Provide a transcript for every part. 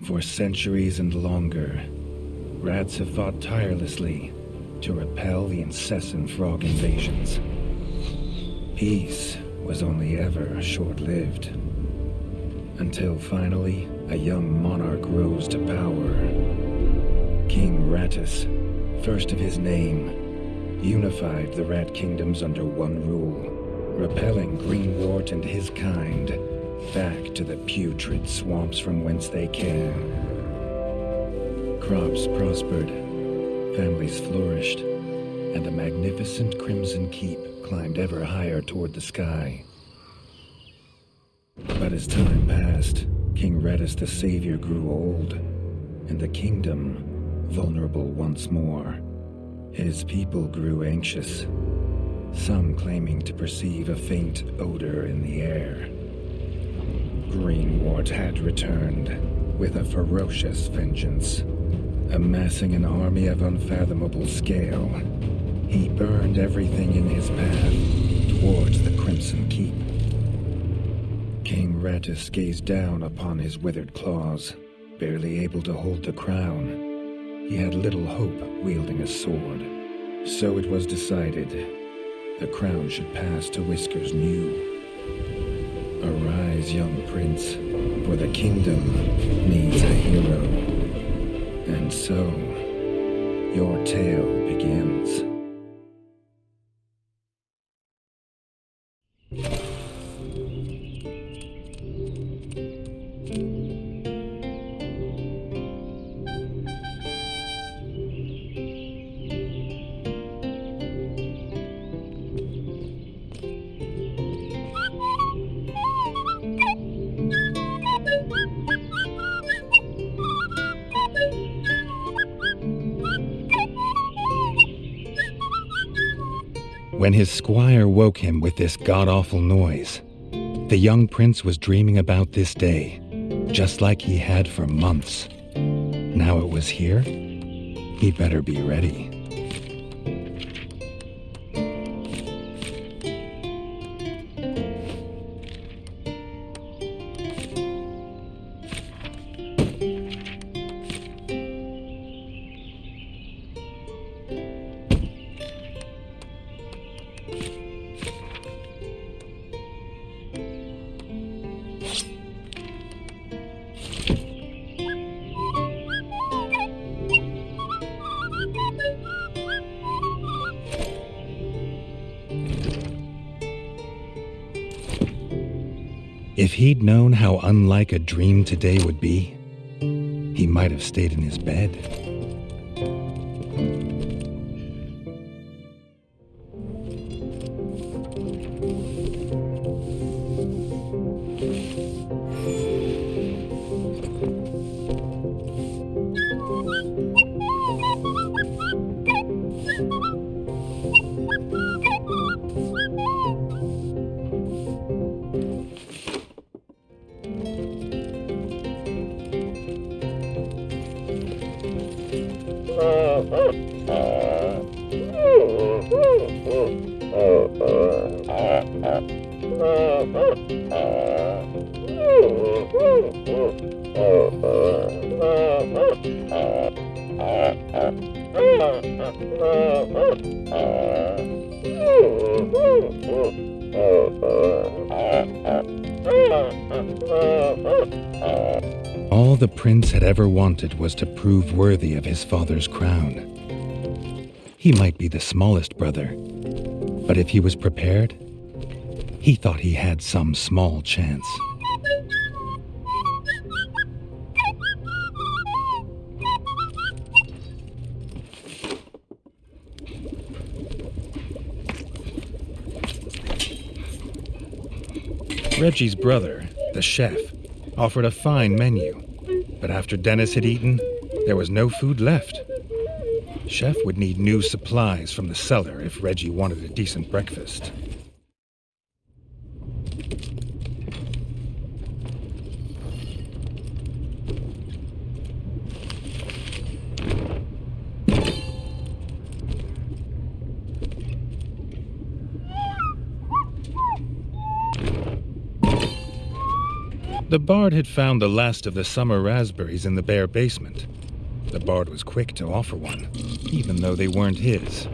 For centuries and longer, rats have fought tirelessly to repel the incessant frog invasions. Peace was only ever short-lived, until finally a young monarch rose to power. King Rattus, first of his name, unified the rat kingdoms under one rule, repelling Greenwort and his kind back to the putrid swamps from whence they came. Crops prospered, families flourished, and a magnificent crimson keep climbed ever higher toward the sky. But as time passed, King Rattus the Savior grew old, and the kingdom vulnerable once more. His people grew anxious, some claiming to perceive a faint odor in the air. Greenwort had returned with a ferocious vengeance. Amassing an army of unfathomable scale, he burned everything in his path towards the Crimson Keep. King Rattus gazed down upon his withered claws, barely able to hold the crown. He had little hope wielding a sword, so it was decided the crown should pass to Whiskers New. Arise, young prince, for the kingdom needs a hero. And so, your tale begins. When his squire woke him with this god-awful noise, the young prince was dreaming about this day, just like he had for months. Now it was here, he better be ready. If he'd known how unlike a dream today would be, he might have stayed in his bed. All the prince had ever wanted was to prove worthy of his father's crown. He might be the smallest brother, but if he was prepared, he thought he had some small chance. Reggie's brother, the chef, offered a fine menu, but after Dennis had eaten, There was no food left. Chef would need new supplies from the cellar if Reggie wanted a decent breakfast. The bard had found the last of the summer raspberries in the bare basement. The bard was quick to offer one, even though they weren't his.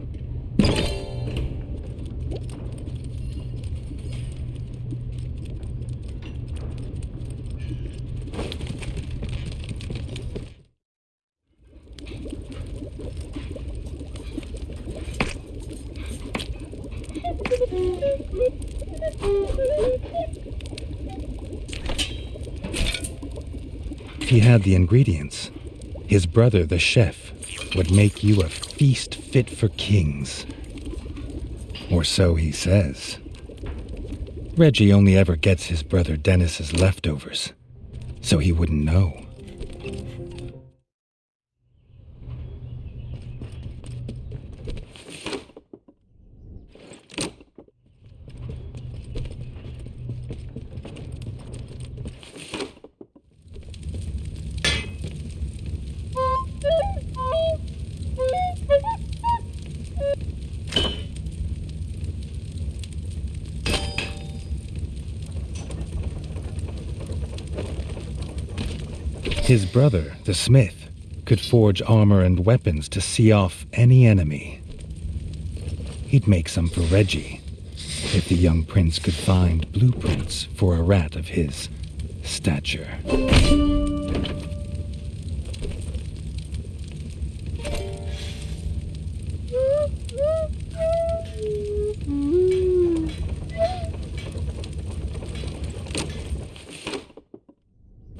He had the ingredients. His brother, the chef, would make you a feast fit for kings. Or so he says. Reggie only ever gets his brother Dennis's leftovers, so he wouldn't know. His brother, the smith, could forge armor and weapons to see off any enemy. He'd make some for Reggie, if the young prince could find blueprints for a rat of his stature.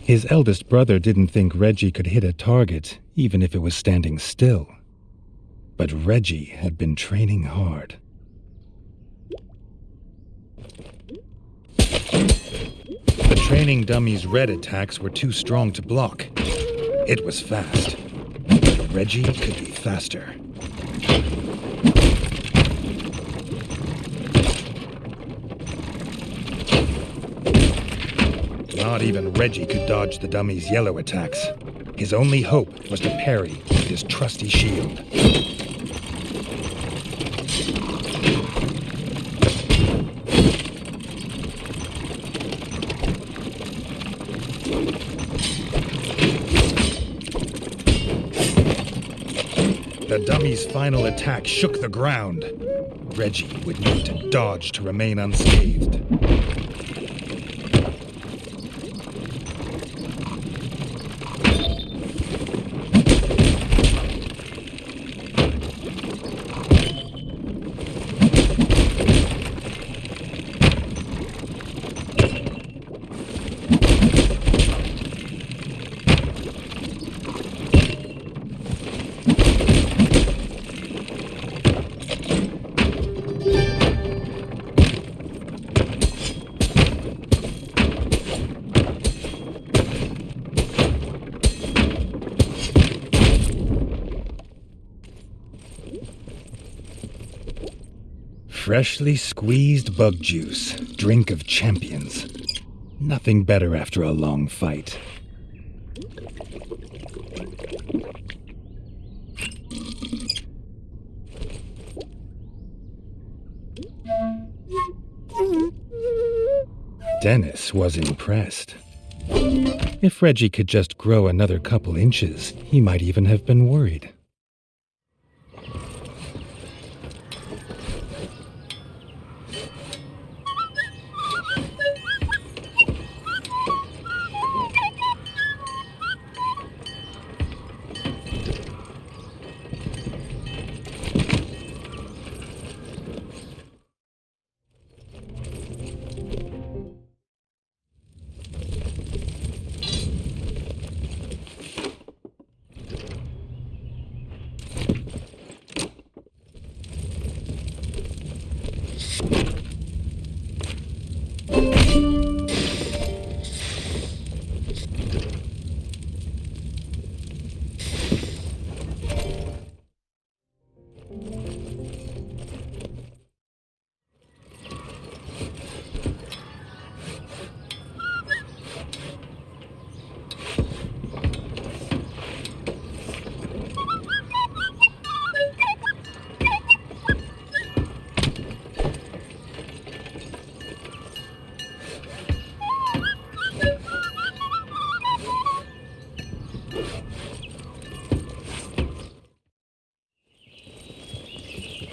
His eldest brother didn't think Reggie could hit a target, even if it was standing still. But Reggie had been training hard. The training dummy's red attacks were too strong to block. It was fast, but Reggie could be faster. Not even Reggie could dodge the dummy's yellow attacks. His only hope was to parry with his trusty shield. The dummy's final attack shook the ground. Reggie would need to dodge to remain unscathed. Freshly squeezed bug juice, drink of champions. Nothing better after a long fight. Dennis was impressed. If Reggie could just grow another couple inches, he might even have been worried.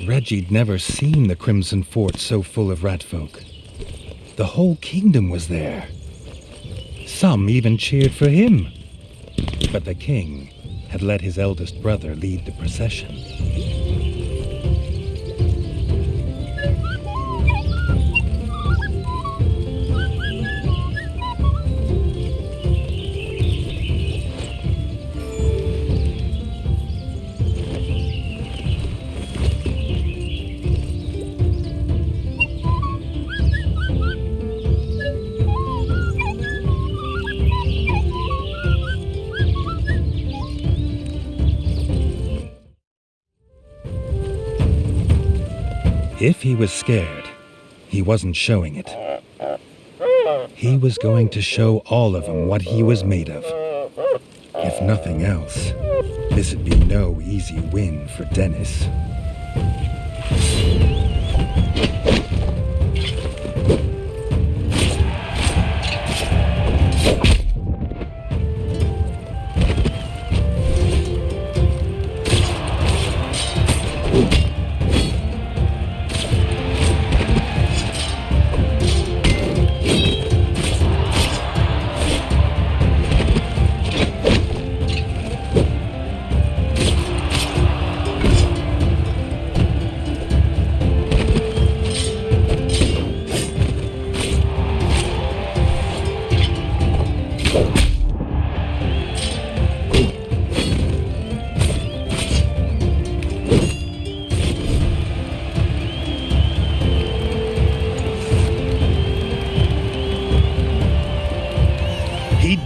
Reggie'd never seen the Crimson Fort so full of rat folk. The whole kingdom was there. Some even cheered for him. But the king had let his eldest brother lead the procession. If he was scared, he wasn't showing it. He was going to show all of them what he was made of. If nothing else, this'd be no easy win for Dennis.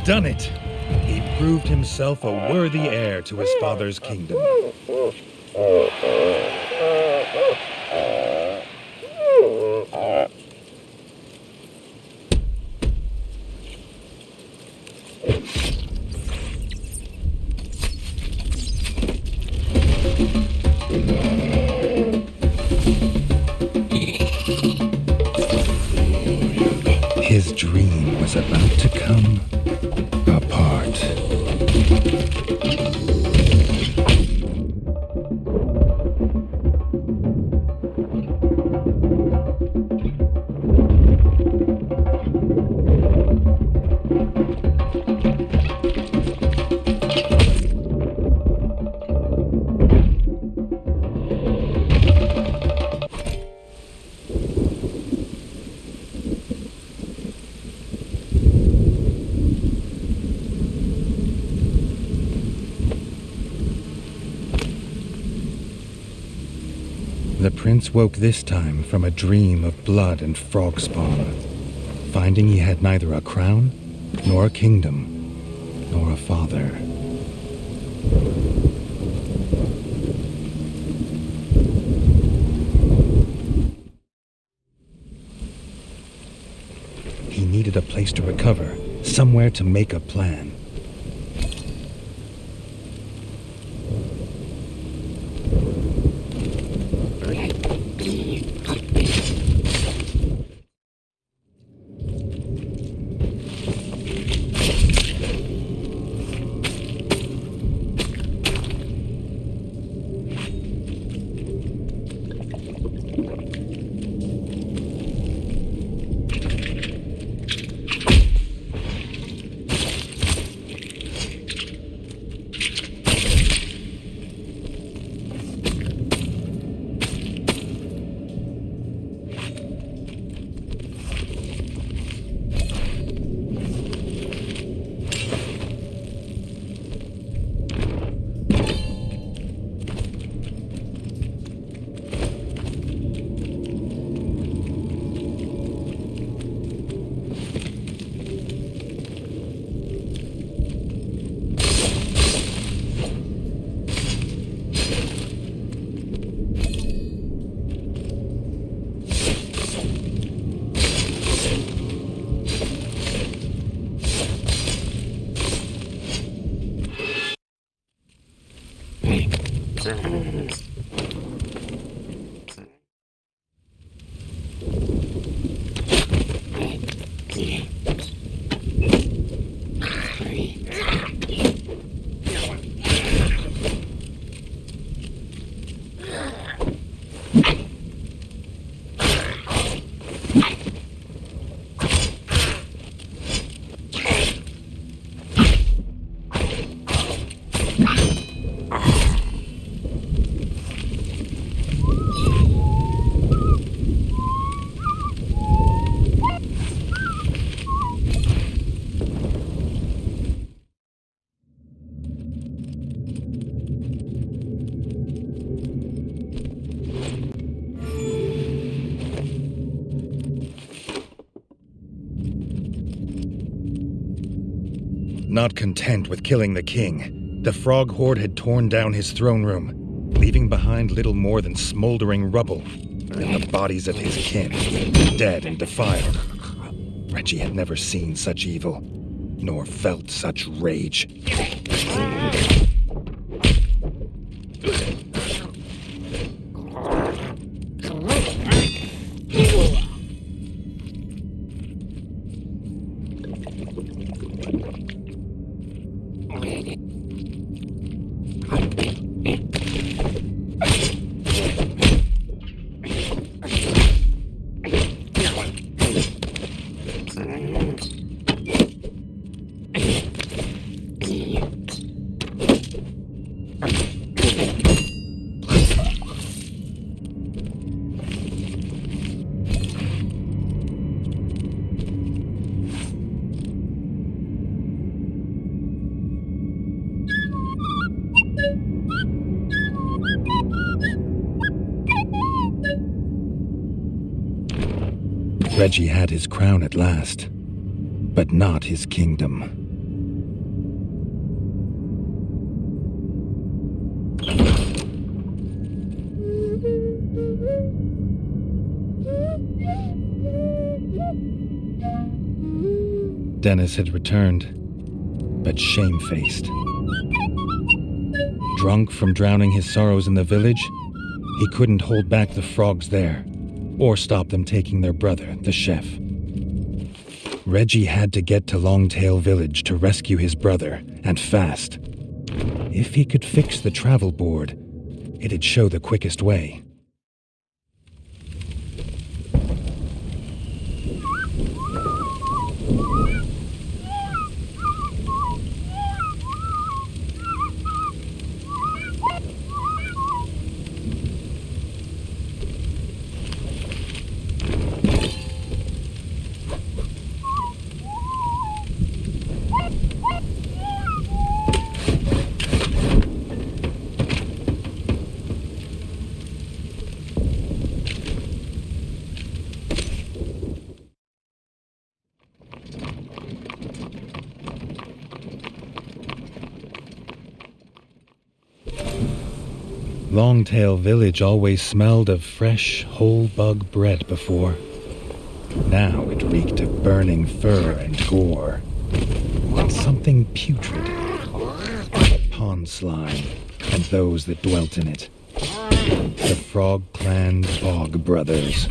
Done it! He proved himself a worthy heir to his father's kingdom. His dream was about to come apart. The prince woke this time from a dream of blood and frog spawn, finding he had neither a crown, nor a kingdom, nor a father. He needed a place to recover, somewhere to make a plan. not content with killing the king, the frog horde had torn down his throne room, leaving behind little more than smoldering rubble and the bodies of his kin, dead and defiled. Reggie had never seen such evil, nor felt such rage. Reggie had his crown at last, but not his kingdom. Dennis had returned, but shamefaced. Drunk from drowning his sorrows in the village, he couldn't hold back the frogs there, or stop them taking their brother, the chef. Reggie had to get to Longtail Village to rescue his brother, and fast. If he could fix the travel board, it'd show the quickest way. Longtail Village always smelled of fresh, whole bug bread before. Now it reeked of burning fur and gore, and something putrid. Pond slime, and those that dwelt in it. The Frog Clan Bog Brothers.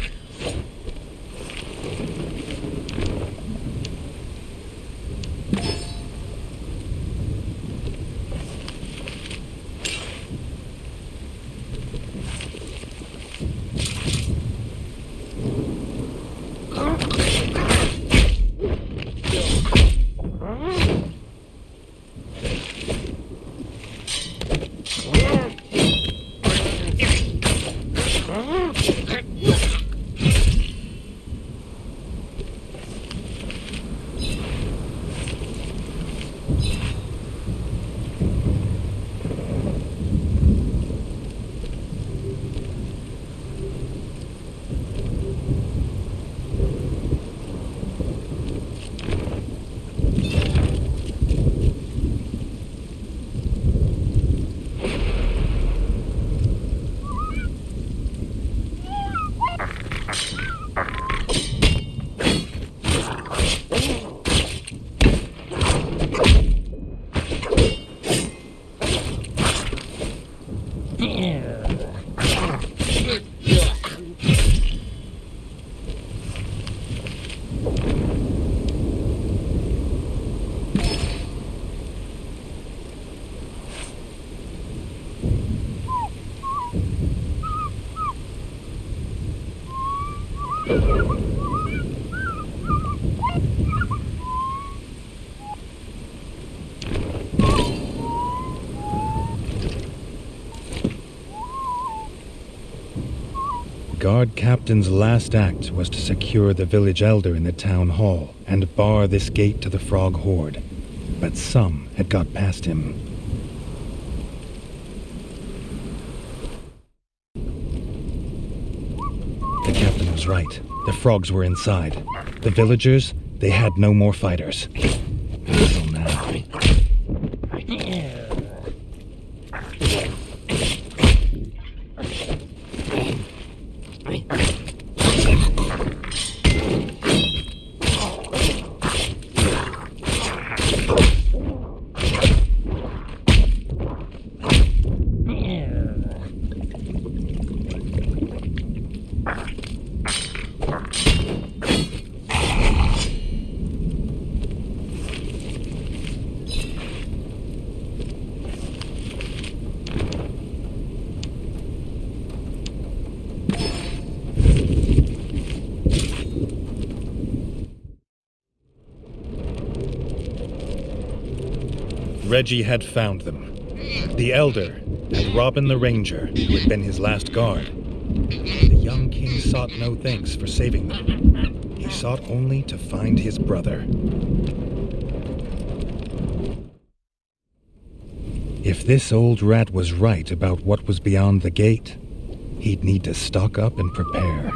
Guard Captain's last act was to secure the village elder in the town hall and bar this gate to the frog horde, but some had got past him. The captain was right. The frogs were inside. The villagers, they had no more fighters. Until now. Reggie had found them. The Elder and Robin the Ranger, who had been his last guard. The young king sought no thanks for saving them. He sought only to find his brother. If this old rat was right about what was beyond the gate, he'd need to stock up and prepare.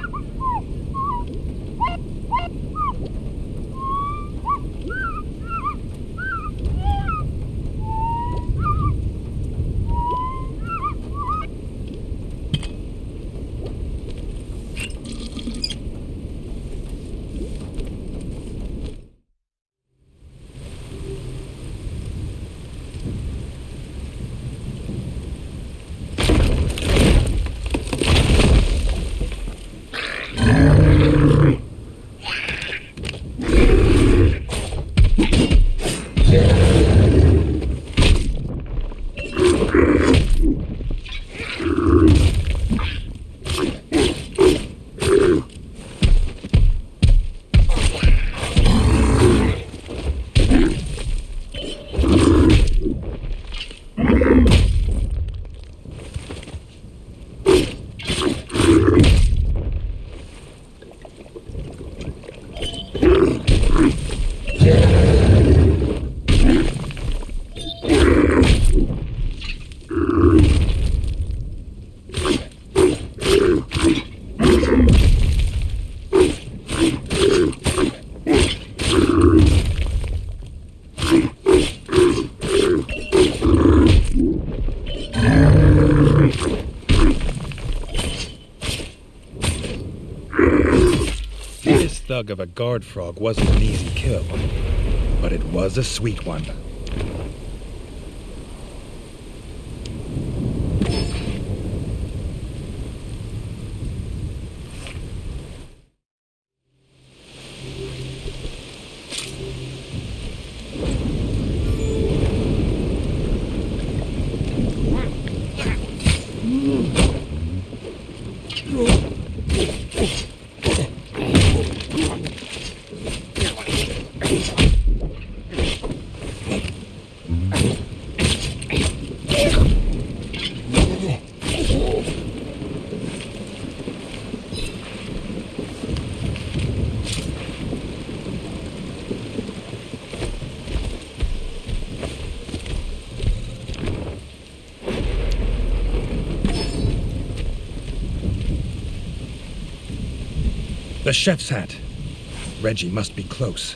Thug of a guard frog wasn't an easy kill, but it was a sweet one. The chef's hat. Reggie must be close.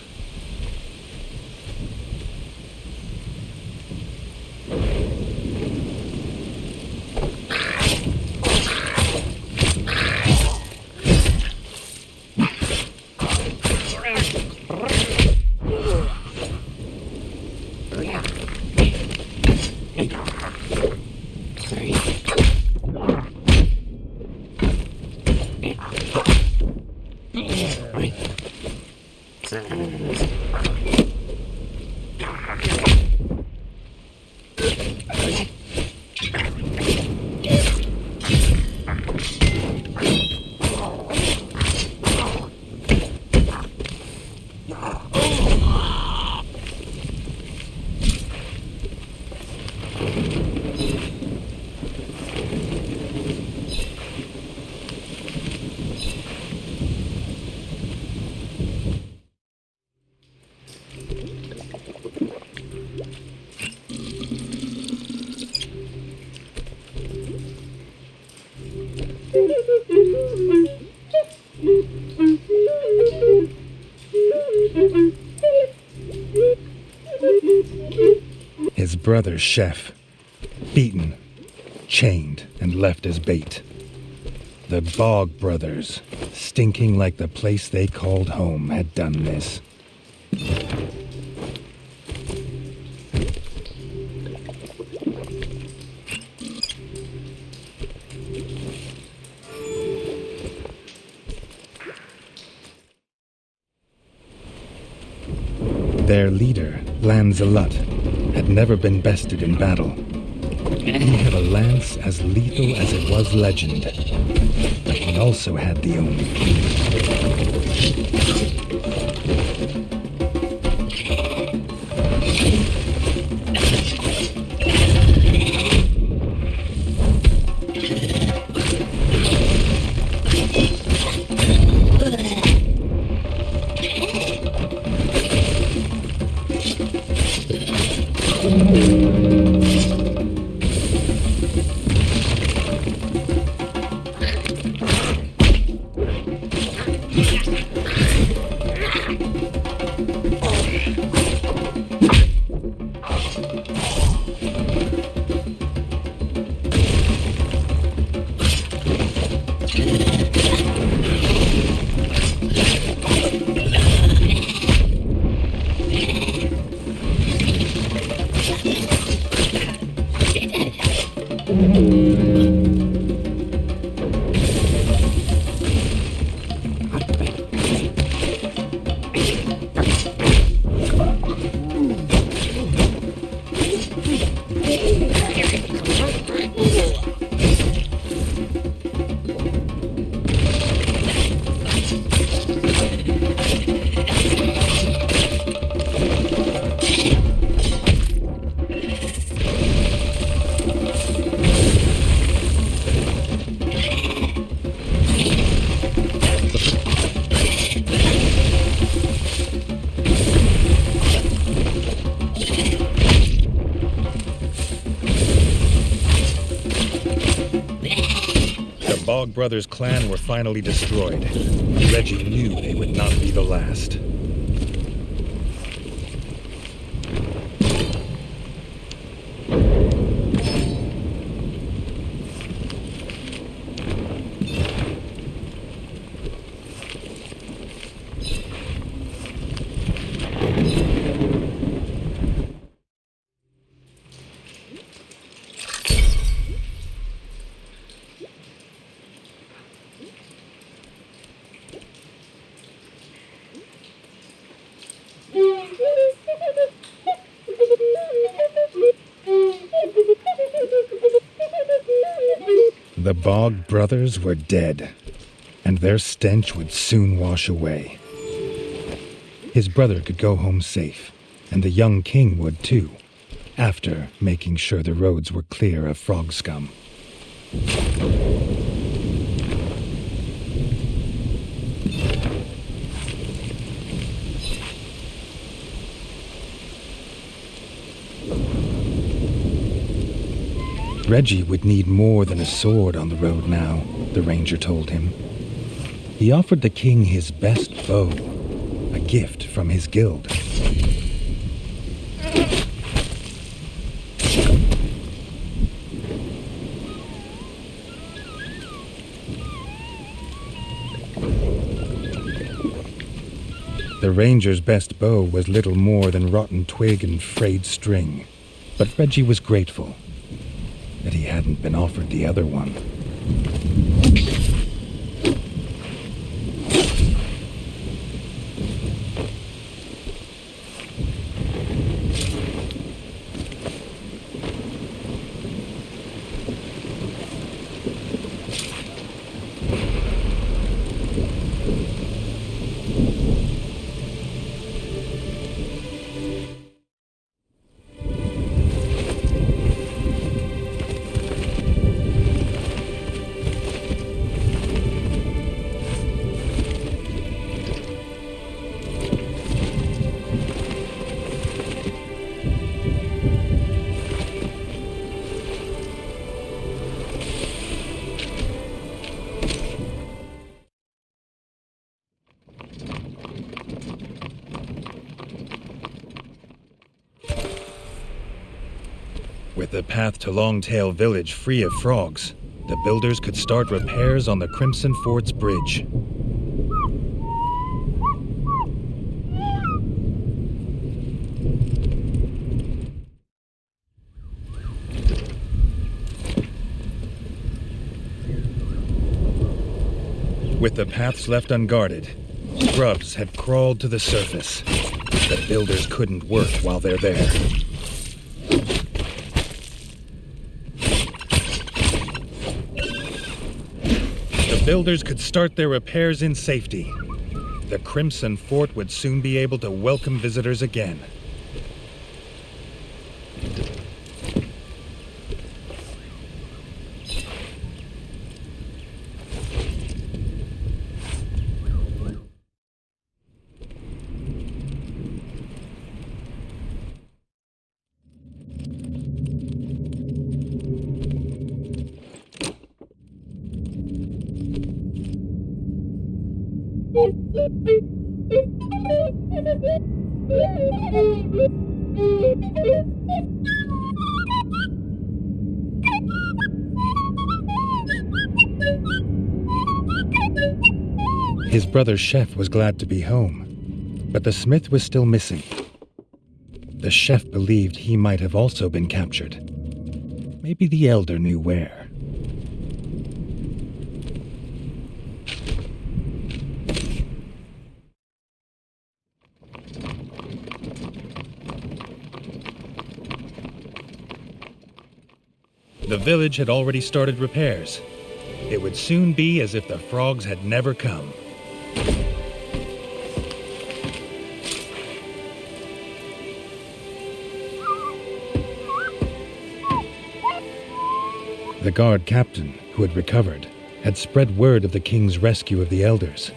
His brother, Chef, beaten, chained, and left as bait. The Bog brothers, stinking like the place they called home, had done this. Their leader, Lancelot, had never been bested in battle. He had a lance as lethal as it was legend, but he also had the only key. Bog brothers' clan were finally destroyed. Reggie knew they would not be the last. The Bog brothers were dead, and their stench would soon wash away. His brother could go home safe, and the young king would too, after making sure the roads were clear of frog scum. Reggie would need more than a sword on the road now, the ranger told him. He offered the king his best bow, a gift from his guild. The ranger's best bow was little more than rotten twig and frayed string, but Reggie was grateful that he hadn't been offered the other one. With the path to Longtail Village free of frogs, the builders could start repairs on the Crimson Fort's bridge. With the paths left unguarded, grubs had crawled to the surface. The builders couldn't work while they're there. The builders could start their repairs in safety. The Crimson Fort would soon be able to welcome visitors again. His brother Chef was glad to be home, but the smith was still missing. The chef believed he might have also been captured. Maybe the elder knew where. The village had already started repairs. It would soon be as if the frogs had never come. The guard captain, who had recovered, had spread word of the king's rescue of the elders.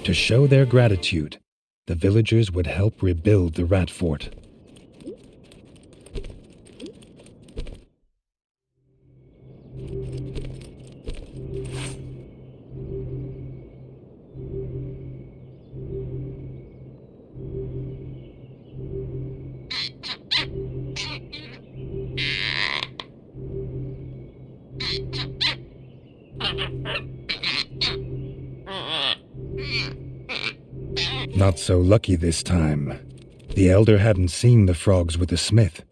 To show their gratitude, the villagers would help rebuild the rat fort. Not so lucky this time. The elder hadn't seen the frogs with the smith.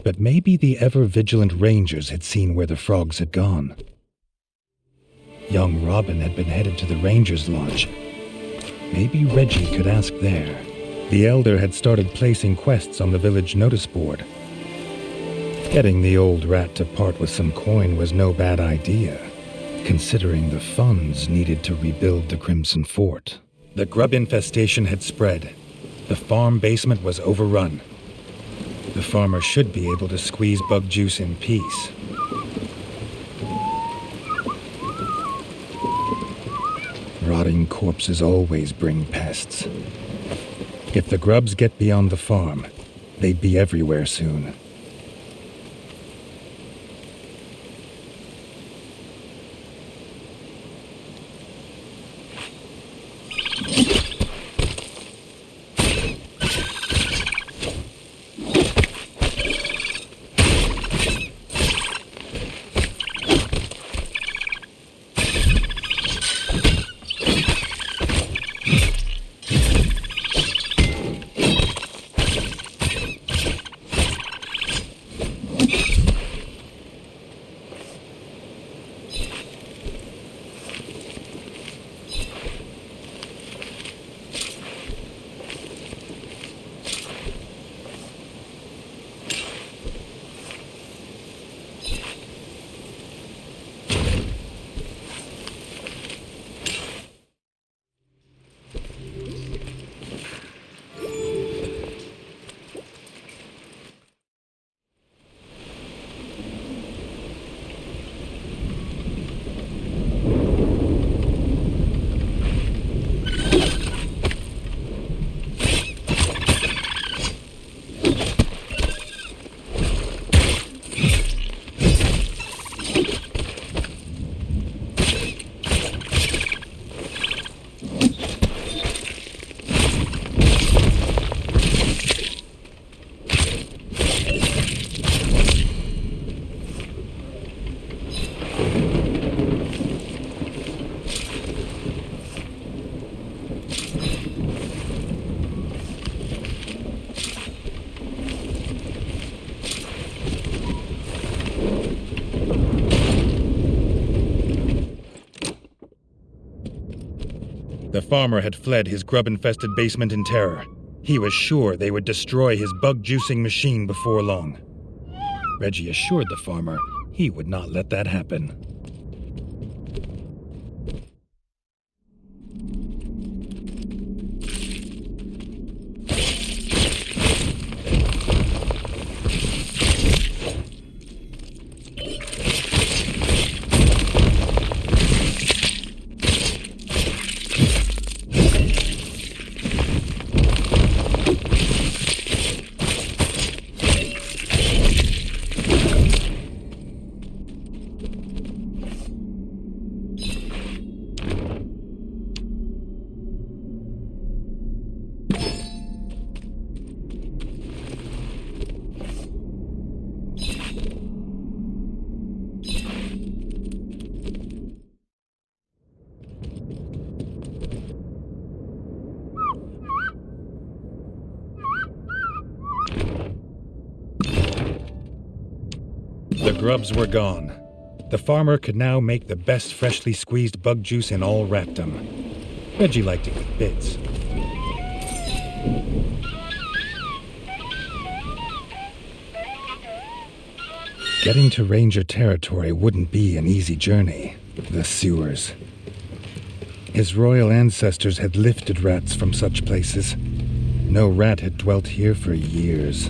But maybe the ever-vigilant rangers had seen where the frogs had gone. Young Robin had been headed to the rangers' lodge. Maybe Reggie could ask there. The elder had started placing quests on the village notice board. Getting the old rat to part with some coin was no bad idea, considering the funds needed to rebuild the Crimson Fort. The grub infestation had spread. The farm basement was overrun. The farmer should be able to squeeze bug juice in peace. Rotting corpses always bring pests. If the grubs get beyond the farm, they'd be everywhere soon. The farmer had fled his grub-infested basement in terror. He was sure they would destroy his bug-juicing machine before long. Reggie assured the farmer he would not let that happen. The grubs were gone. The farmer could now make the best freshly squeezed bug juice in all ratdom. Reggie liked it with bits. Getting to Ranger territory wouldn't be an easy journey. The sewers. His royal ancestors had lifted rats from such places. No rat had dwelt here for years.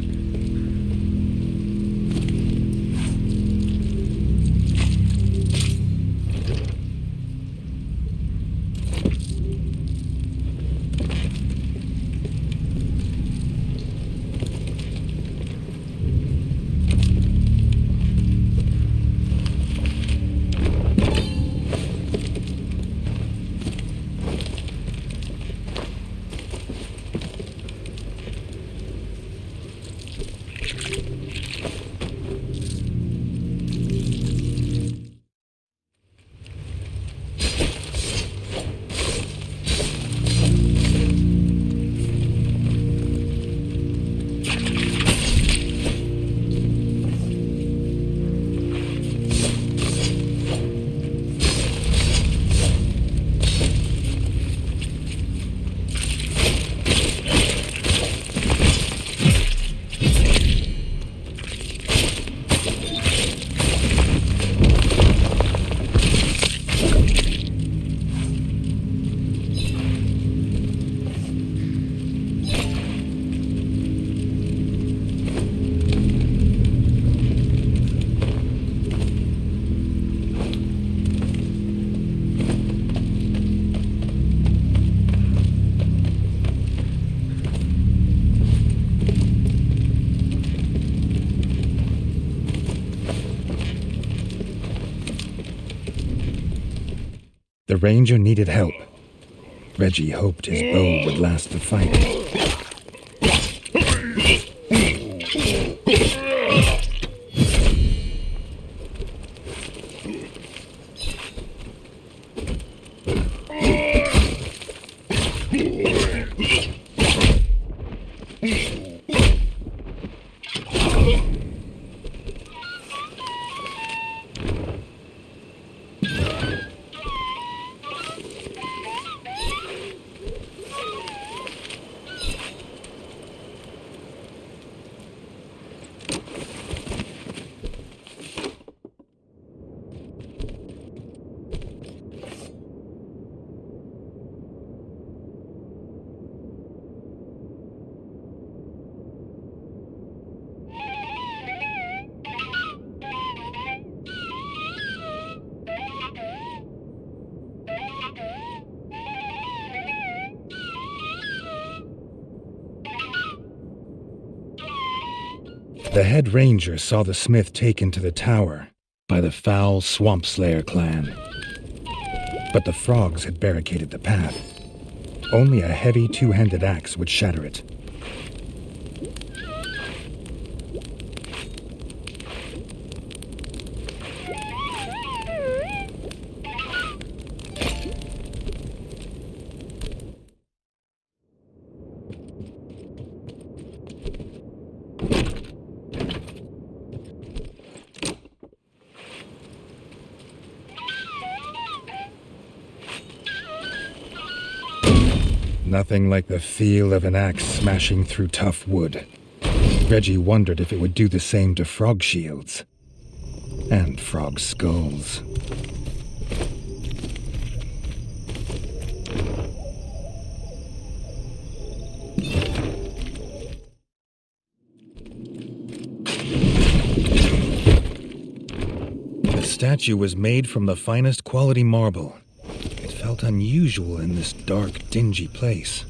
The ranger needed help. Reggie hoped his bow would last the fight. The head ranger saw the smith taken to the tower by the foul Swamp Slayer clan. But the frogs had barricaded the path. Only a heavy two-handed axe would shatter it. Nothing like the feel of an axe smashing through tough wood. Reggie wondered if it would do the same to frog shields. And frog skulls. The statue was made from the finest quality marble. It felt unusual in this dark, dingy place.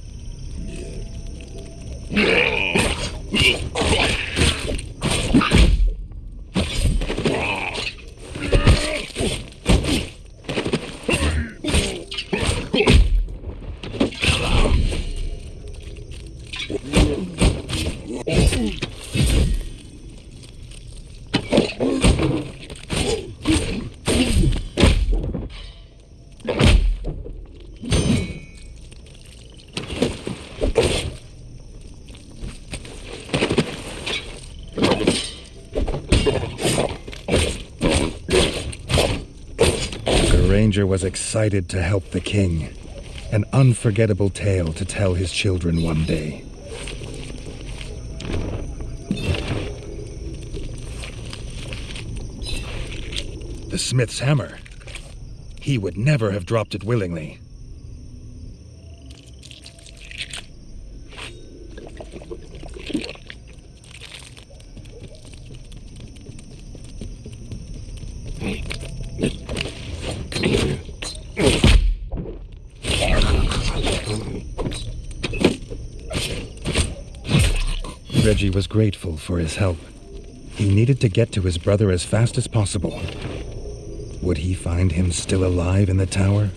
Ranger was excited to help the king. An unforgettable tale to tell his children one day. The smith's hammer. He would never have dropped it willingly. Reggie was grateful for his help. He needed to get to his brother as fast as possible. Would he find him still alive in the tower?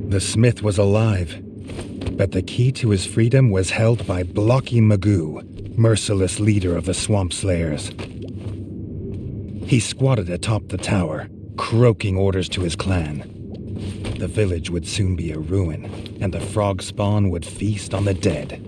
The smith was alive, but the key to his freedom was held by Blocky Magoo, merciless leader of the Swamp Slayers. He squatted atop the tower, croaking orders to his clan. The village would soon be a ruin, and the frog spawn would feast on the dead.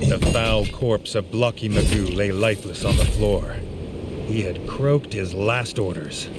The foul corpse of Blocky Magoo lay lifeless on the floor. He had croaked his last orders.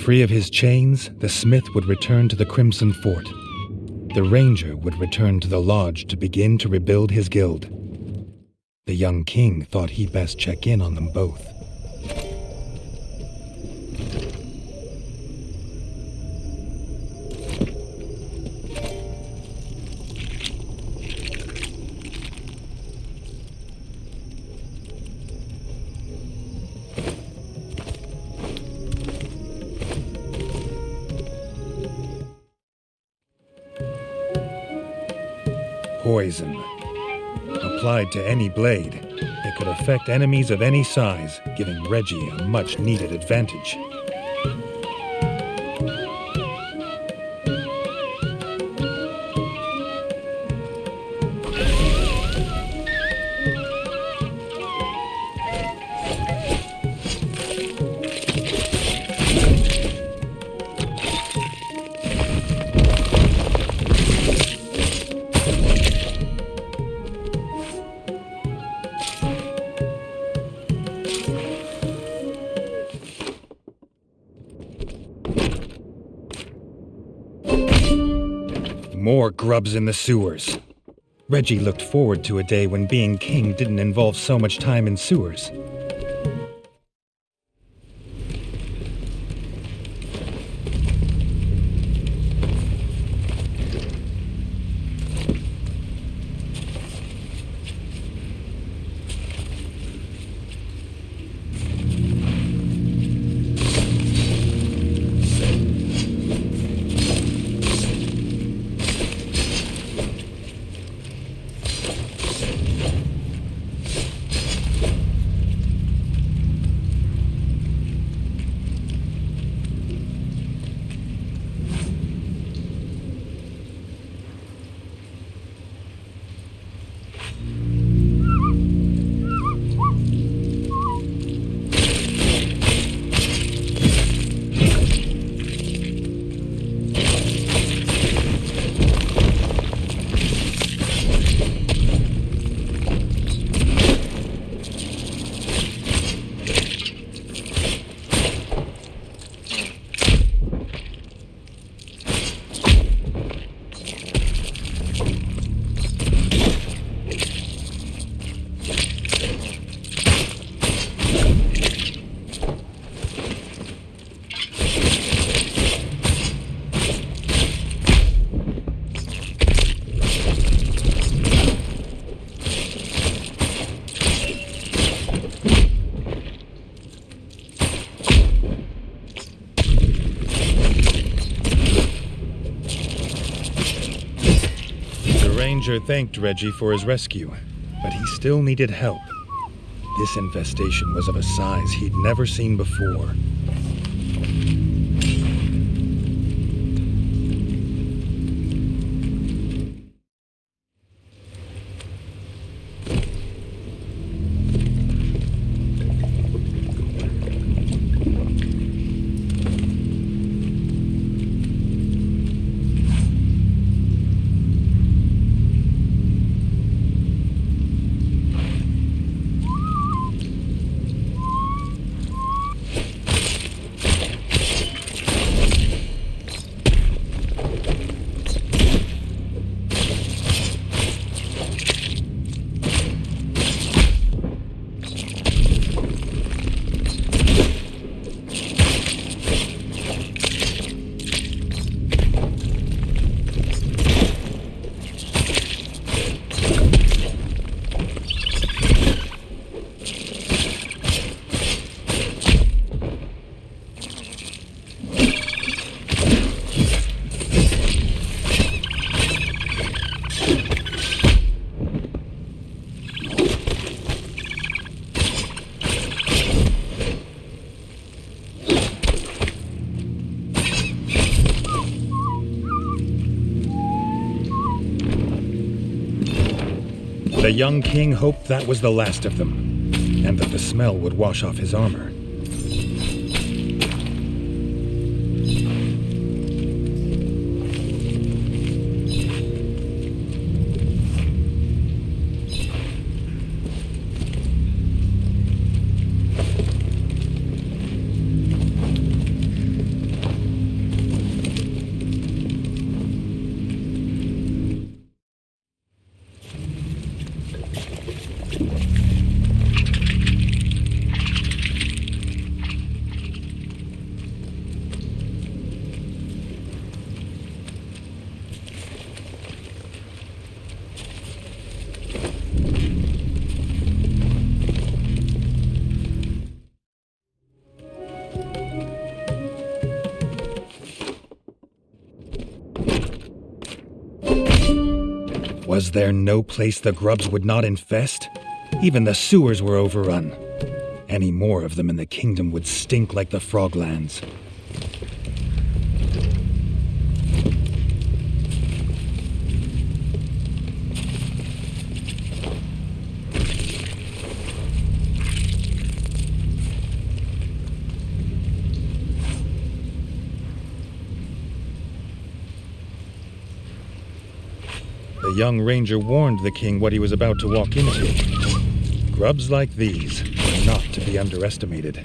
Free of his chains, the smith would return to the Crimson Fort. The ranger would return to the lodge to begin to rebuild his guild. The young king thought he'd best check in on them both. Poison. Applied to any blade, it could affect enemies of any size, giving Reggie a much-needed advantage. More grubs in the sewers. Reggie looked forward to a day when being king didn't involve so much time in sewers. The ranger thanked Reggie for his rescue, but he still needed help. This infestation was of a size he'd never seen before. The young king hoped that was the last of them, and that the smell would wash off his armor. Was there no place the grubs would not infest? Even the sewers were overrun. Any more of them in the kingdom would stink like the Froglands. The young ranger warned the king what he was about to walk into. Grubs like these are not to be underestimated.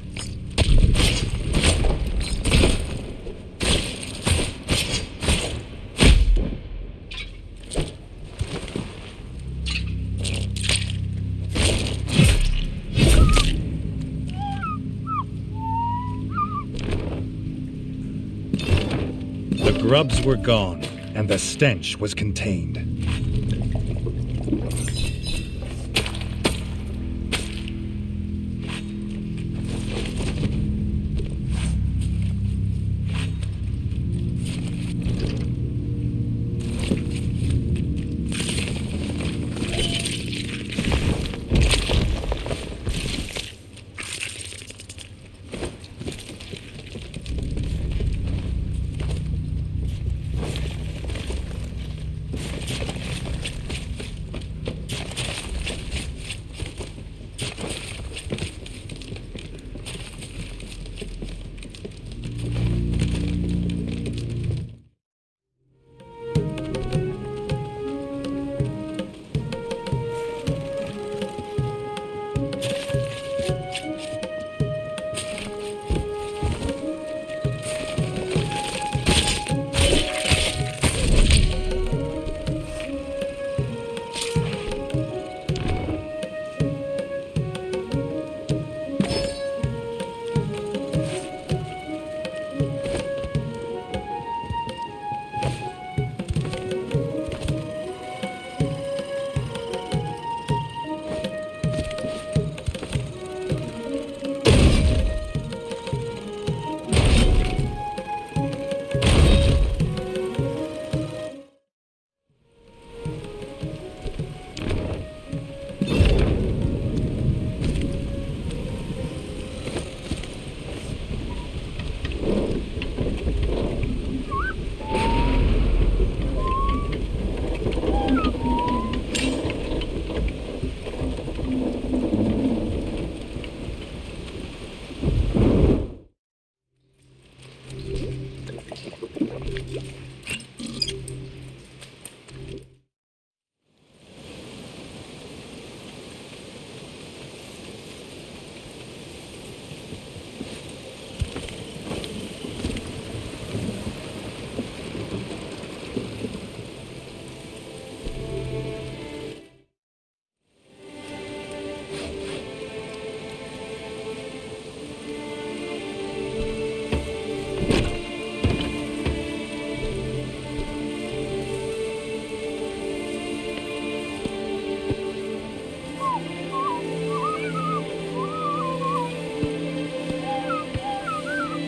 The grubs were gone, and the stench was contained.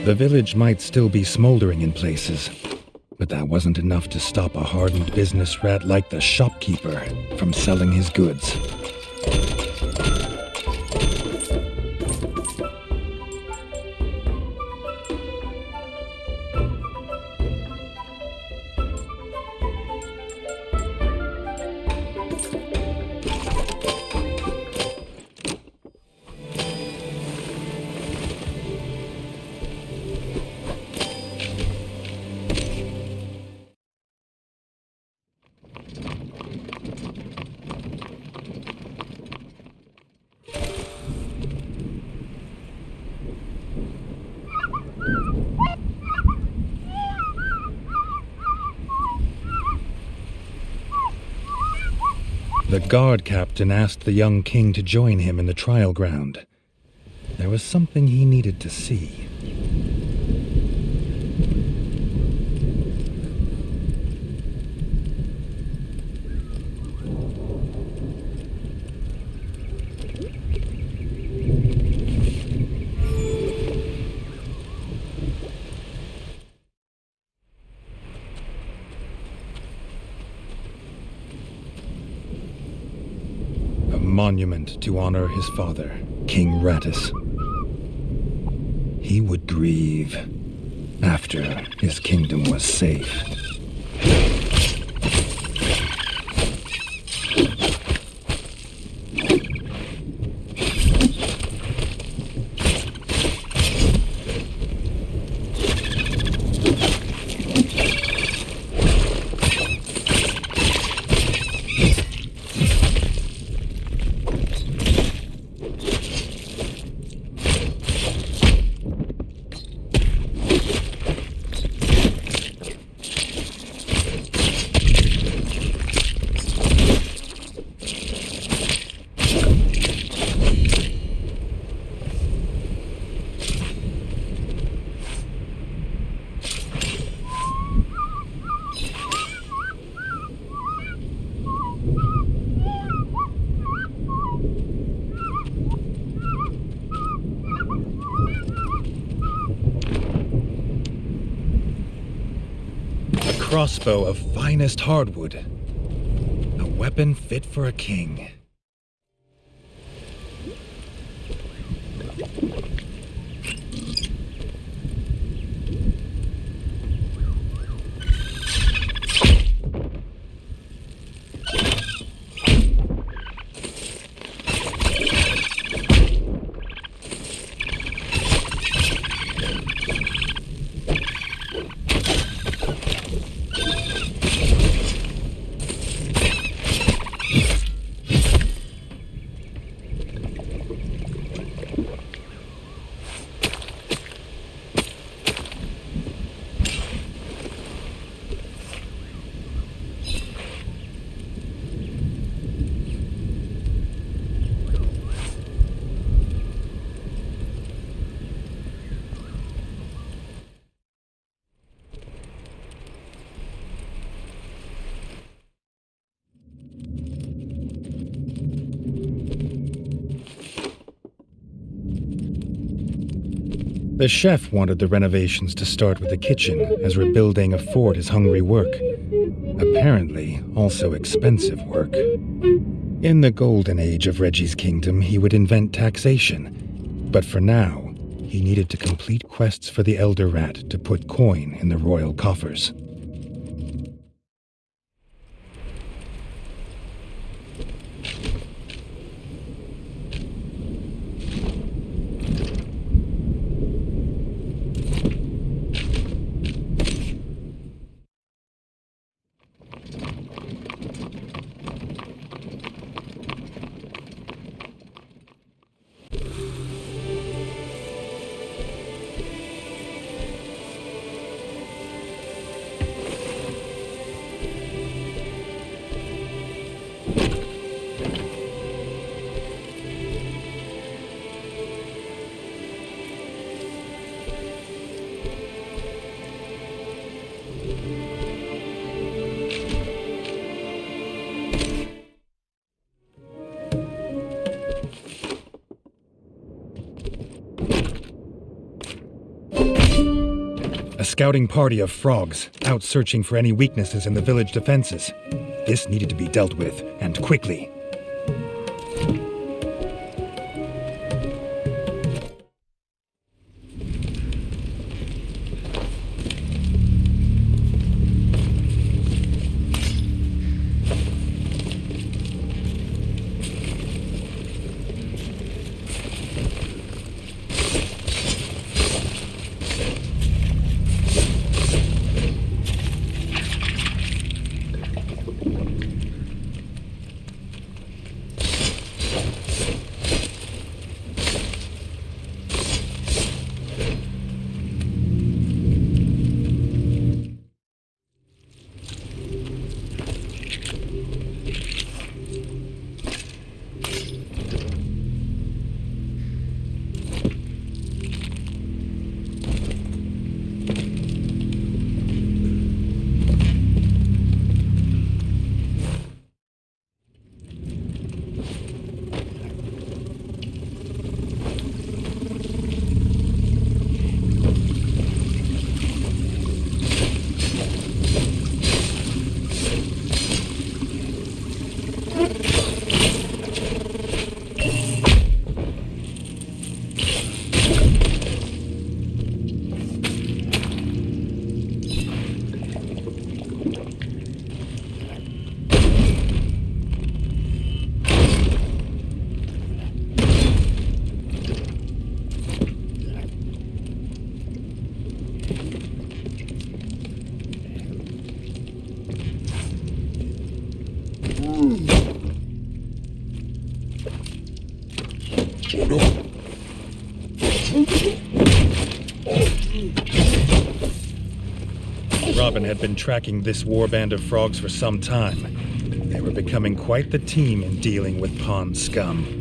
The village might still be smoldering in places, but that wasn't enough to stop a hardened business rat like the shopkeeper from selling his goods. The guard captain asked the young king to join him in the trial ground. There was something he needed to see. Monument to honor his father, King Rattus. He would grieve after his kingdom was safe. Crossbow of finest hardwood. A weapon fit for a king. The chef wanted the renovations to start with the kitchen, as rebuilding a fort is hungry work. Apparently, also expensive work. In the golden age of Reggie's kingdom, he would invent taxation. But for now, he needed to complete quests for the Elder Rat to put coin in the royal coffers. A scouting party of frogs, out searching for any weaknesses in the village defenses. This needed to be dealt with, and quickly. Robin had been tracking this warband of frogs for some time. They were becoming quite the team in dealing with pond scum.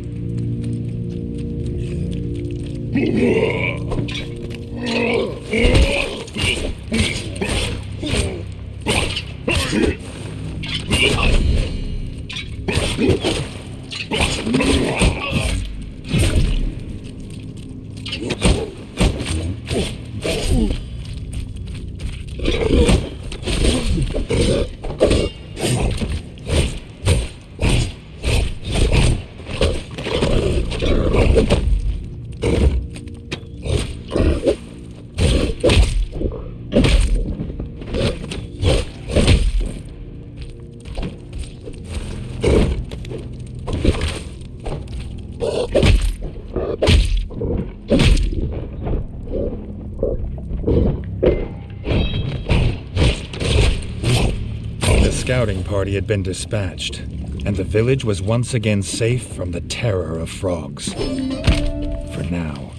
Scouting party had been dispatched, and the village was once again safe from the terror of frogs. For now.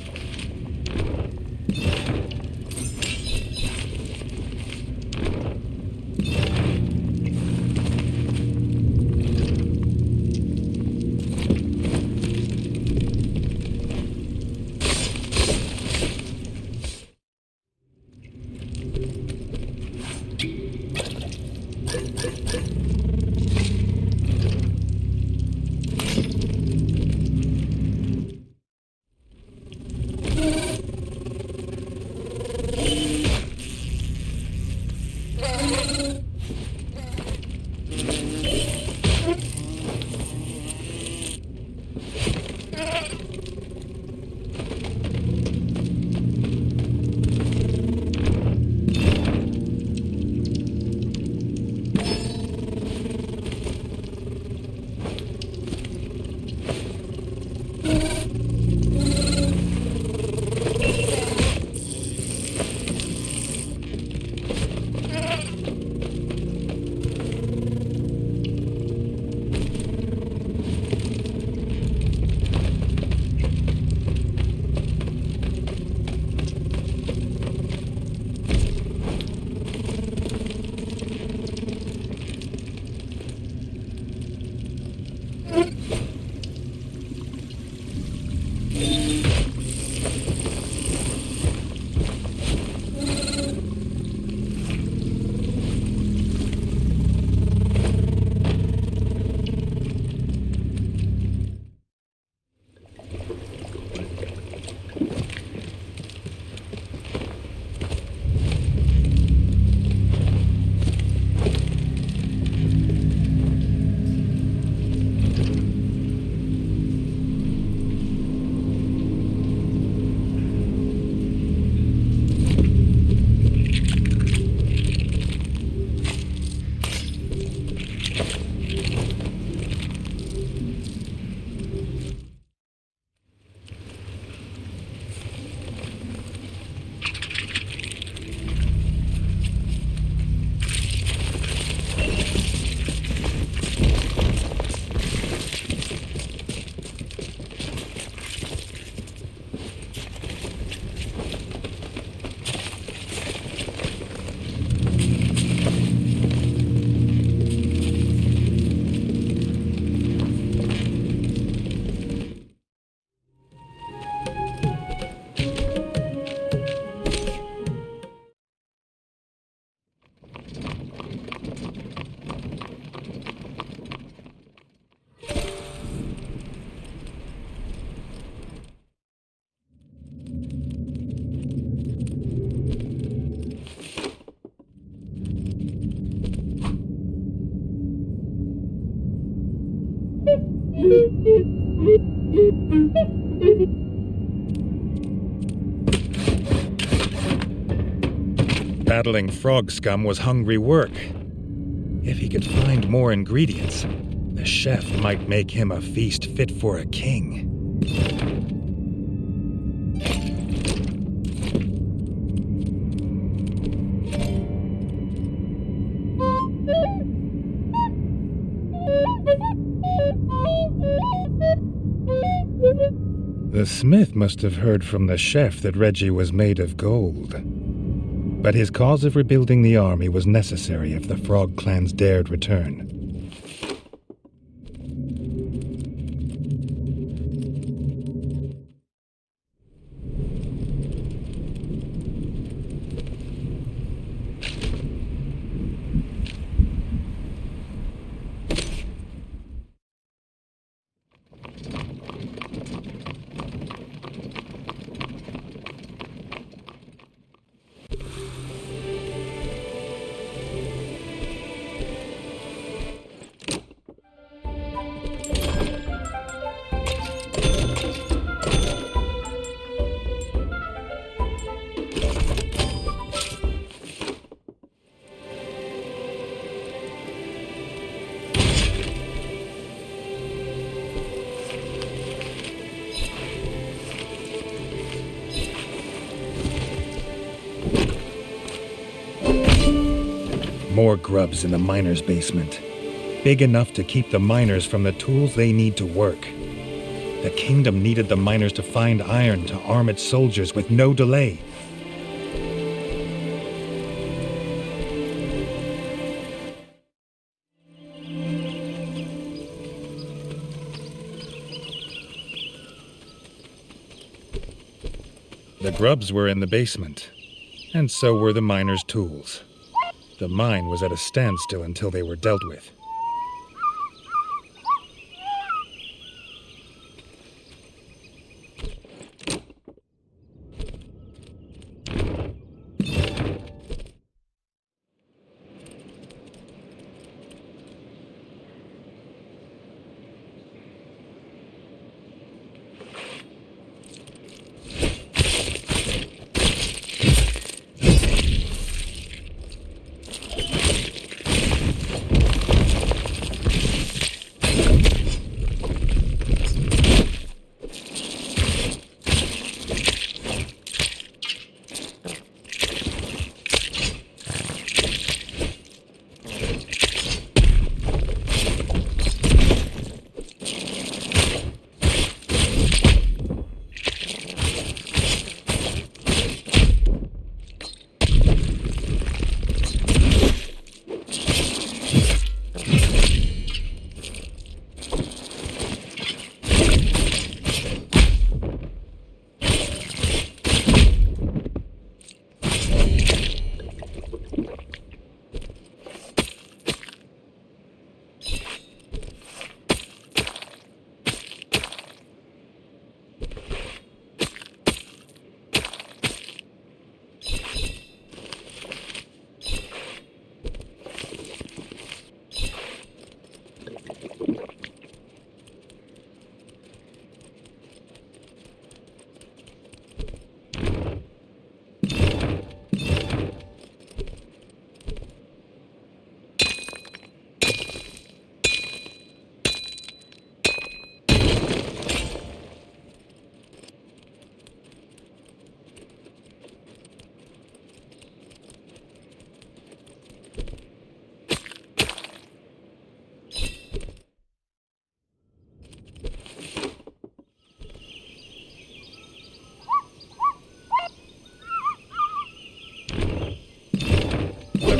Battling frog scum was hungry work. If he could find more ingredients, the chef might make him a feast fit for a king. The smith must have heard from the chef that Reggie was made of gold. But his cause of rebuilding the army was necessary if the Frog clans dared return. More grubs in the miners' basement. Big enough to keep the miners from the tools they need to work. The kingdom needed the miners to find iron to arm its soldiers with no delay. The grubs were in the basement, and so were the miners' tools. The mine was at a standstill until they were dealt with.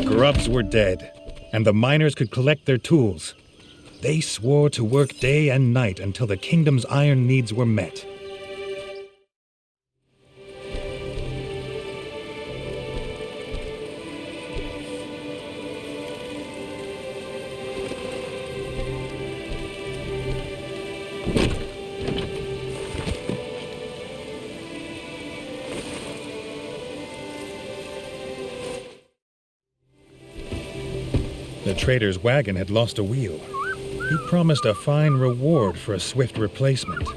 Grubs were dead, and the miners could collect their tools. They swore to work day and night until the kingdom's iron needs were met. The trader's wagon had lost a wheel. He promised a fine reward for a swift replacement.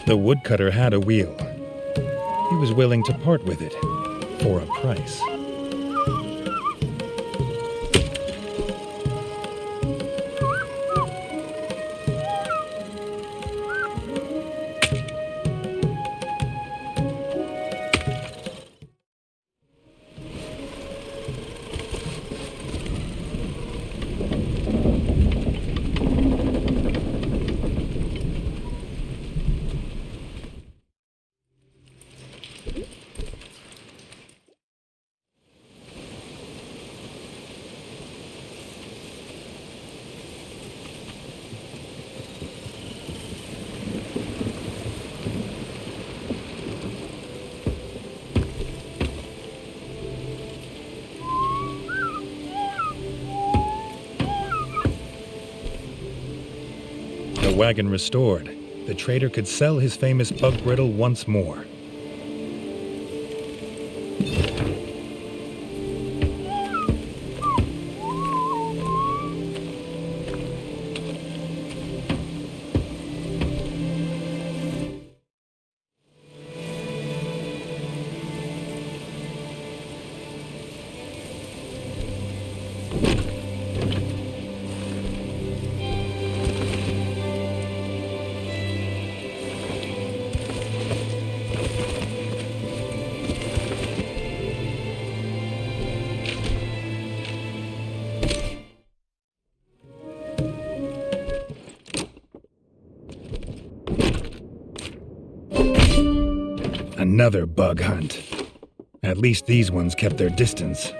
The woodcutter had a wheel. He was willing to part with it for a price. The wagon restored, the trader could sell his famous bug brittle once more. Another bug hunt. At least these ones kept their distance.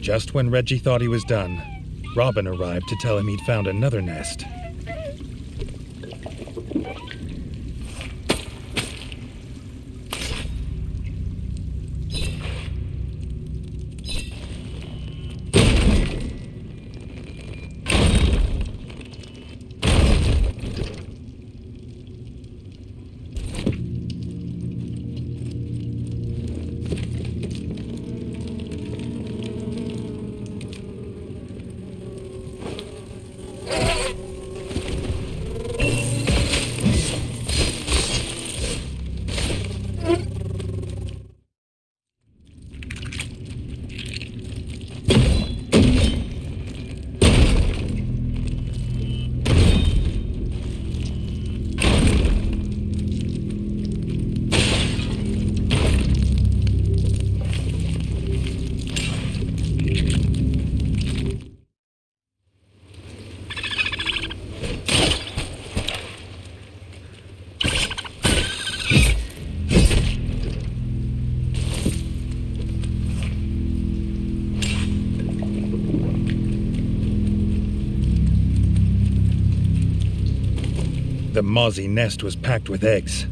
Just when Reggie thought he was done, Robin arrived to tell him he'd found another nest. The Mazy nest was packed with eggs.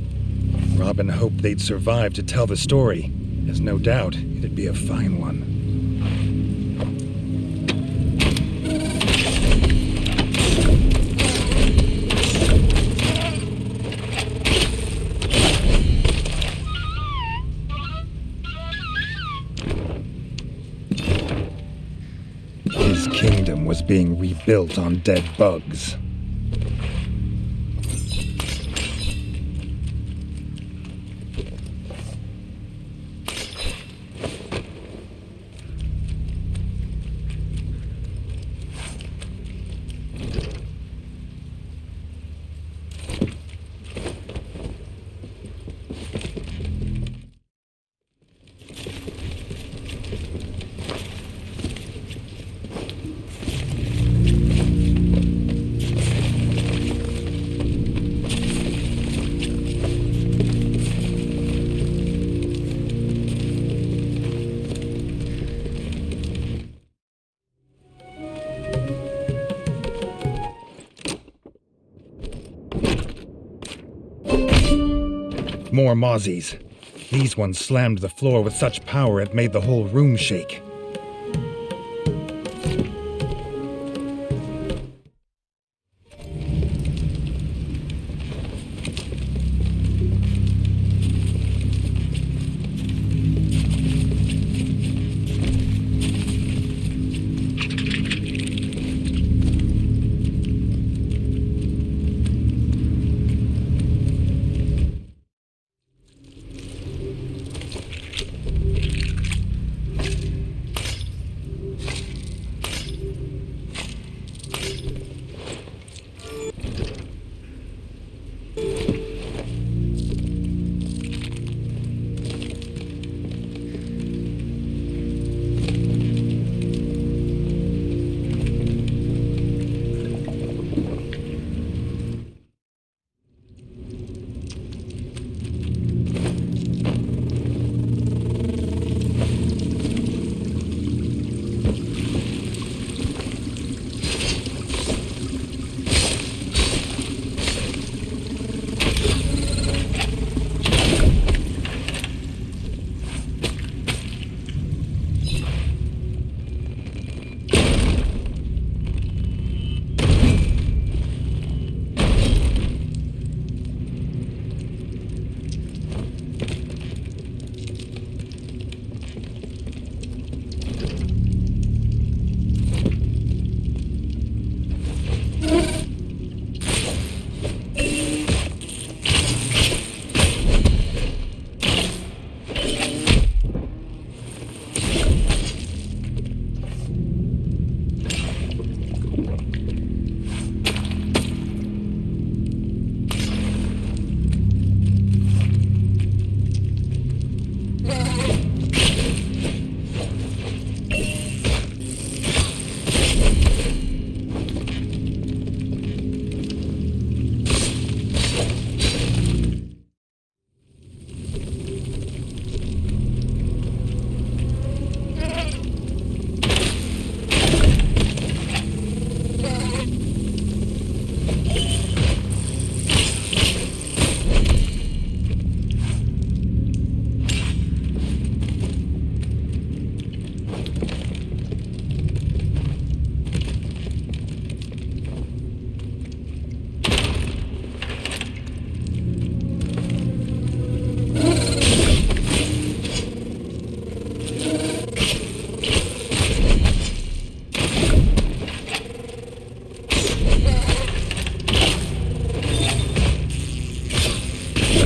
Robin hoped they'd survive to tell the story, as no doubt it'd be a fine one. built on dead bugs. More mozzies. These ones slammed the floor with such power it made the whole room shake.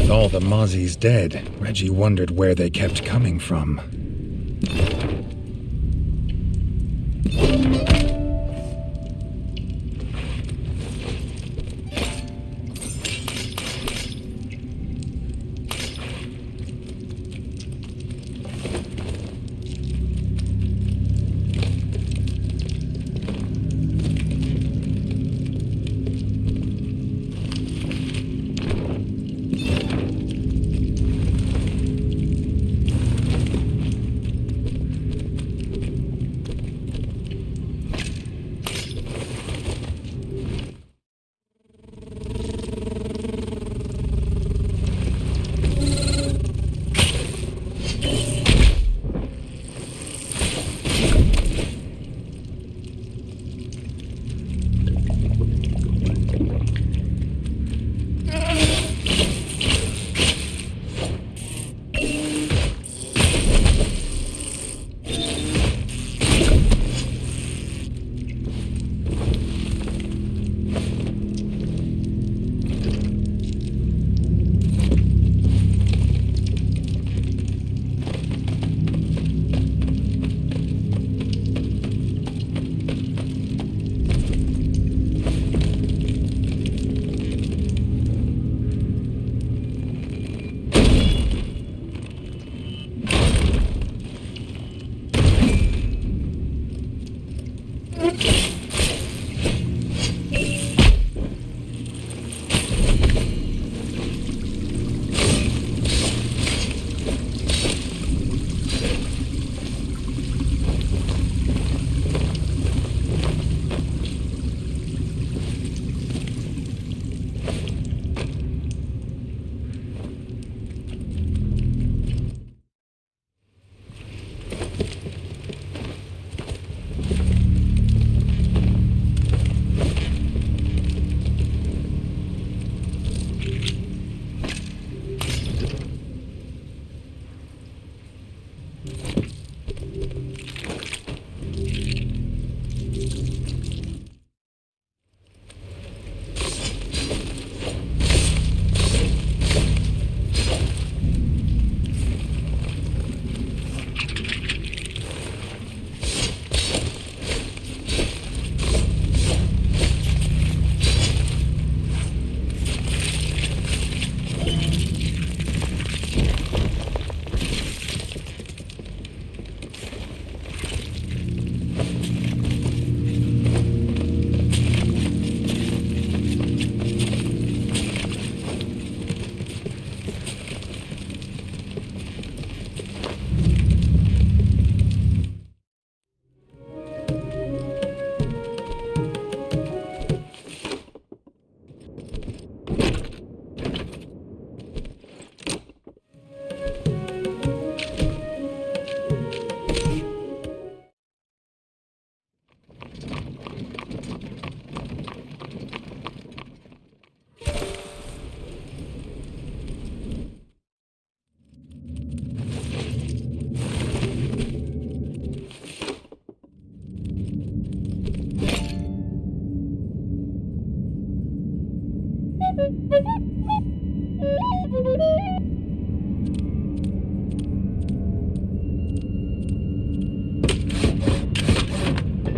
With all the mozzies dead, Reggie wondered where they kept coming from.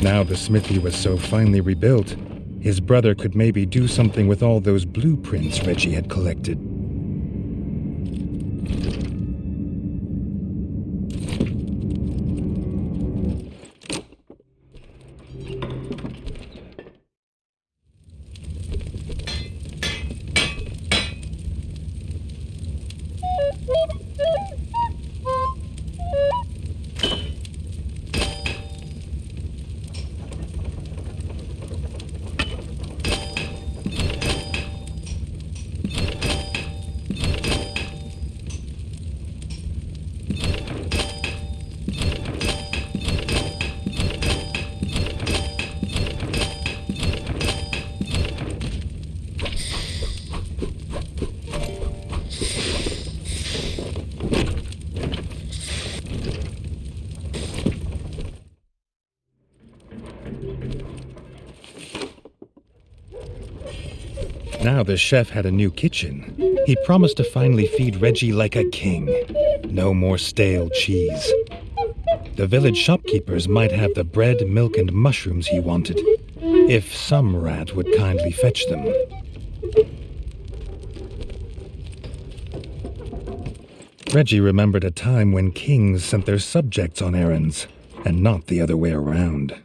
Now the smithy was so finely rebuilt, his brother could maybe do something with all those blueprints Reggie had collected. Now the chef had a new kitchen. He promised to finally feed Reggie like a king. No more stale cheese. The village shopkeepers might have the bread, milk, and mushrooms he wanted, if some rat would kindly fetch them. Reggie remembered a time when kings sent their subjects on errands, and not the other way around.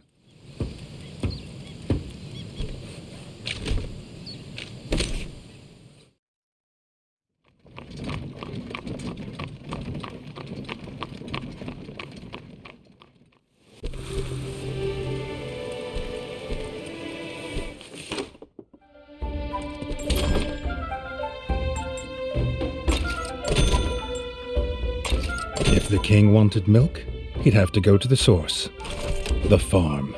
If the king wanted milk, he'd have to go to the source, the farm.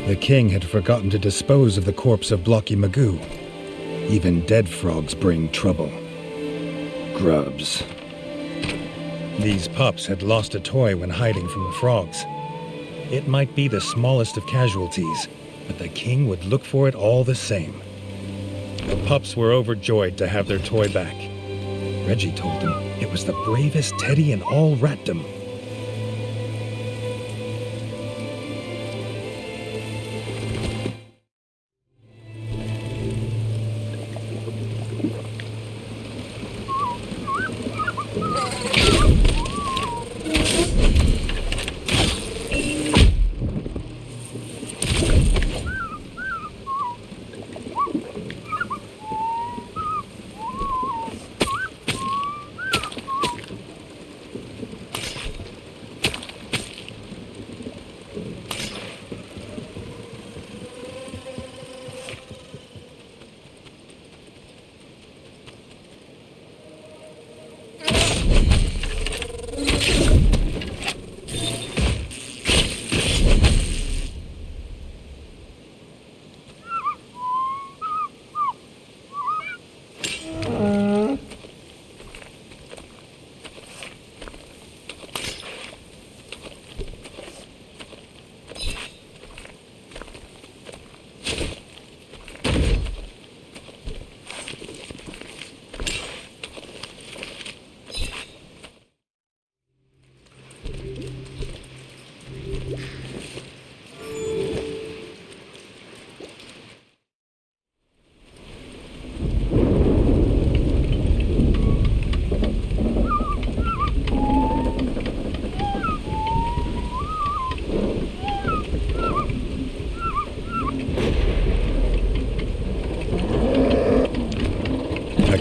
The king had forgotten to dispose of the corpse of Blocky Magoo. Even dead frogs bring trouble. Grubs. These pups had lost a toy when hiding from the frogs. It might be the smallest of casualties, but the king would look for it all the same. The pups were overjoyed to have their toy back. Reggie told them it was the bravest teddy in all ratdom.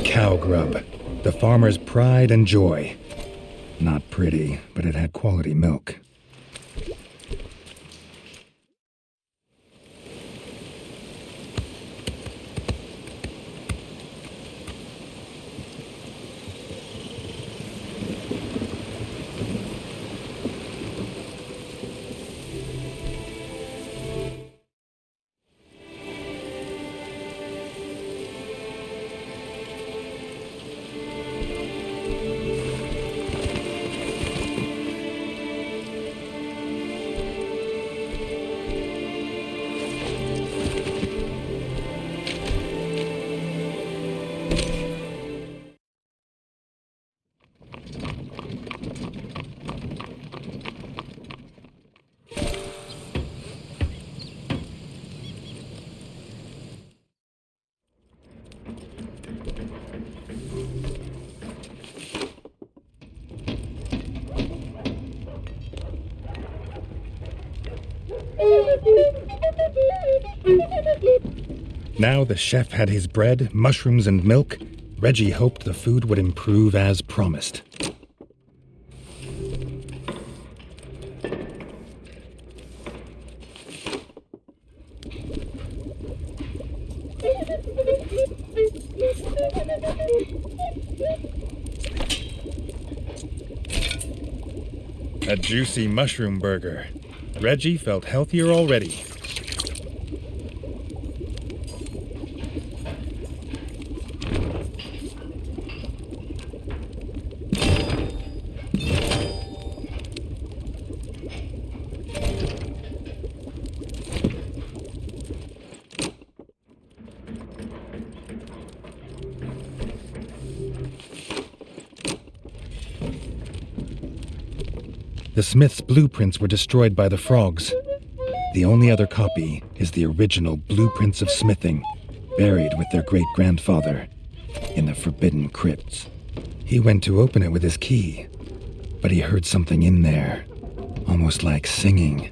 Cow grub, the farmer's pride and joy. Not pretty, but it had quality milk. Now the chef had his bread, mushrooms, and milk. Reggie hoped the food would improve as promised. A juicy mushroom burger. Reggie felt healthier already. The smith's blueprints were destroyed by the frogs. The only other copy is the original blueprints of smithing, buried with their great-grandfather in the forbidden crypts. He went to open it with his key, but he heard something in there, almost like singing.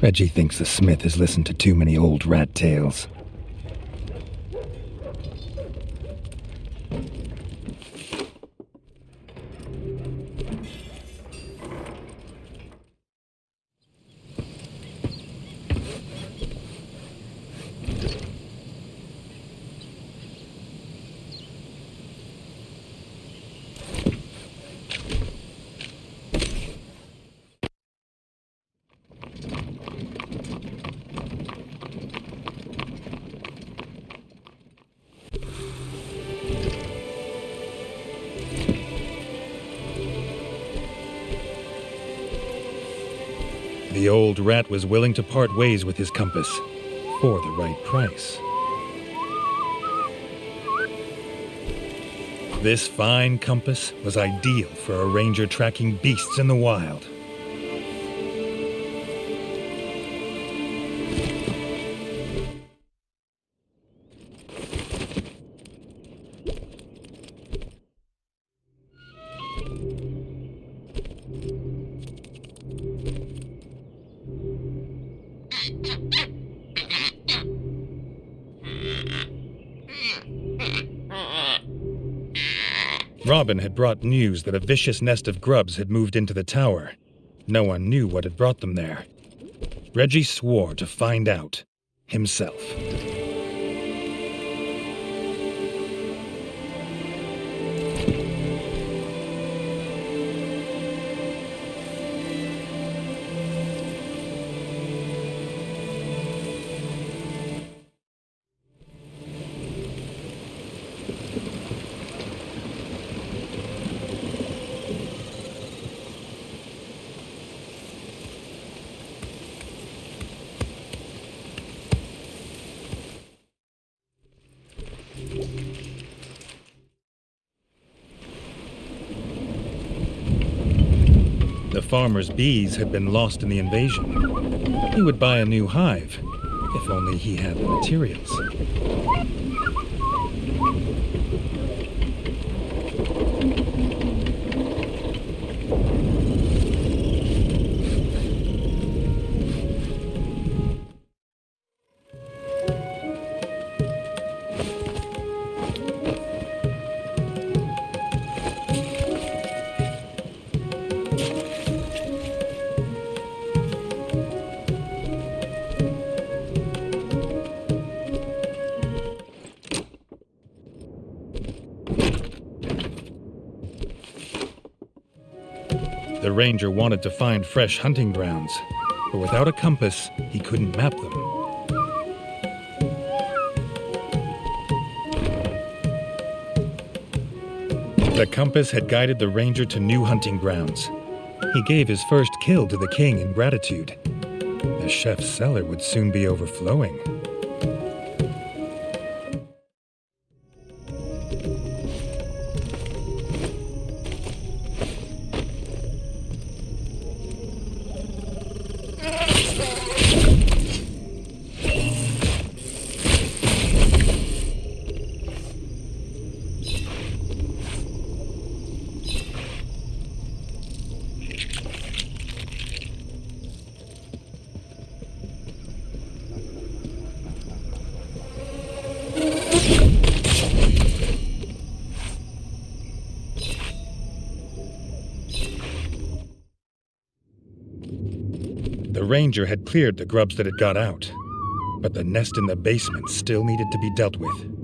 Reggie thinks the smith has listened to too many old rat tales. The old rat was willing to part ways with his compass, for the right price. This fine compass was ideal for a ranger tracking beasts in the wild. Robin had brought news that a vicious nest of grubs had moved into the tower. No one knew what had brought them there. Reggie swore to find out himself. The farmer's bees had been lost in the invasion. He would buy a new hive, if only he had the materials. The ranger wanted to find fresh hunting grounds, but without a compass, he couldn't map them. The compass had guided the ranger to new hunting grounds. He gave his first kill to the king in gratitude. The chef's cellar would soon be overflowing. The ranger had cleared the grubs that had got out, but the nest in the basement still needed to be dealt with.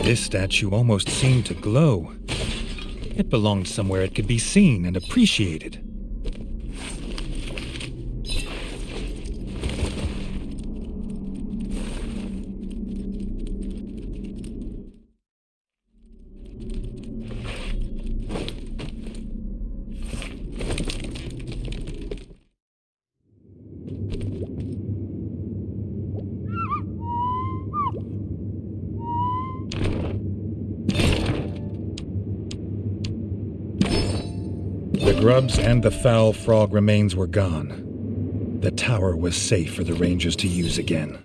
This statue almost seemed to glow. It belonged somewhere it could be seen and appreciated. The grubs and the foul frog remains were gone. The tower was safe for the rangers to use again.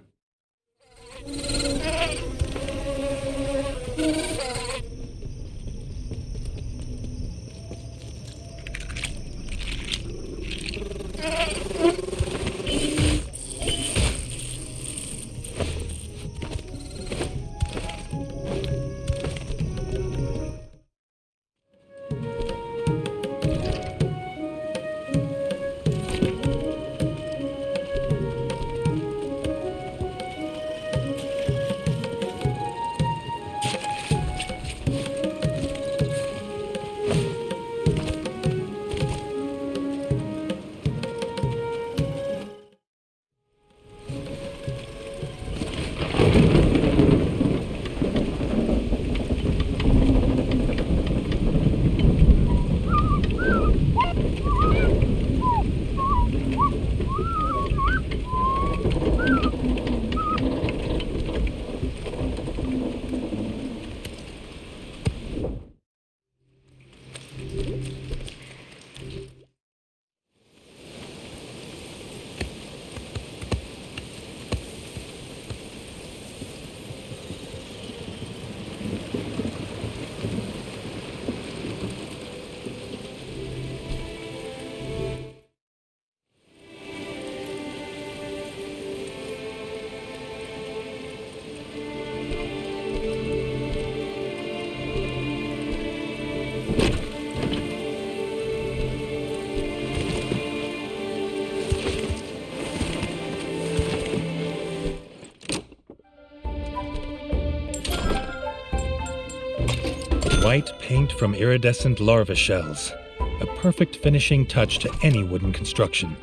White paint from iridescent larva shells, a perfect finishing touch to any wooden construction.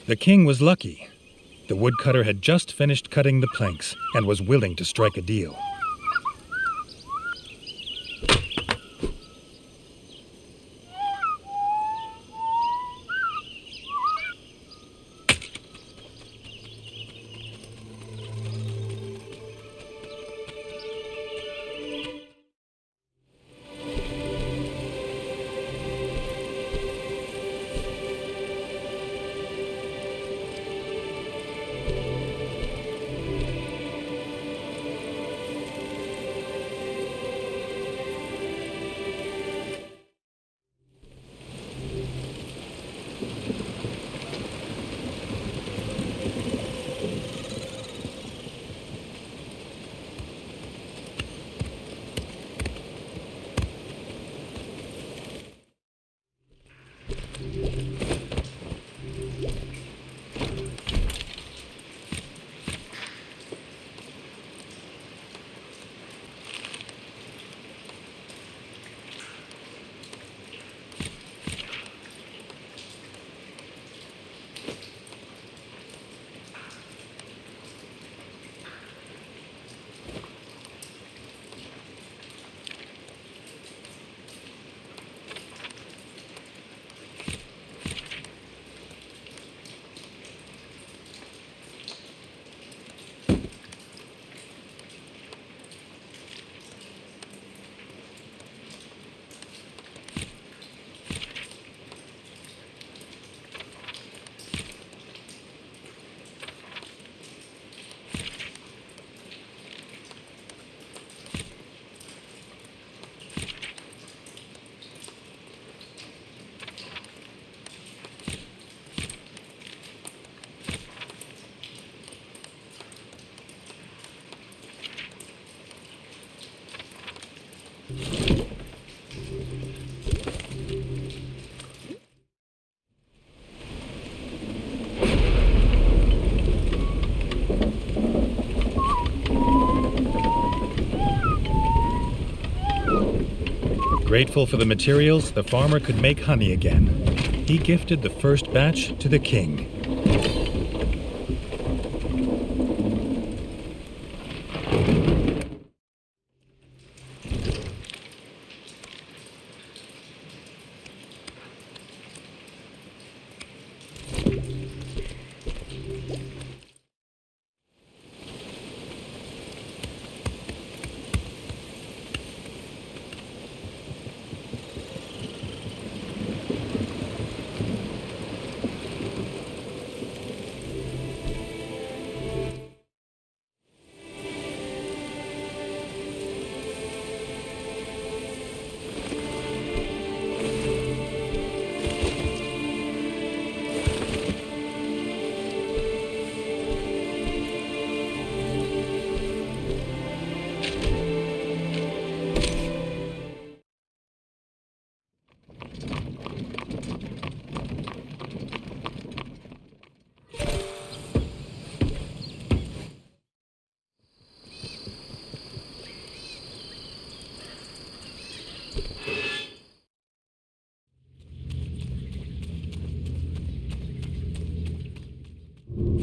The king was lucky. The woodcutter had just finished cutting the planks and was willing to strike a deal. Grateful for the materials, the farmer could make honey again. He gifted the first batch to the king.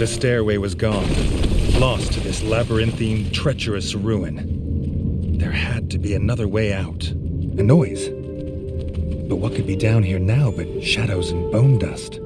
The stairway was gone, lost to this labyrinthine, treacherous ruin. There had to be another way out. A noise. But what could be down here now but shadows and bone dust?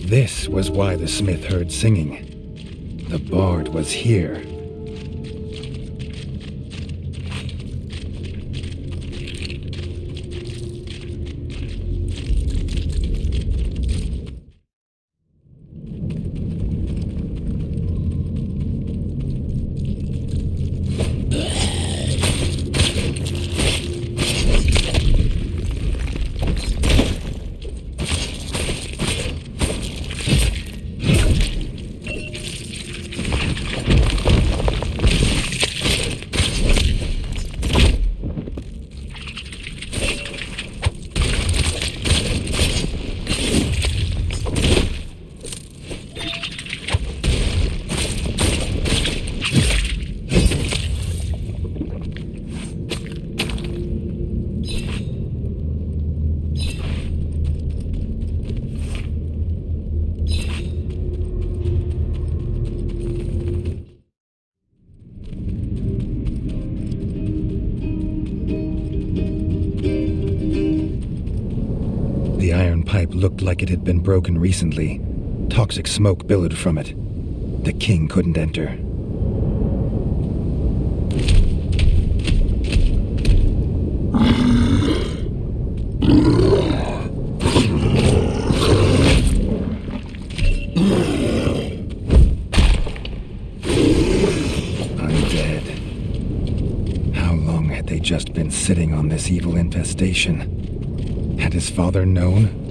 This was why the smith heard singing. The bard was here. The iron pipe looked like it had been broken recently. Toxic smoke billowed from it. The king couldn't enter. Undead. How long had they just been sitting on this evil infestation? Had his father known?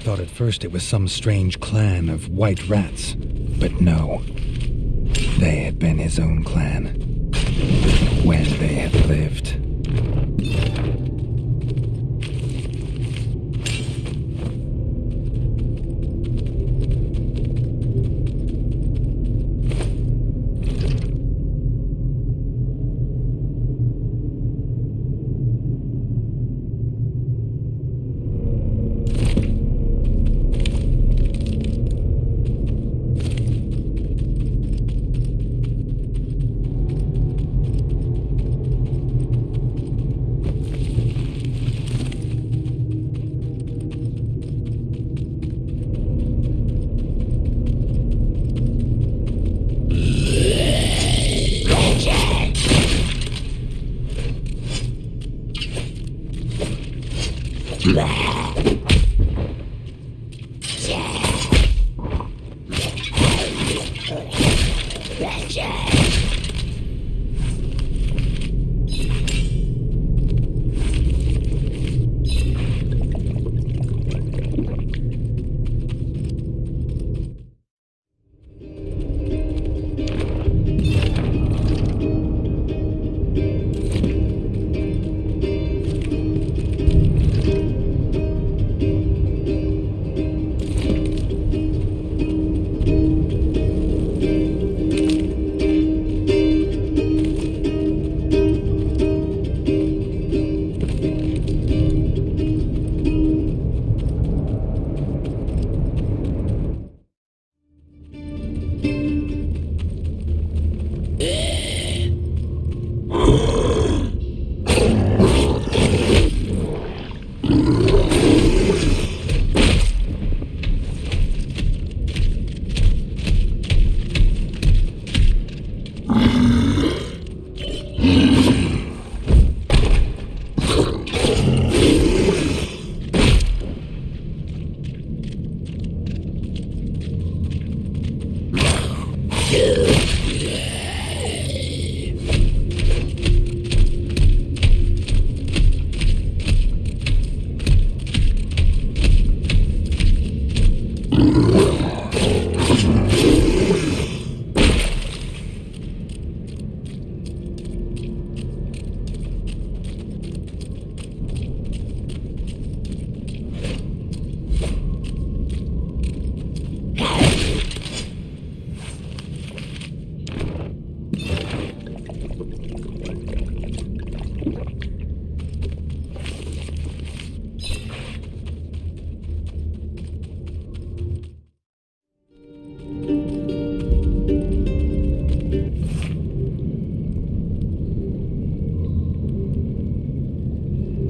thought at first it was some strange clan of white rats, but no. They had been his own clan, when they had lived.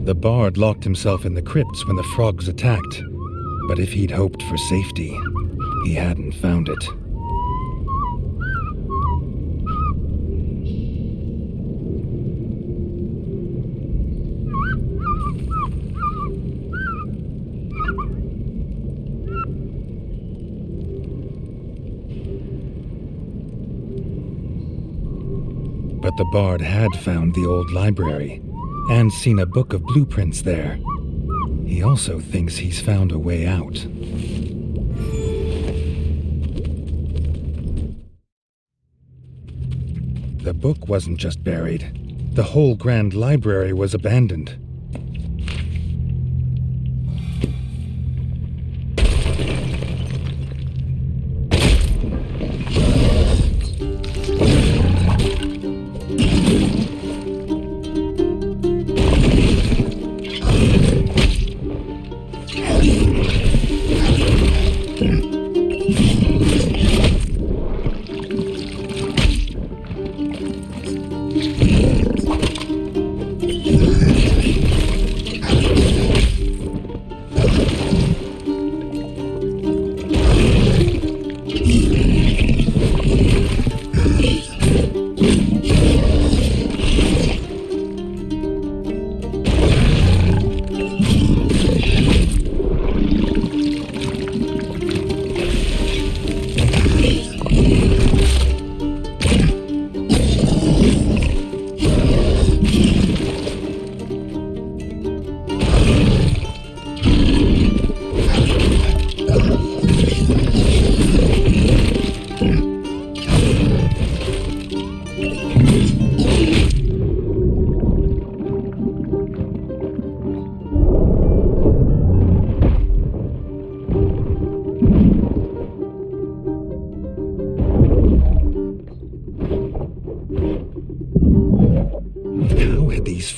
The bard locked himself in the crypts when the frogs attacked, but if he'd hoped for safety, he hadn't found it. But the bard had found the old library, and seen a book of blueprints there. He also thinks he's found a way out. The book wasn't just buried. The whole grand library was abandoned.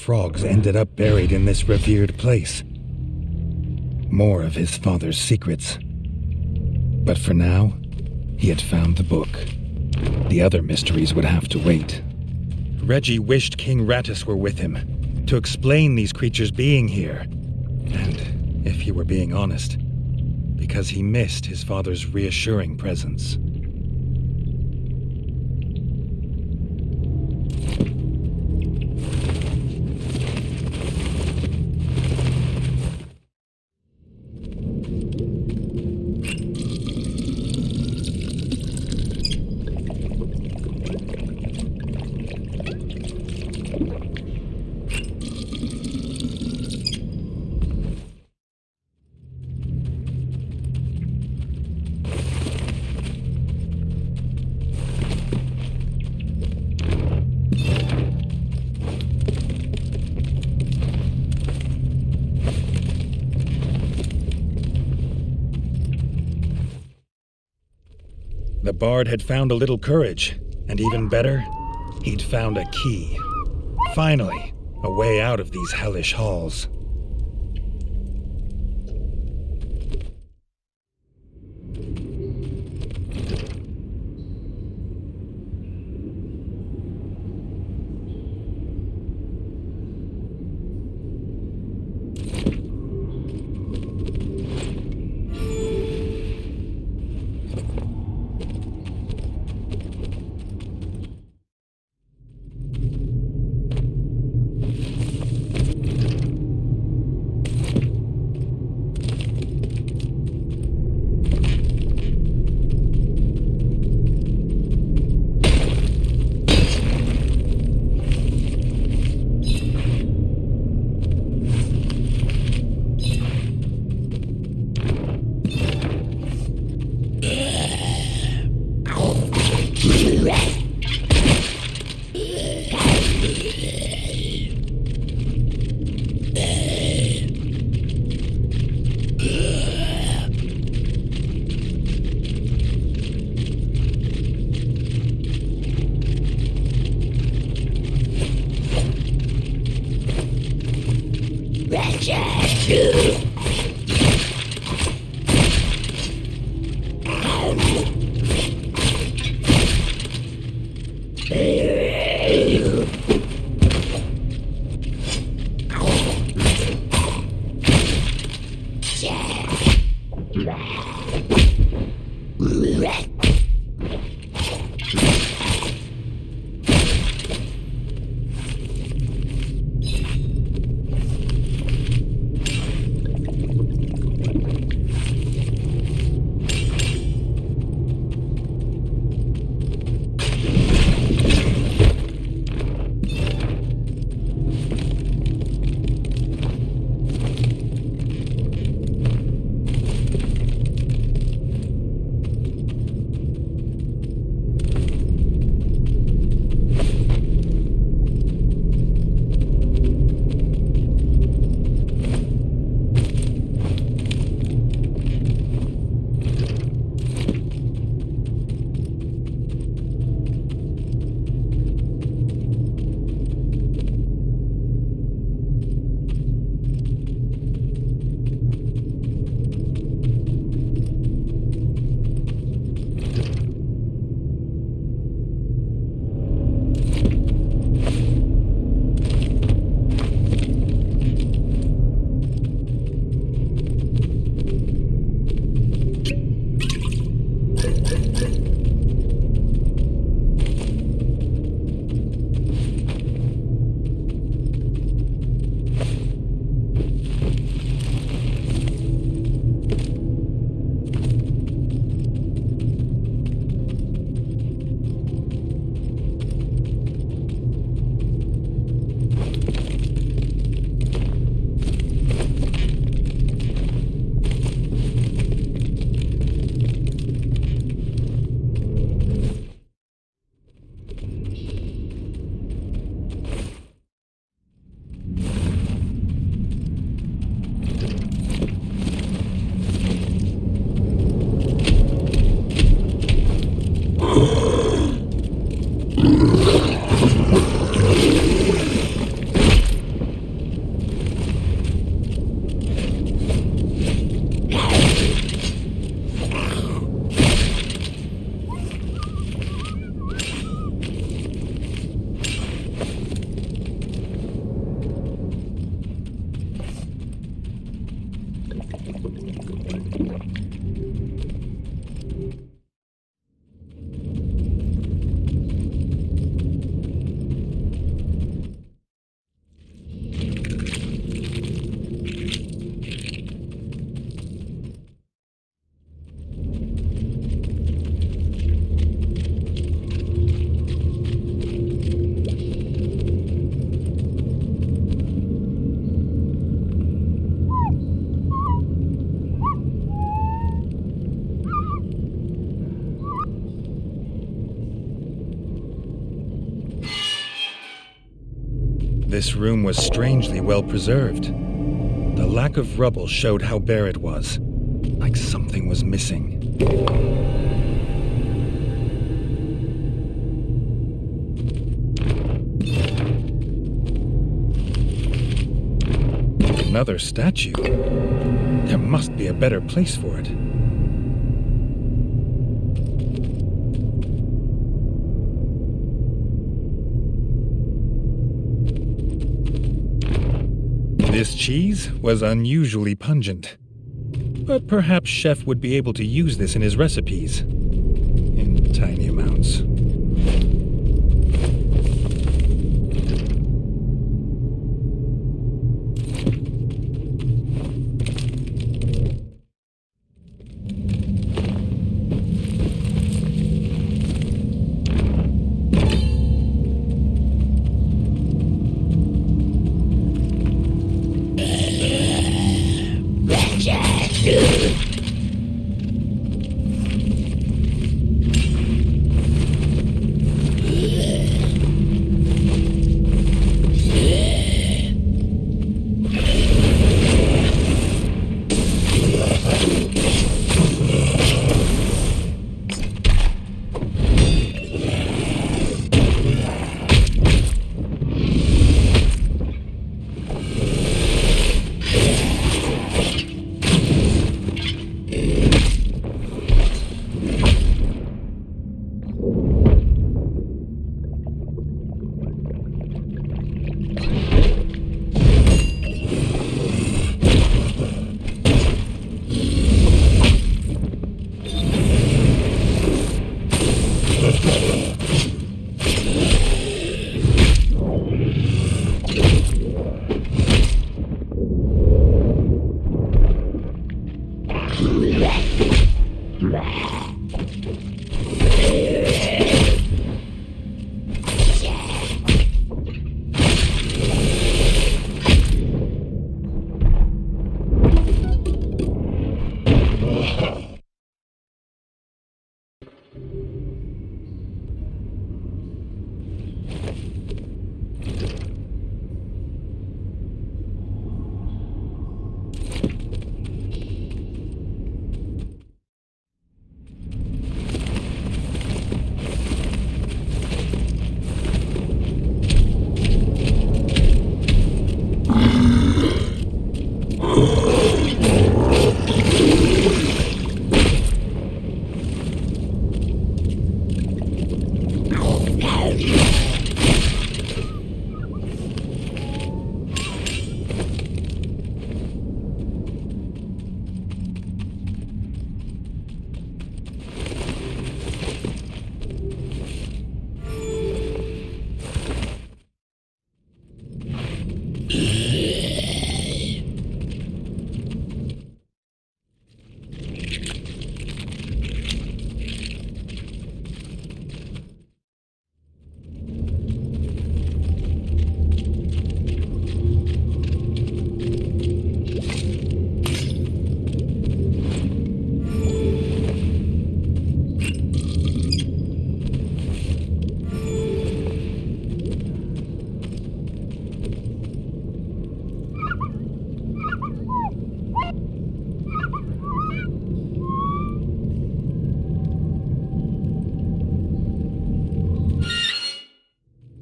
frogs ended up buried in this revered place. More of his father's secrets. But for now, he had found the book. The other mysteries would have to wait. Reggie wished King Rattus were with him, to explain these creatures being here. And, if he were being honest, because he missed his father's reassuring presence. The bard had found a little courage, and even better, he'd found a key. Finally, a way out of these hellish halls. This room was strangely well preserved. The lack of rubble showed how bare it was, like something was missing. Another statue. There must be a better place for it. This cheese was unusually pungent, but perhaps Chef would be able to use this in his recipes, in tiny amounts.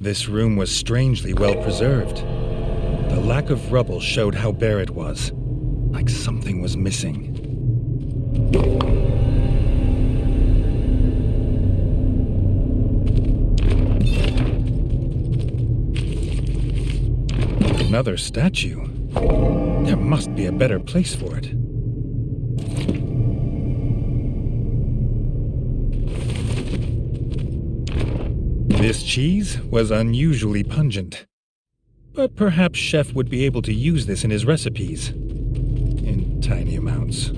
This room was strangely well preserved. The lack of rubble showed how bare it was, like something was missing. Another statue. There must be a better place for it. This cheese was unusually pungent, but perhaps Chef would be able to use this in his recipes, in tiny amounts.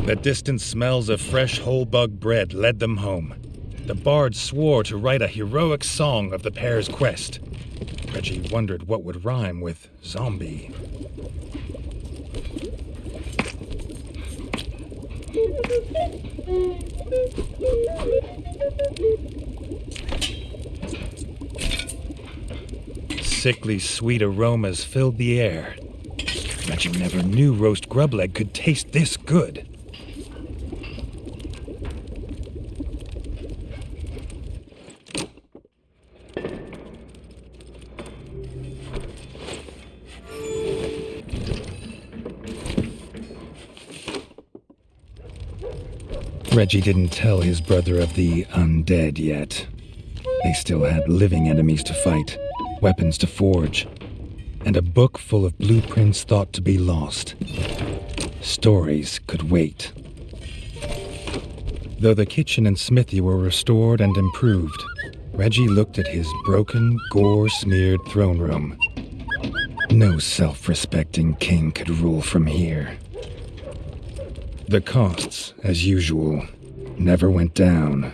The distant smells of fresh whole bug bread led them home. The bard swore to write a heroic song of the pair's quest. Reggie wondered what would rhyme with zombie. Sickly sweet aromas filled the air. Reggie never knew roast grub leg could taste this good. Reggie didn't tell his brother of the undead yet. They still had living enemies to fight, weapons to forge, and a book full of blueprints thought to be lost. Stories could wait. Though the kitchen and smithy were restored and improved, Reggie looked at his broken, gore-smeared throne room. No self-respecting king could rule from here. The costs, as usual, never went down.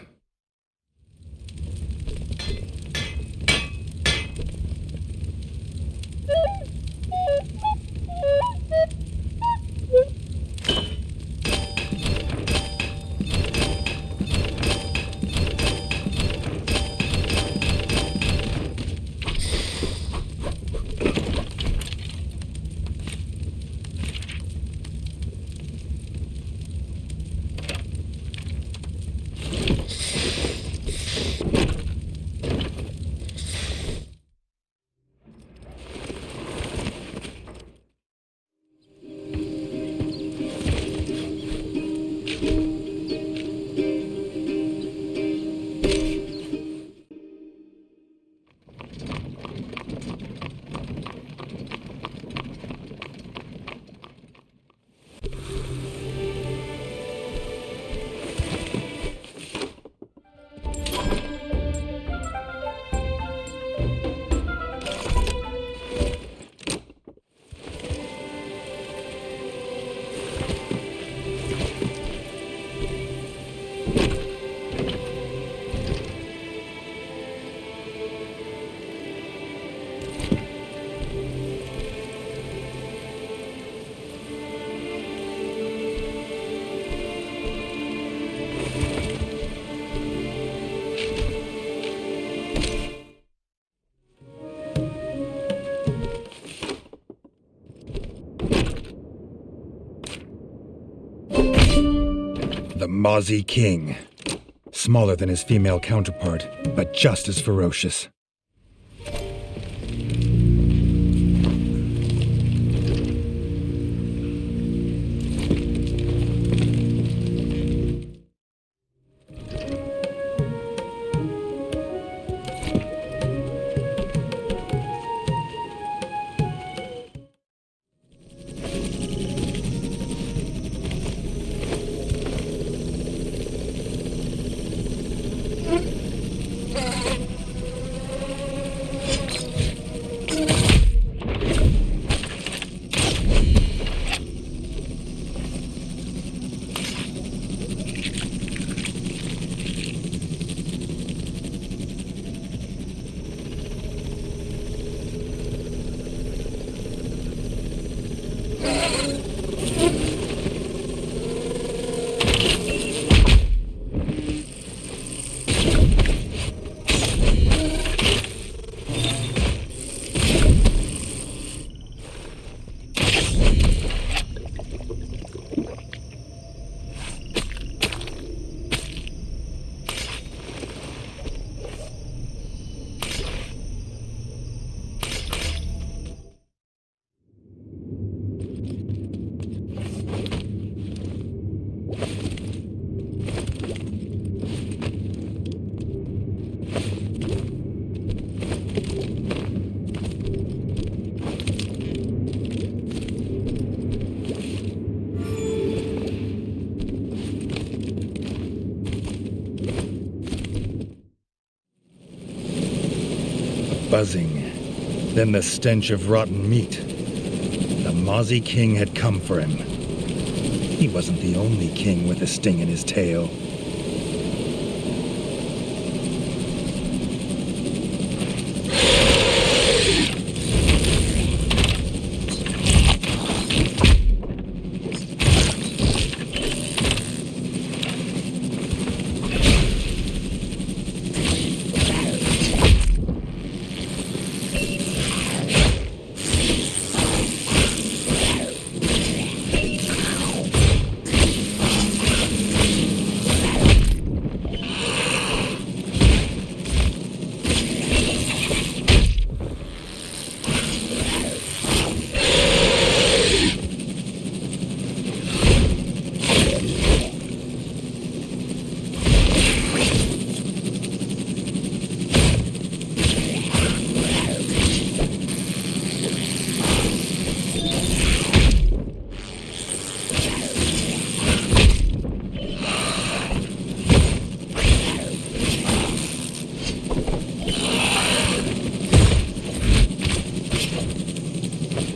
The Mazy King. Smaller than his female counterpart, but just as ferocious. Buzzing, then the stench of rotten meat. The Mazy King had come for him. He wasn't the only king with a sting in his tail.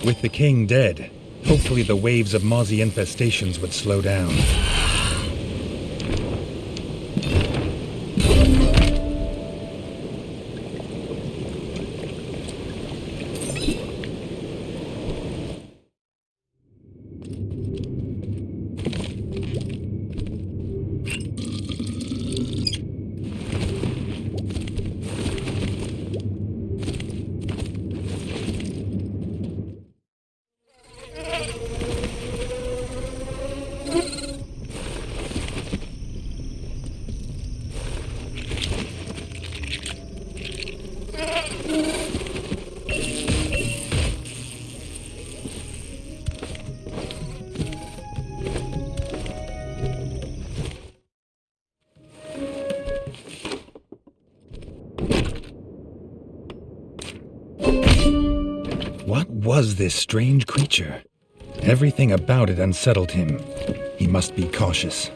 With the king dead, hopefully the waves of Mazy infestations would slow down. What was this strange creature? Everything about it unsettled him. He must be cautious.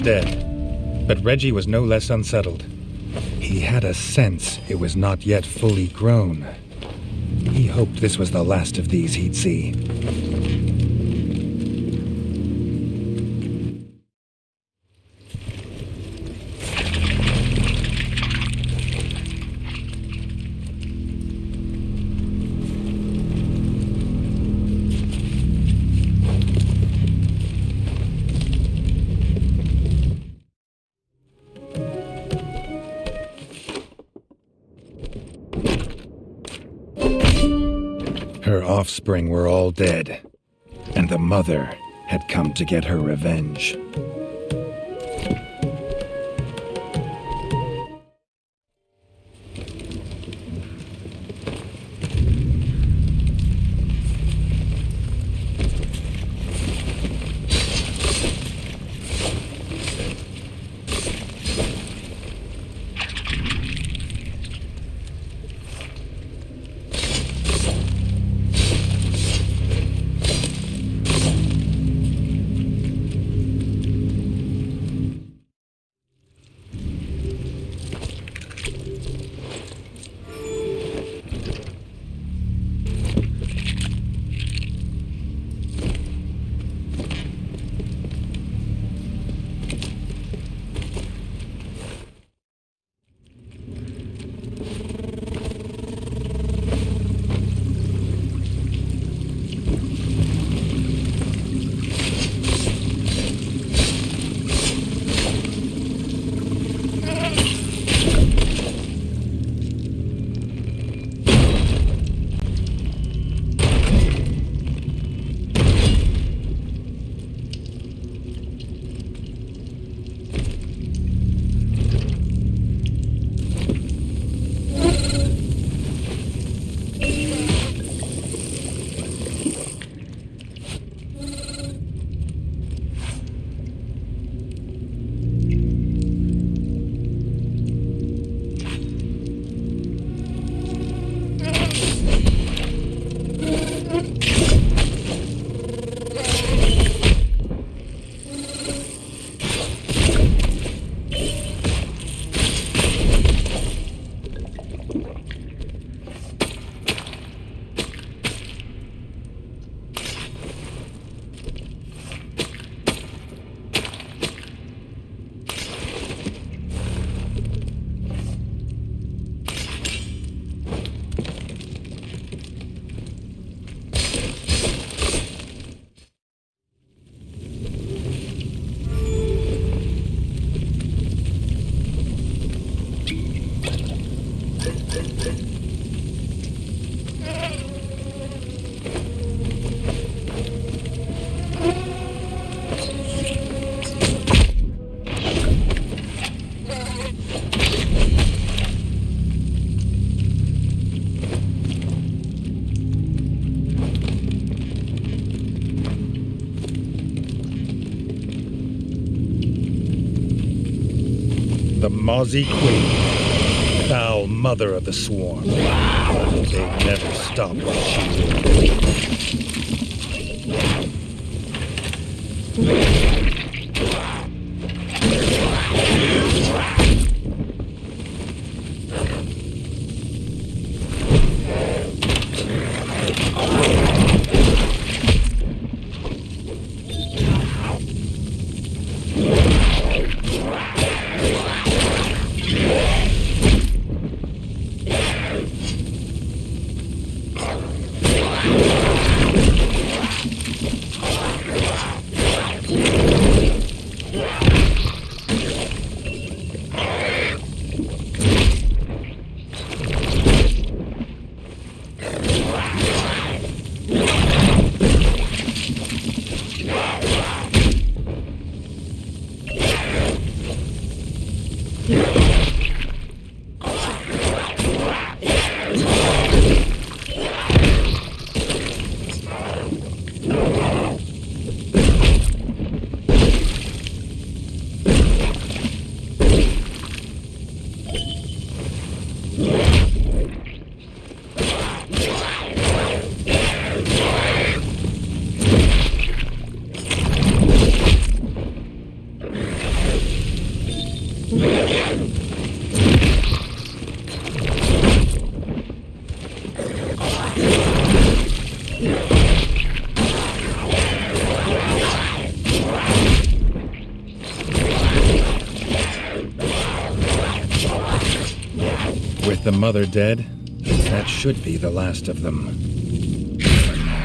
was dead, but Reggie was no less unsettled. He had a sense it was not yet fully grown. He hoped this was the last of these he'd see. Her offspring were all dead, and the mother had come to get her revenge. The Mazy Queen, foul mother of the swarm. They never stop what she will. With the mother dead, that should be the last of them. For now.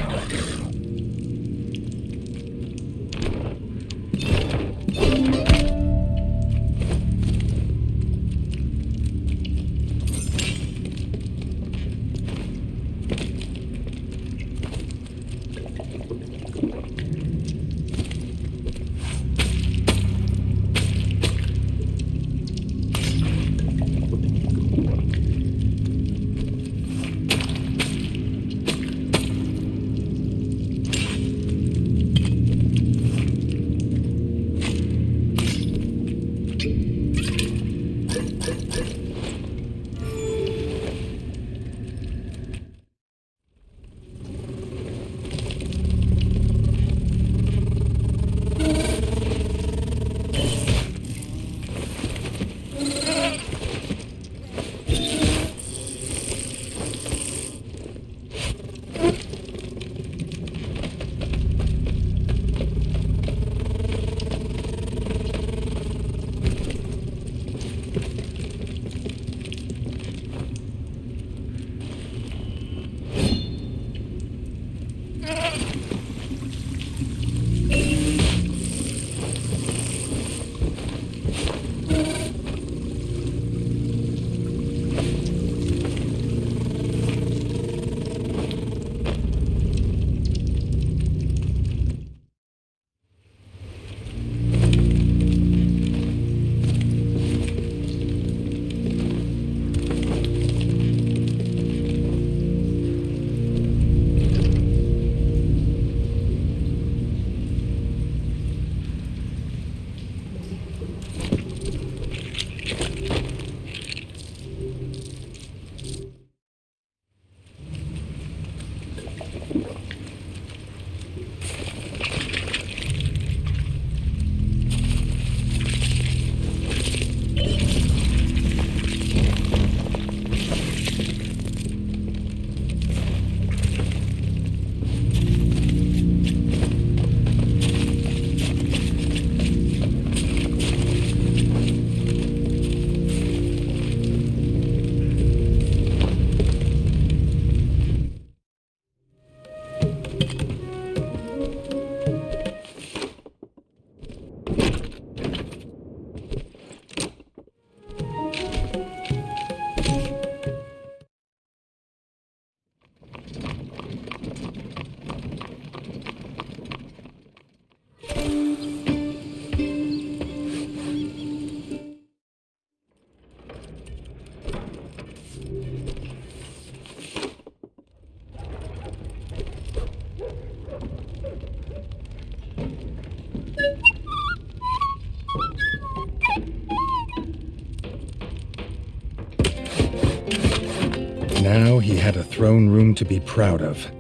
Now he had a throne room to be proud of.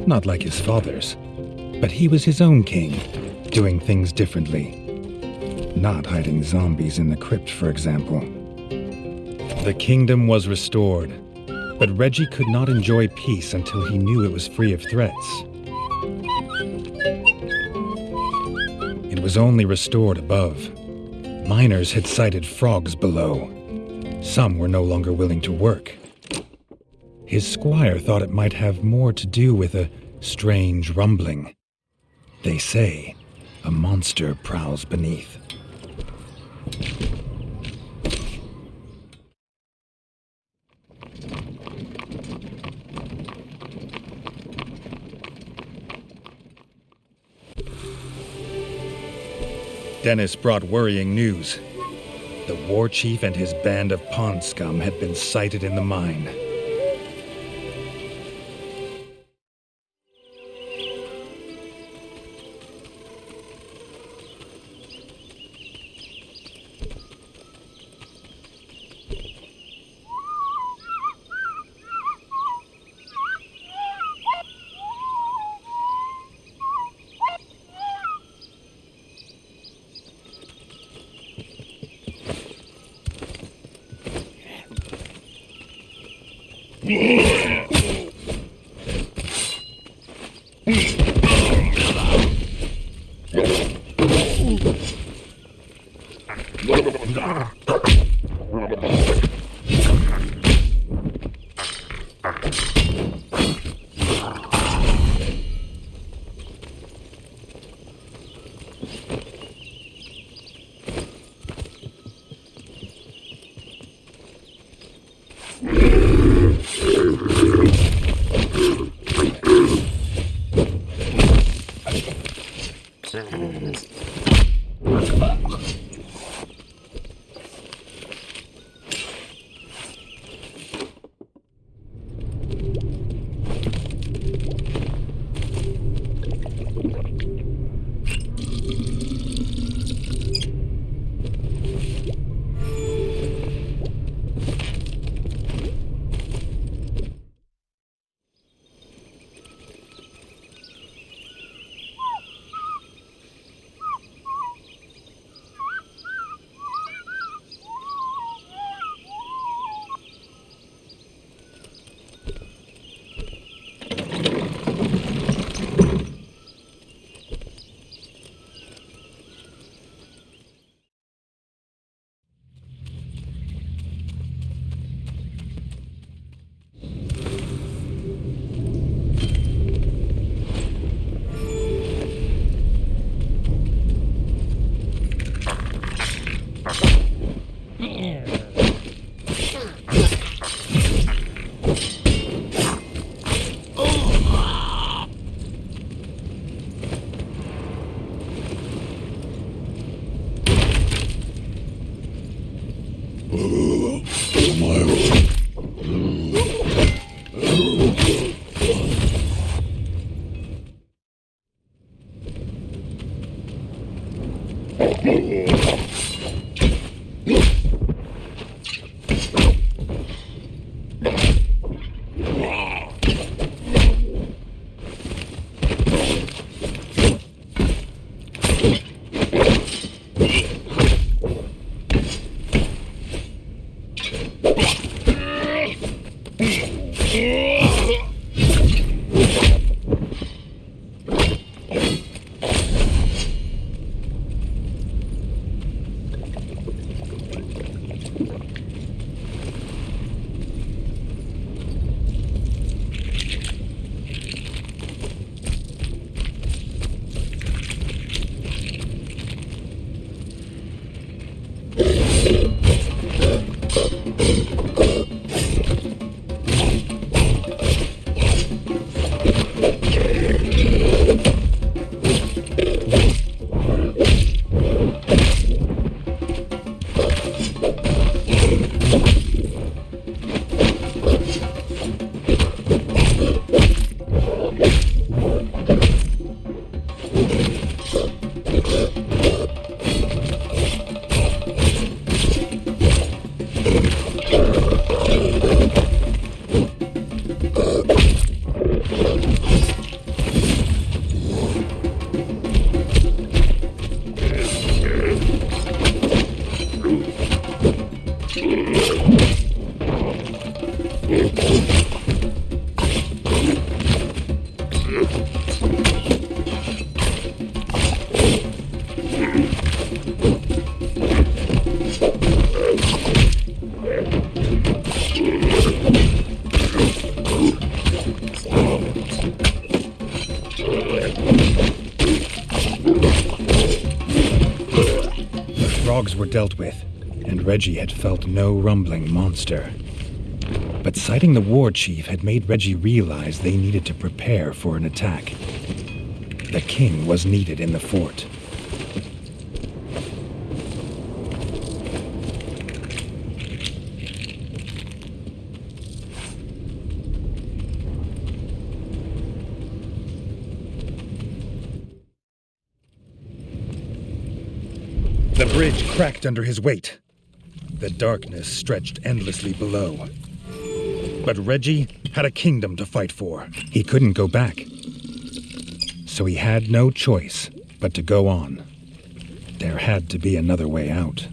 Not like his father's, but he was his own king, doing things differently. Not hiding zombies in the crypt, for example. The kingdom was restored, but Reggie could not enjoy peace until he knew it was free of threats. It was only restored above. Miners had sighted frogs below. Some were no longer willing to work. His squire thought it might have more to do with a strange rumbling. They say a monster prowls beneath. Dennis brought worrying news. The war chief and his band of pond scum had been sighted in the mine. Were dealt with, and Reggie had felt no rumbling monster. But sighting the war chief had made Reggie realize they needed to prepare for an attack. The king was needed in the fort. The bridge cracked under his weight. The darkness stretched endlessly below. But Reggie had a kingdom to fight for. He couldn't go back. So he had no choice but to go on. There had to be another way out.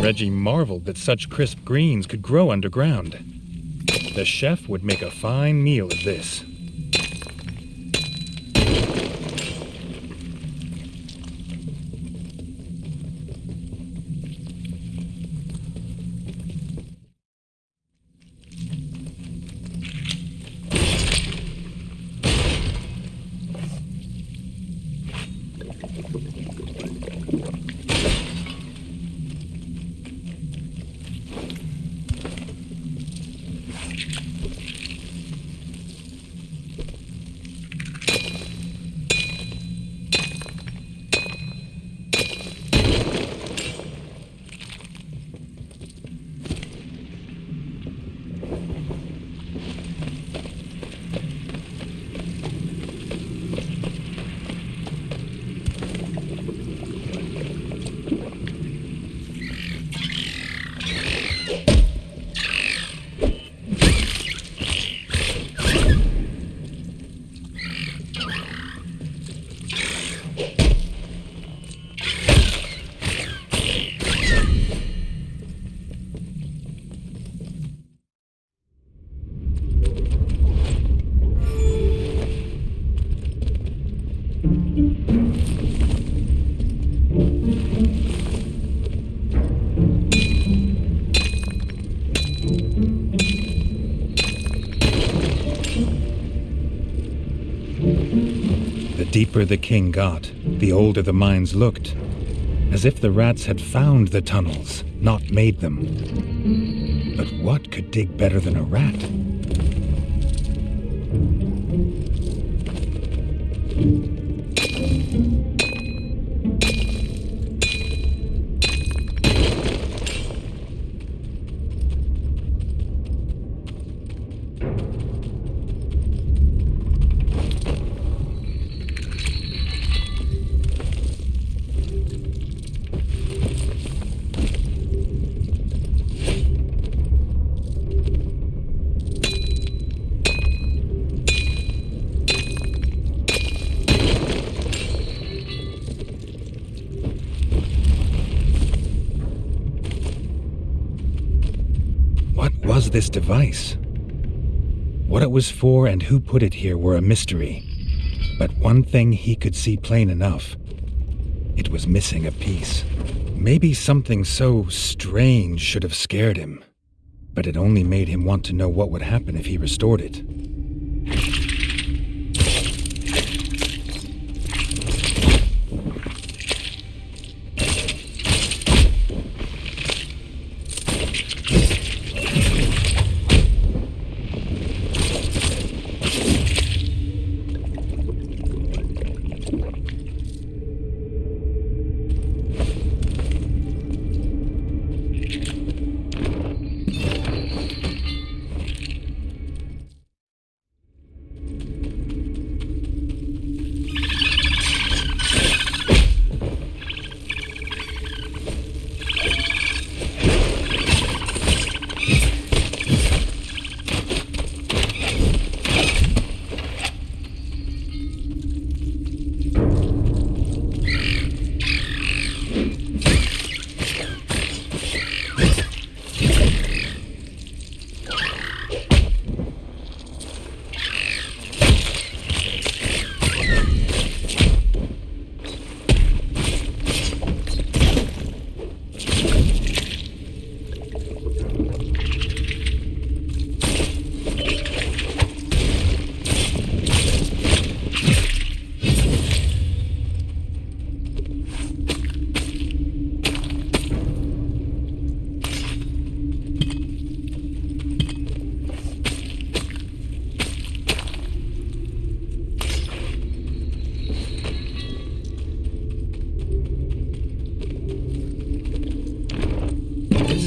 Reggie marveled that such crisp greens could grow underground. The chef would make a fine meal of this. The deeper the king got, the older the mines looked, as if the rats had found the tunnels, not made them. But what could dig better than a rat? Was this device? What it was for and who put it here were a mystery. But one thing he could see plain enough. It was missing a piece. Maybe something so strange should have scared him. But it only made him want to know what would happen if he restored it.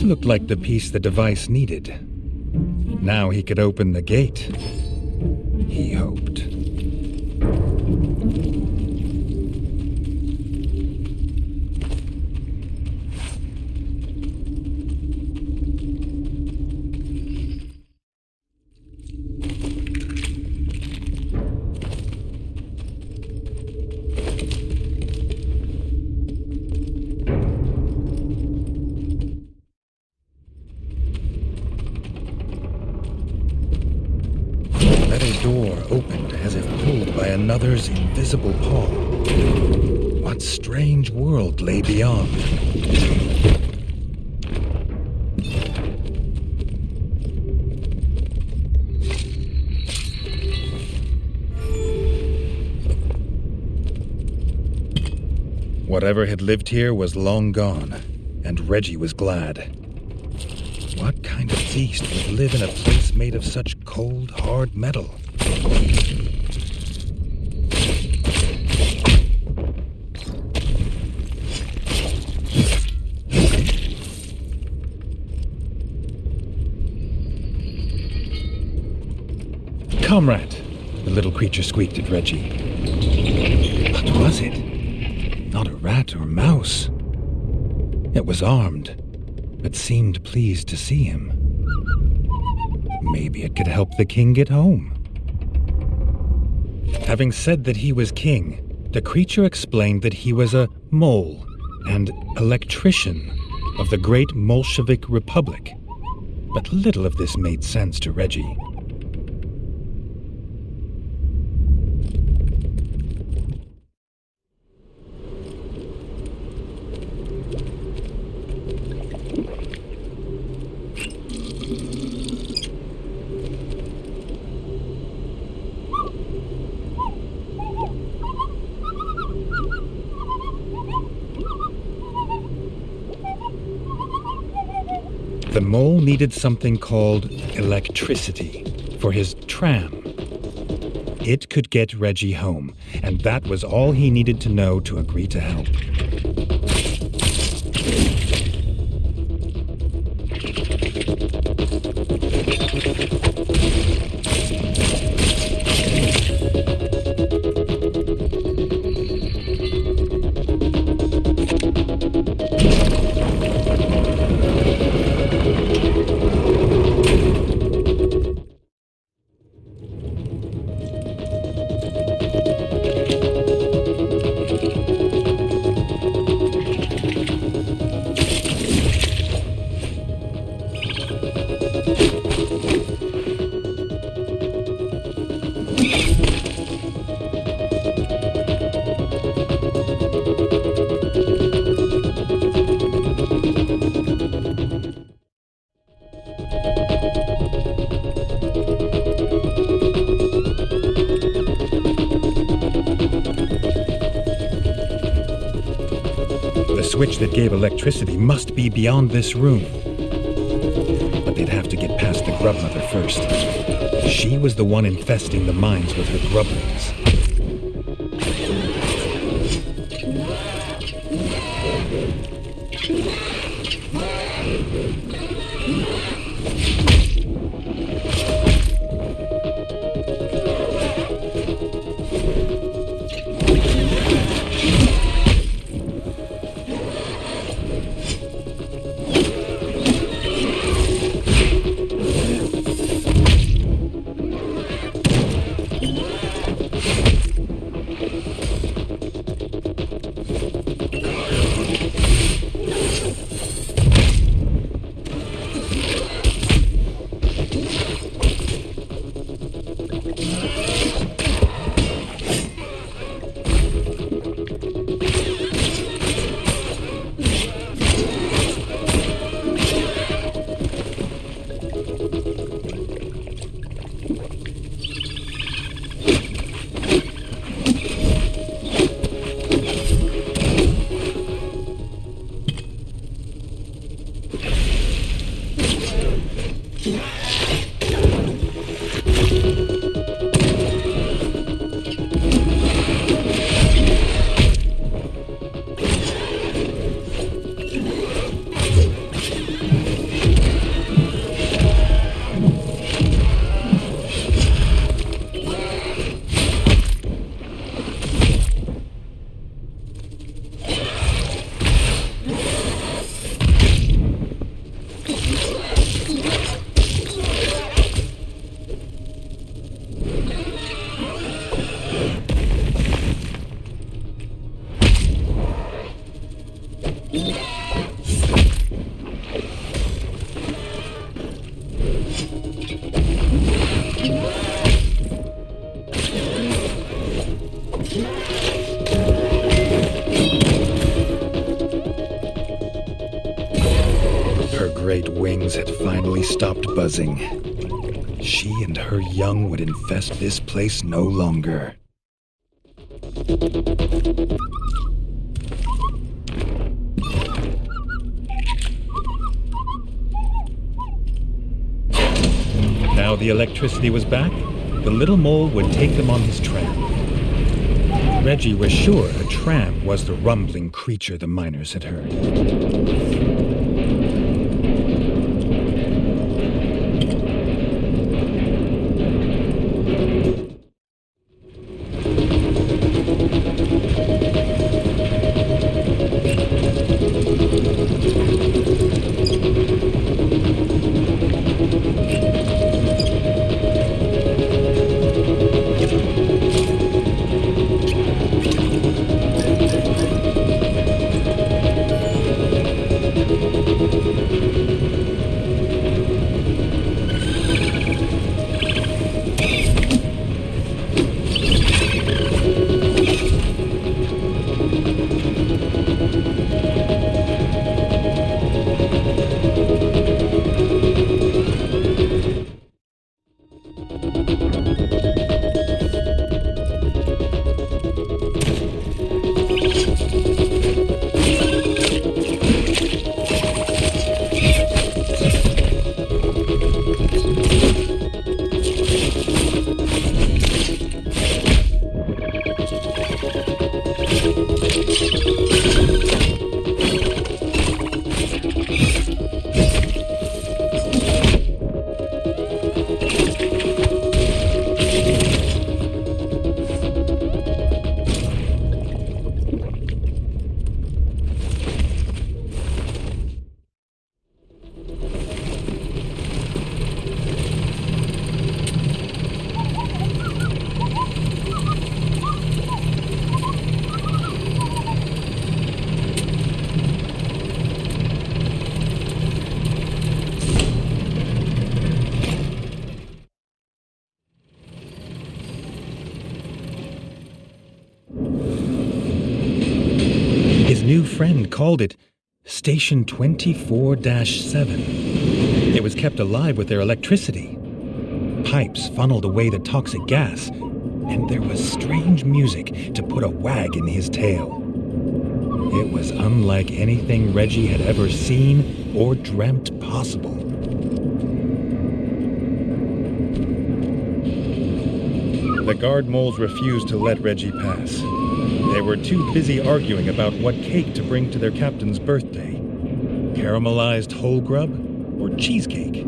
Looked like the piece the device needed. Now he could open the gate. He hoped. opened as if pulled by another's invisible paw. What strange world lay beyond? Whatever had lived here was long gone, and Reggie was glad. What kind of beast would live in a place made of such cold, hard metal? Comrade, the little creature squeaked at Reggie. What was it? Not a rat or mouse. It was armed, but seemed pleased to see him. Maybe it could help the king get home. Having said that he was king, the creature explained that he was a mole and electrician of the great Bolshevik Republic. But little of this made sense to Reggie. The mole needed something called electricity for his tram. It could get Reggie home, and that was all he needed to know to agree to help. The switch that gave electricity must be beyond this room. But they'd have to get past the grub mother first. She was the one infesting the mines with her grublings. finally stopped buzzing, she and her young would infest this place no longer. Now the electricity was back, the little mole would take them on his tramp. Reggie was sure a tramp was the rumbling creature the miners had heard. New friend called it Station 24-7. It was kept alive with their electricity. Pipes funneled away the toxic gas, and there was strange music to put a wag in his tail. It was unlike anything Reggie had ever seen or dreamt possible. The guard moles refused to let Reggie pass. They were too busy arguing about what cake to bring to their captain's birthday. Caramelized whole grub or cheesecake?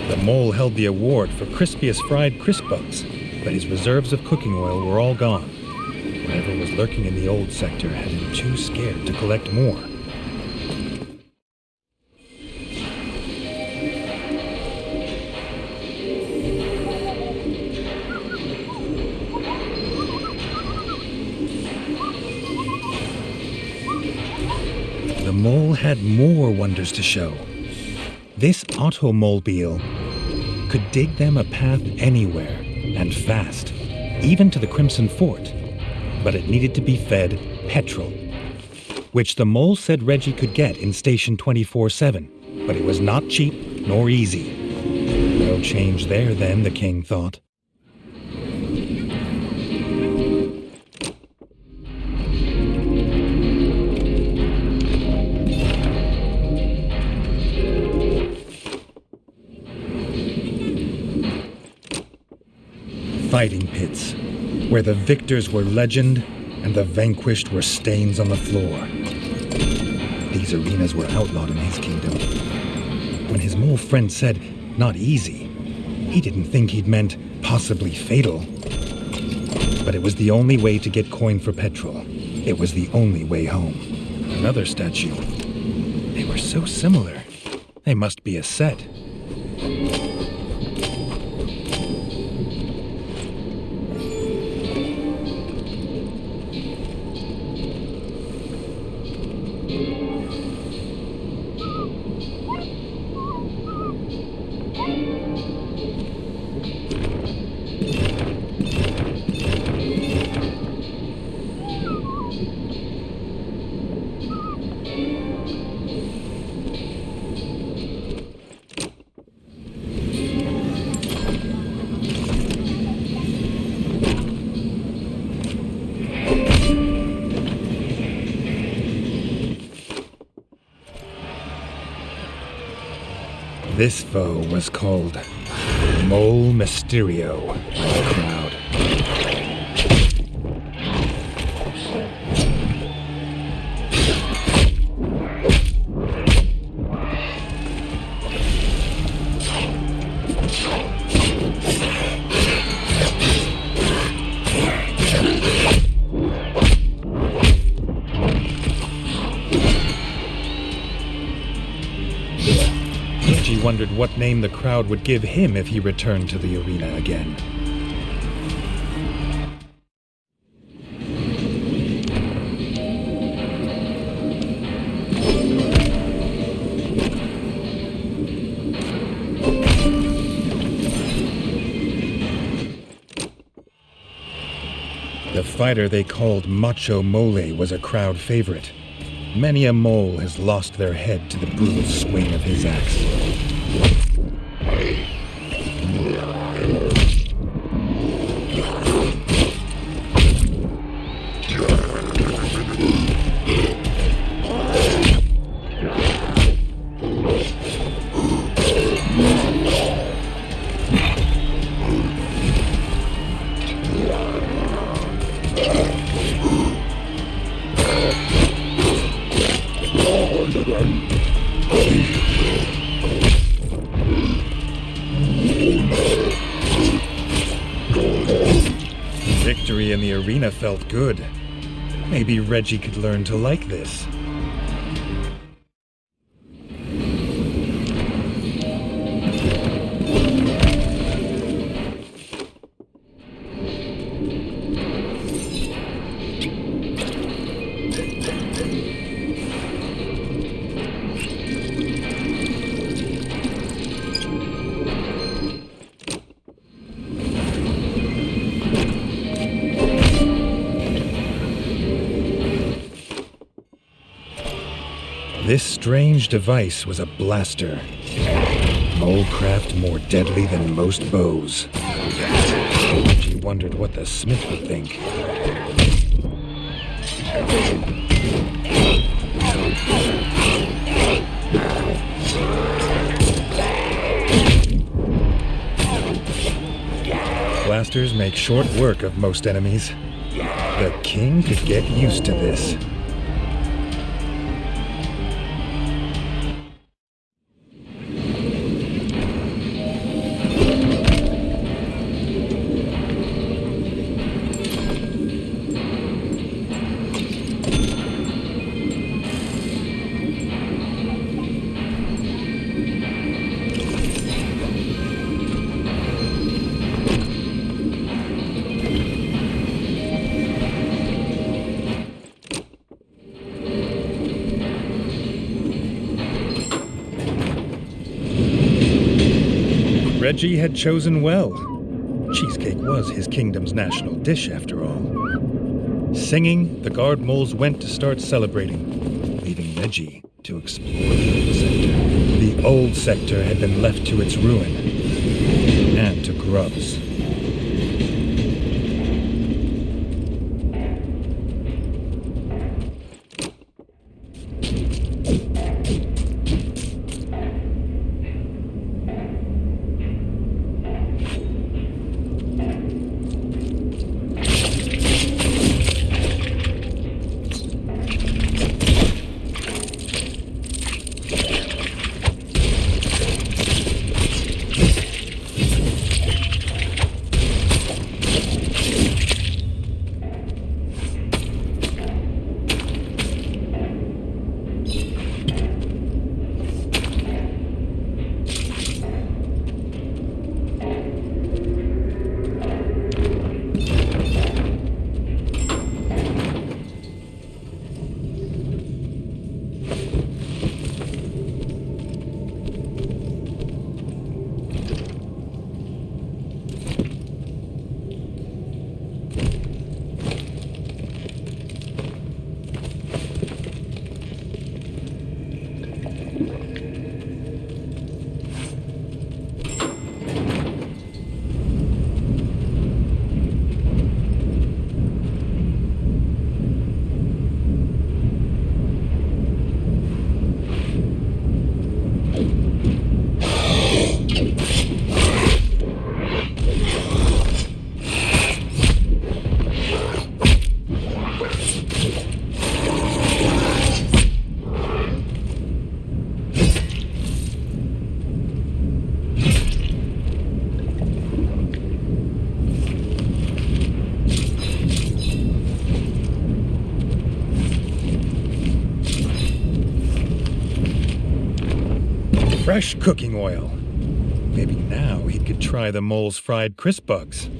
The mole held the award for crispiest fried crisp bugs, but his reserves of cooking oil were all gone. Whatever was lurking in the old sector had him too scared to collect more. The mole had more wonders to show. This automobile could dig them a path anywhere, and fast, even to the Crimson Fort. But it needed to be fed petrol, which the mole said Reggie could get in Station 24-7, but it was not cheap nor easy. No change there then, the king thought. Fighting pits, where the victors were legend and the vanquished were stains on the floor. These arenas were outlawed in his kingdom. When his mole friend said, not easy, he didn't think he'd meant possibly fatal. But it was the only way to get coin for petrol. It was the only way home. Another statue. They were so similar. They must be a set. This foe was called Mole Mysterio by the crowd. Reggie wondered what name the crowd would give him if he returned to the arena again. The fighter they called Macho Mole was a crowd favorite. Many a mole has lost their head to the brutal swing of his axe. Victory in the arena felt good. Maybe Reggie could learn to like this. This strange device was a blaster. Molecraft more deadly than most bows. She wondered what the smith would think. Blasters make short work of most enemies. The king could get used to this. Reggie had chosen well. Cheesecake was his kingdom's national dish, after all. Singing, the guard moles went to start celebrating, leaving Reggie to explore the old sector. The old sector had been left to its ruin, and to grubs. fresh cooking oil. Maybe now he could try the mole's fried crisp bugs.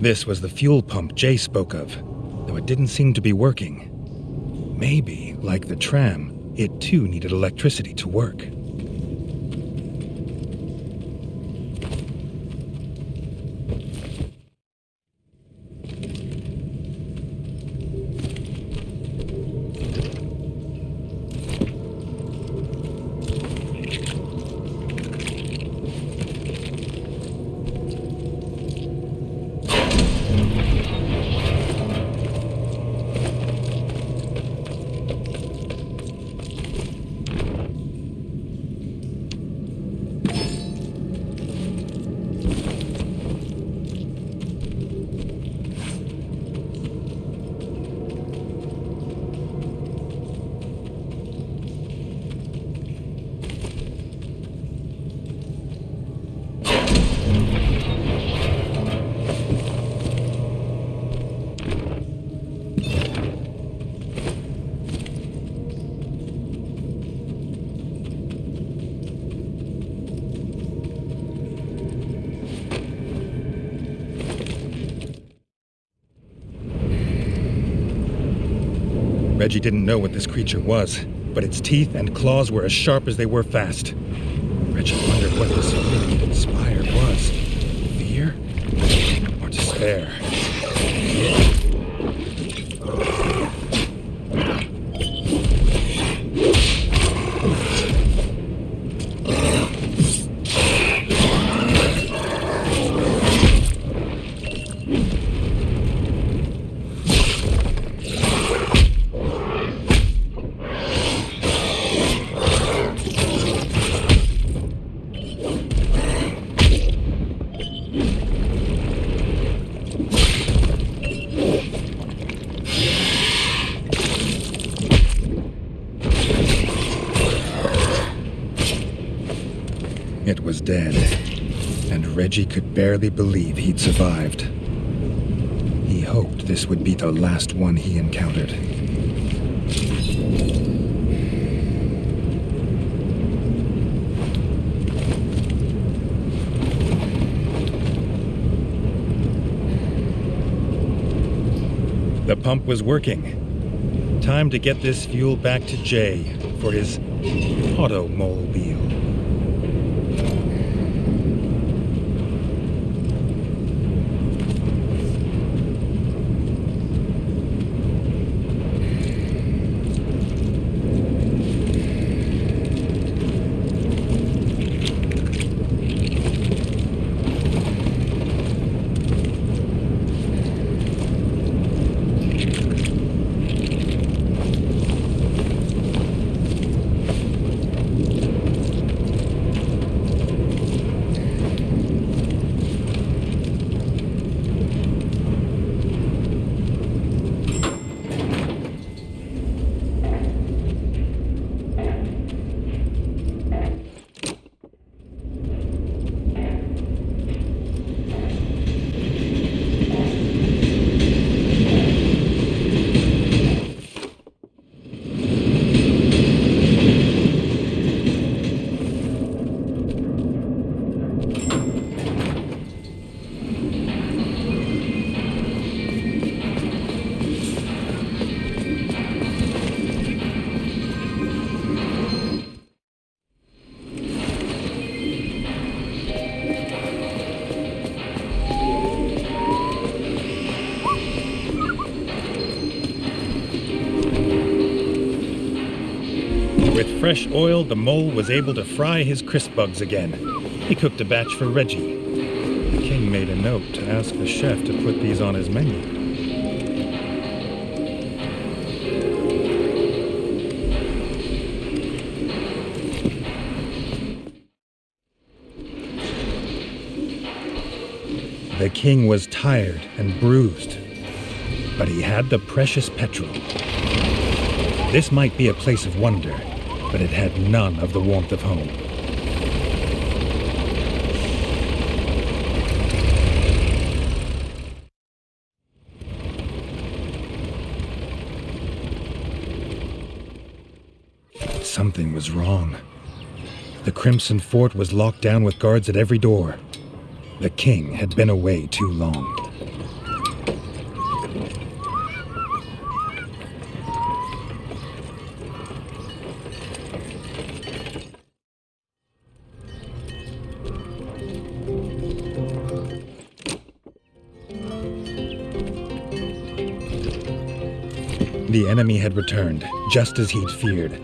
This was the fuel pump Jay spoke of, though it didn't seem to be working. Maybe, like the tram, it too needed electricity to work. Reggie didn't know what this creature was, but its teeth and claws were as sharp as they were fast. Reggie wondered what this really inspired was. Fear? Or despair? It was dead, and Reggie could barely believe he'd survived. He hoped this would be the last one he encountered. The pump was working. Time to get this fuel back to Jay for his automobile. fresh oil, the mole was able to fry his crisp bugs again. He cooked a batch for Reggie. The king made a note to ask the chef to put these on his menu. The king was tired and bruised, but he had the precious petrol. This might be a place of wonder, but it had none of the warmth of home. Something was wrong. The Crimson Fort was locked down with guards at every door. The king had been away too long. The enemy had returned, just as he'd feared,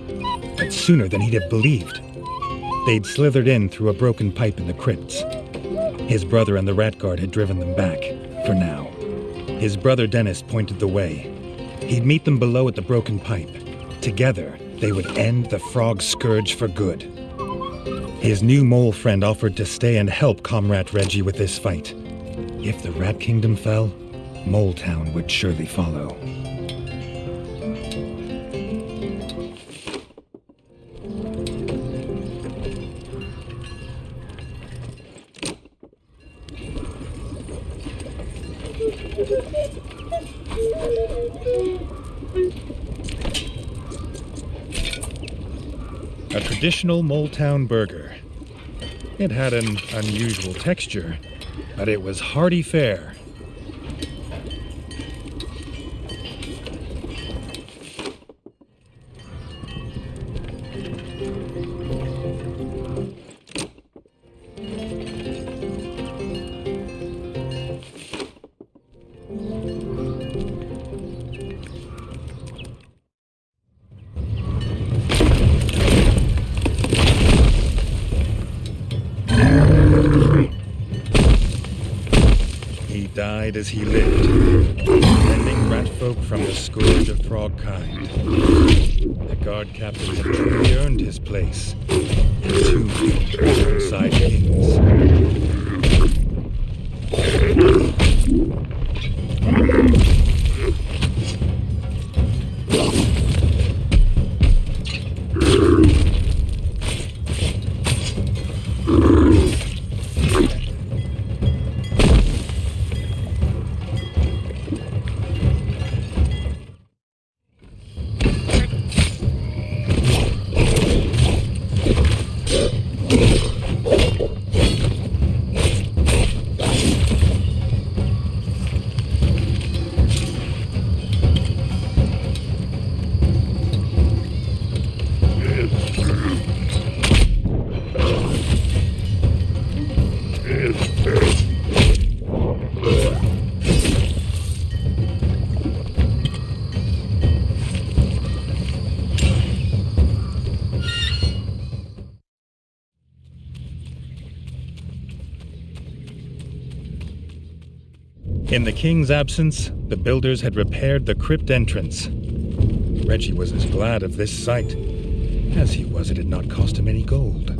but sooner than he'd have believed. They'd slithered in through a broken pipe in the crypts. His brother and the rat guard had driven them back, for now. His brother Dennis pointed the way. He'd meet them below at the broken pipe. Together, they would end the frog scourge for good. His new mole friend offered to stay and help Comrade Reggie with this fight. If the Rat Kingdom fell, Mole Town would surely follow. A traditional Mole Town burger. It had an unusual texture, but it was hearty fare. Died as he lived, defending rat folk from the scourge of frog kind. The guard captain had truly earned his place in two alongside kings. In the king's absence, the builders had repaired the crypt entrance. Reggie was as glad of this sight as he was it had not cost him any gold.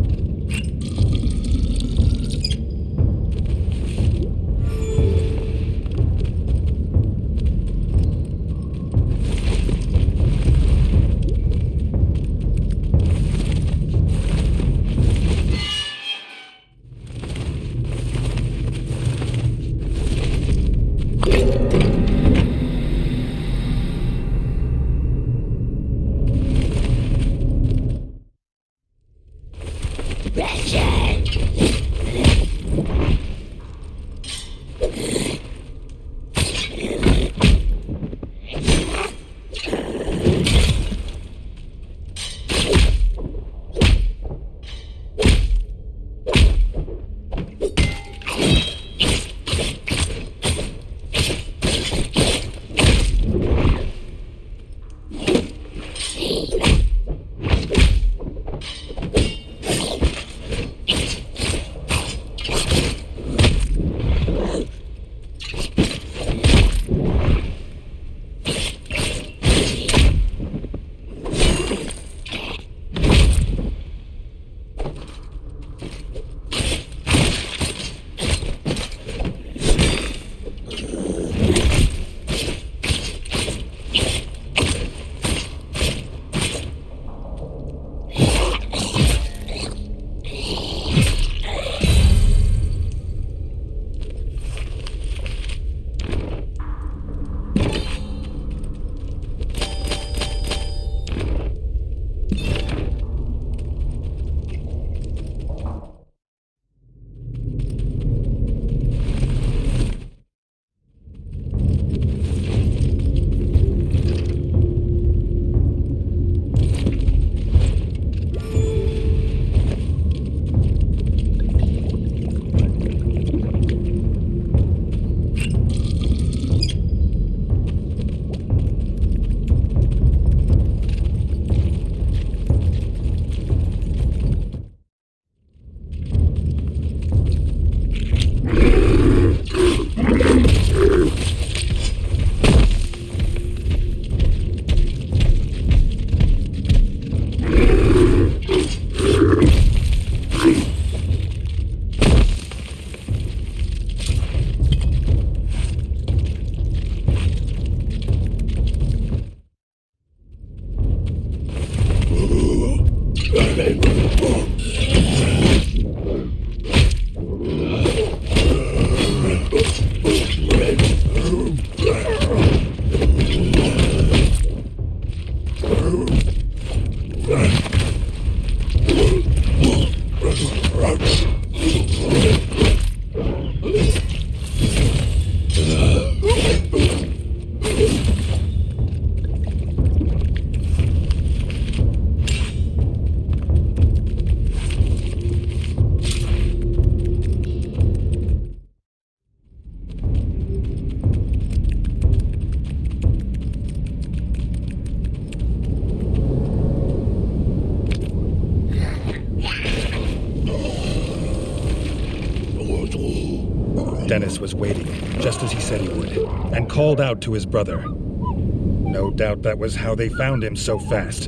Dennis was waiting, just as he said he would, and called out to his brother. No doubt that was how they found him so fast.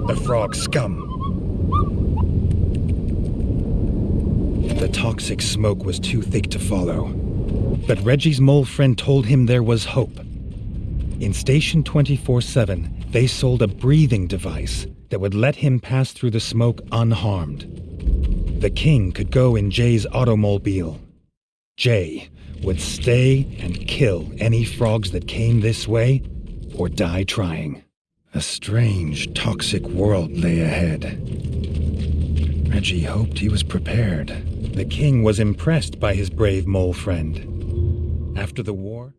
The frog scum. The toxic smoke was too thick to follow. But Reggie's mole friend told him there was hope. In Station 24/7, they sold a breathing device that would let him pass through the smoke unharmed. The king could go in Jay's automobile. Jay would stay and kill any frogs that came this way, or die trying. A strange, toxic world lay ahead. Reggie hoped he was prepared. The king was impressed by his brave mole friend. After the war,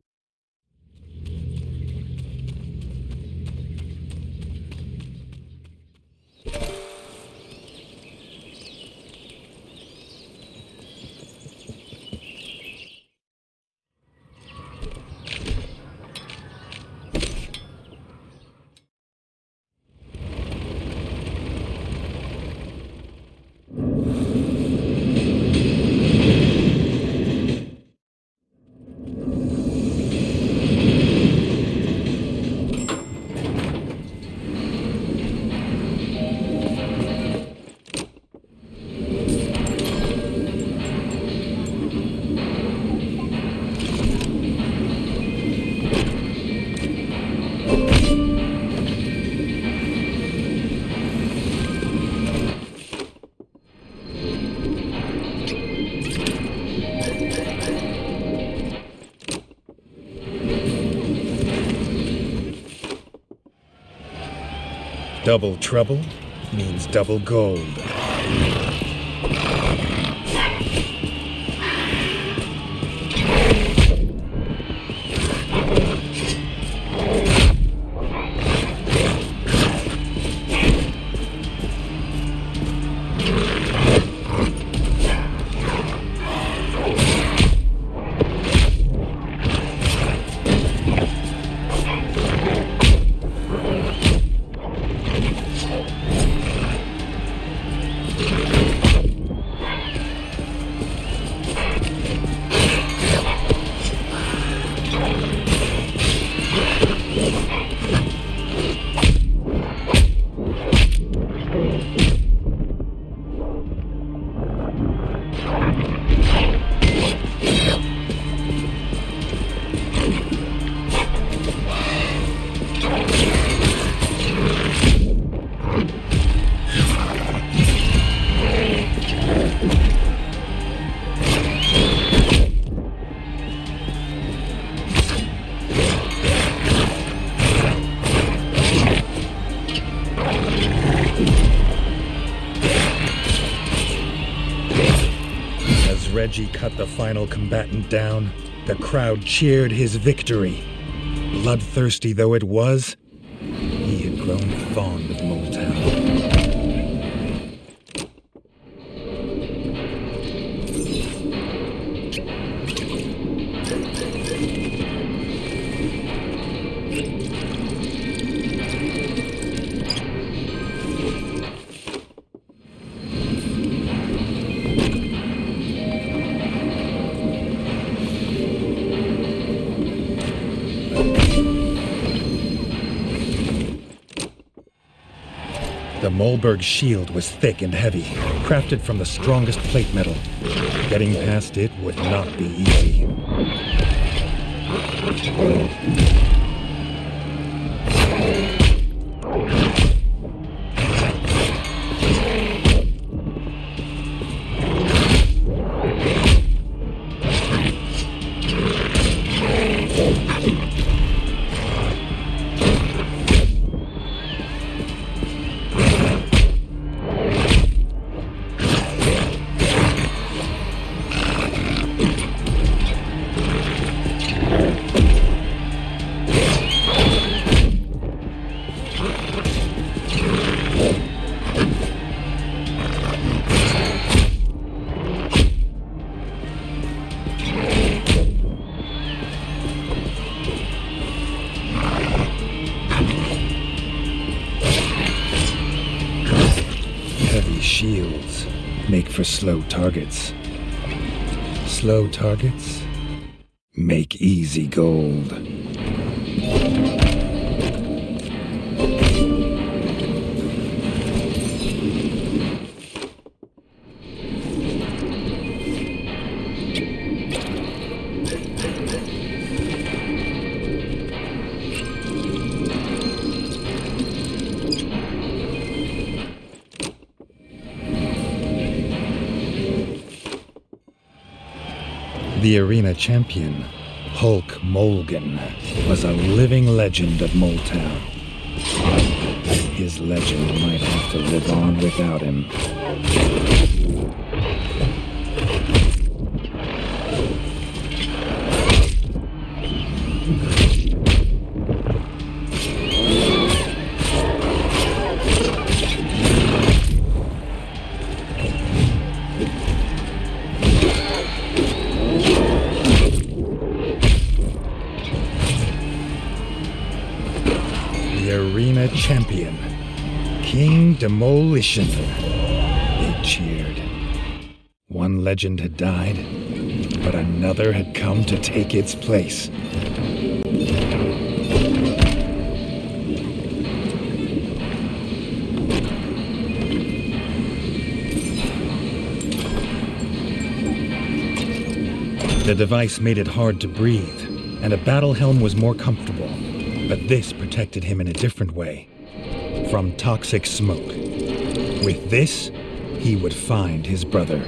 double trouble means double gold. Reggie cut the final combatant down, the crowd cheered his victory. Bloodthirsty though it was, he had grown fond of Moletown. The Molberg shield was thick and heavy, crafted from the strongest plate metal. Getting past it would not be easy. Shields make for slow targets. Slow targets make easy gold. The arena champion, Hulk Mulligan, was a living legend of Moletown. His legend might have to live on without him. Arena champion, King Demolition. They cheered. One legend had died, but another had come to take its place. The device made it hard to breathe, and a battle helm was more comfortable. But this protected him in a different way, from toxic smoke. With this, he would find his brother.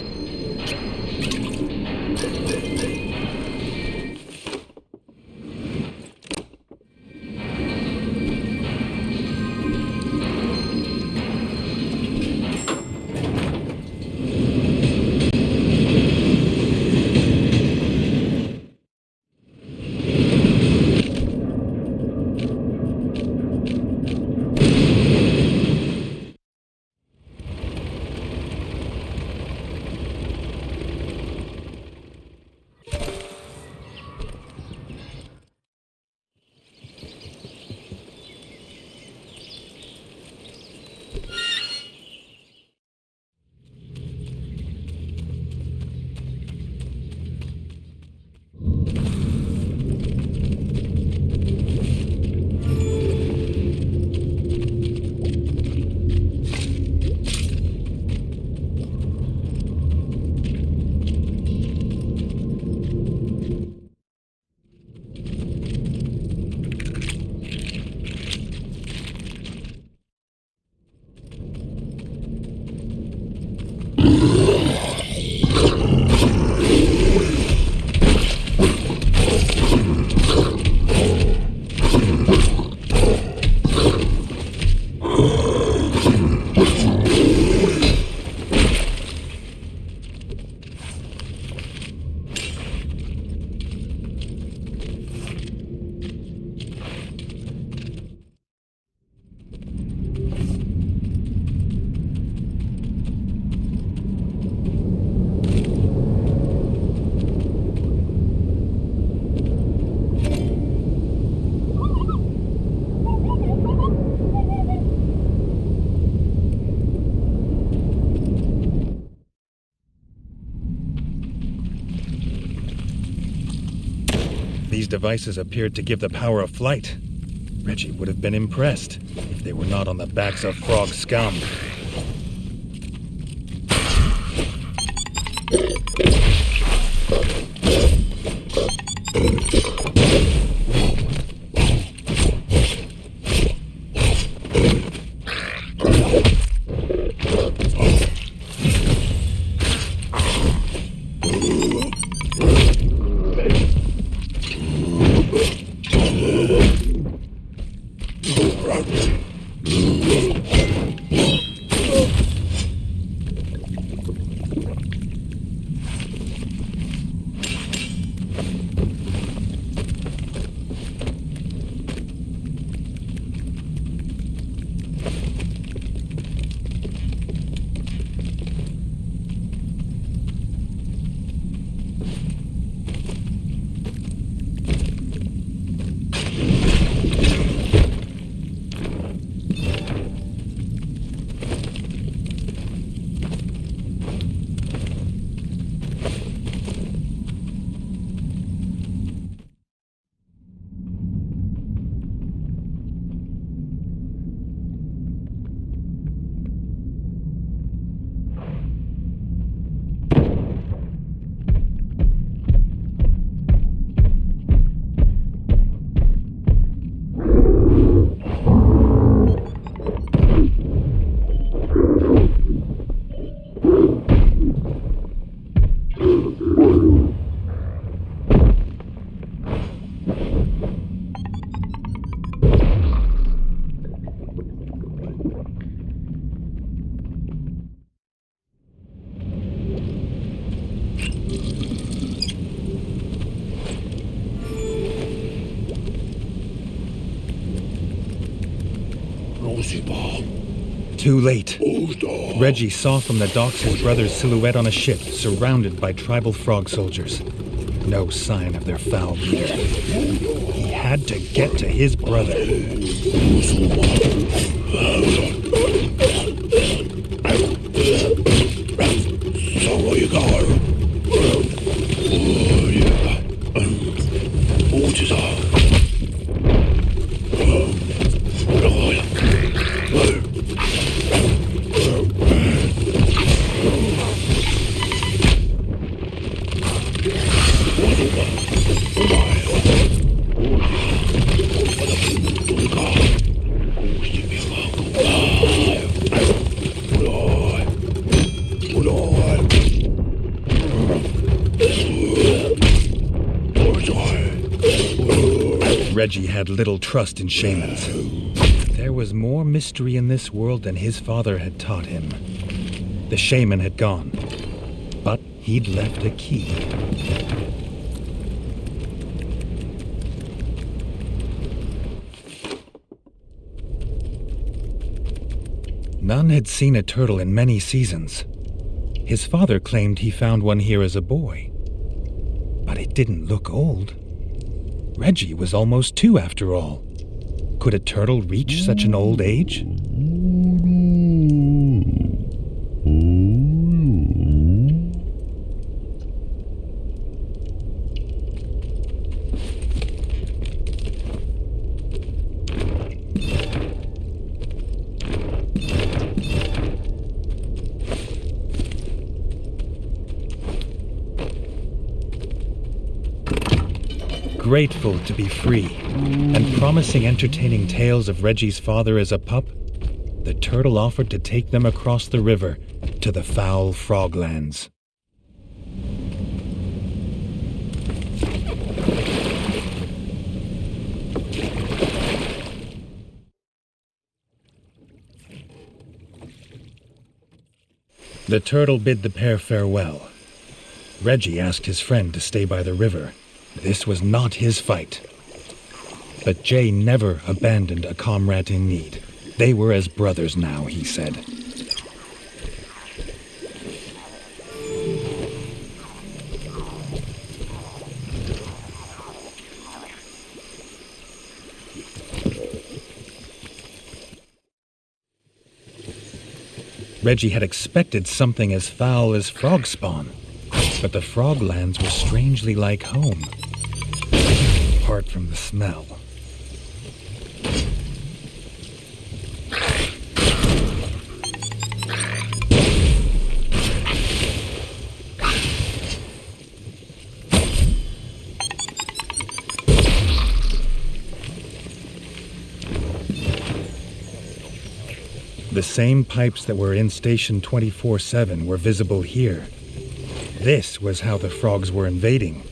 these devices appeared to give the power of flight. Reggie would have been impressed if they were not on the backs of frog scum. Too late. Reggie saw from the docks his brother's silhouette on a ship surrounded by tribal frog soldiers. No sign of their foul leader. He had to get to his brother. Reggie had little trust in shamans. There was more mystery in this world than his father had taught him. The shaman had gone, but he'd left a key. None had seen a turtle in many seasons. His father claimed he found one here as a boy, but it didn't look old. Reggie was almost 2 after all. Could a turtle reach such an old age? Grateful to be free, and promising entertaining tales of Reggie's father as a pup, the turtle offered to take them across the river to the foul froglands. The turtle bid the pair farewell. Reggie asked his friend to stay by the river. This was not his fight. But Jay never abandoned a comrade in need. They were as brothers now, he said. Reggie had expected something as foul as frog spawn, but the froglands were strangely like home. apart from the smell. The same pipes that were in Station 24/7 were visible here. This was how the frogs were invading.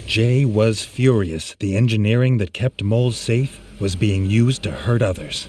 Jay was furious. The engineering that kept moles safe was being used to hurt others.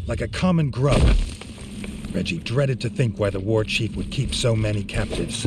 Like a common grub. Reggie dreaded to think why the war chief would keep so many captives.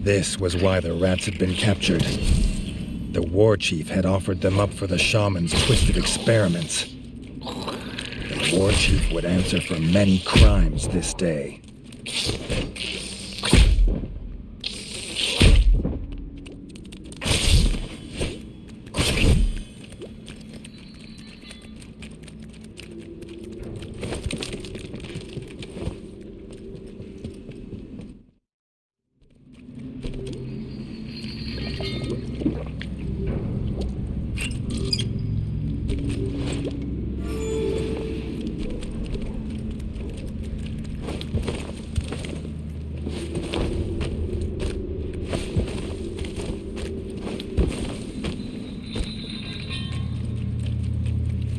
This was why the rats had been captured. The war chief had offered them up for the shaman's twisted experiments. The war chief would answer for many crimes this day.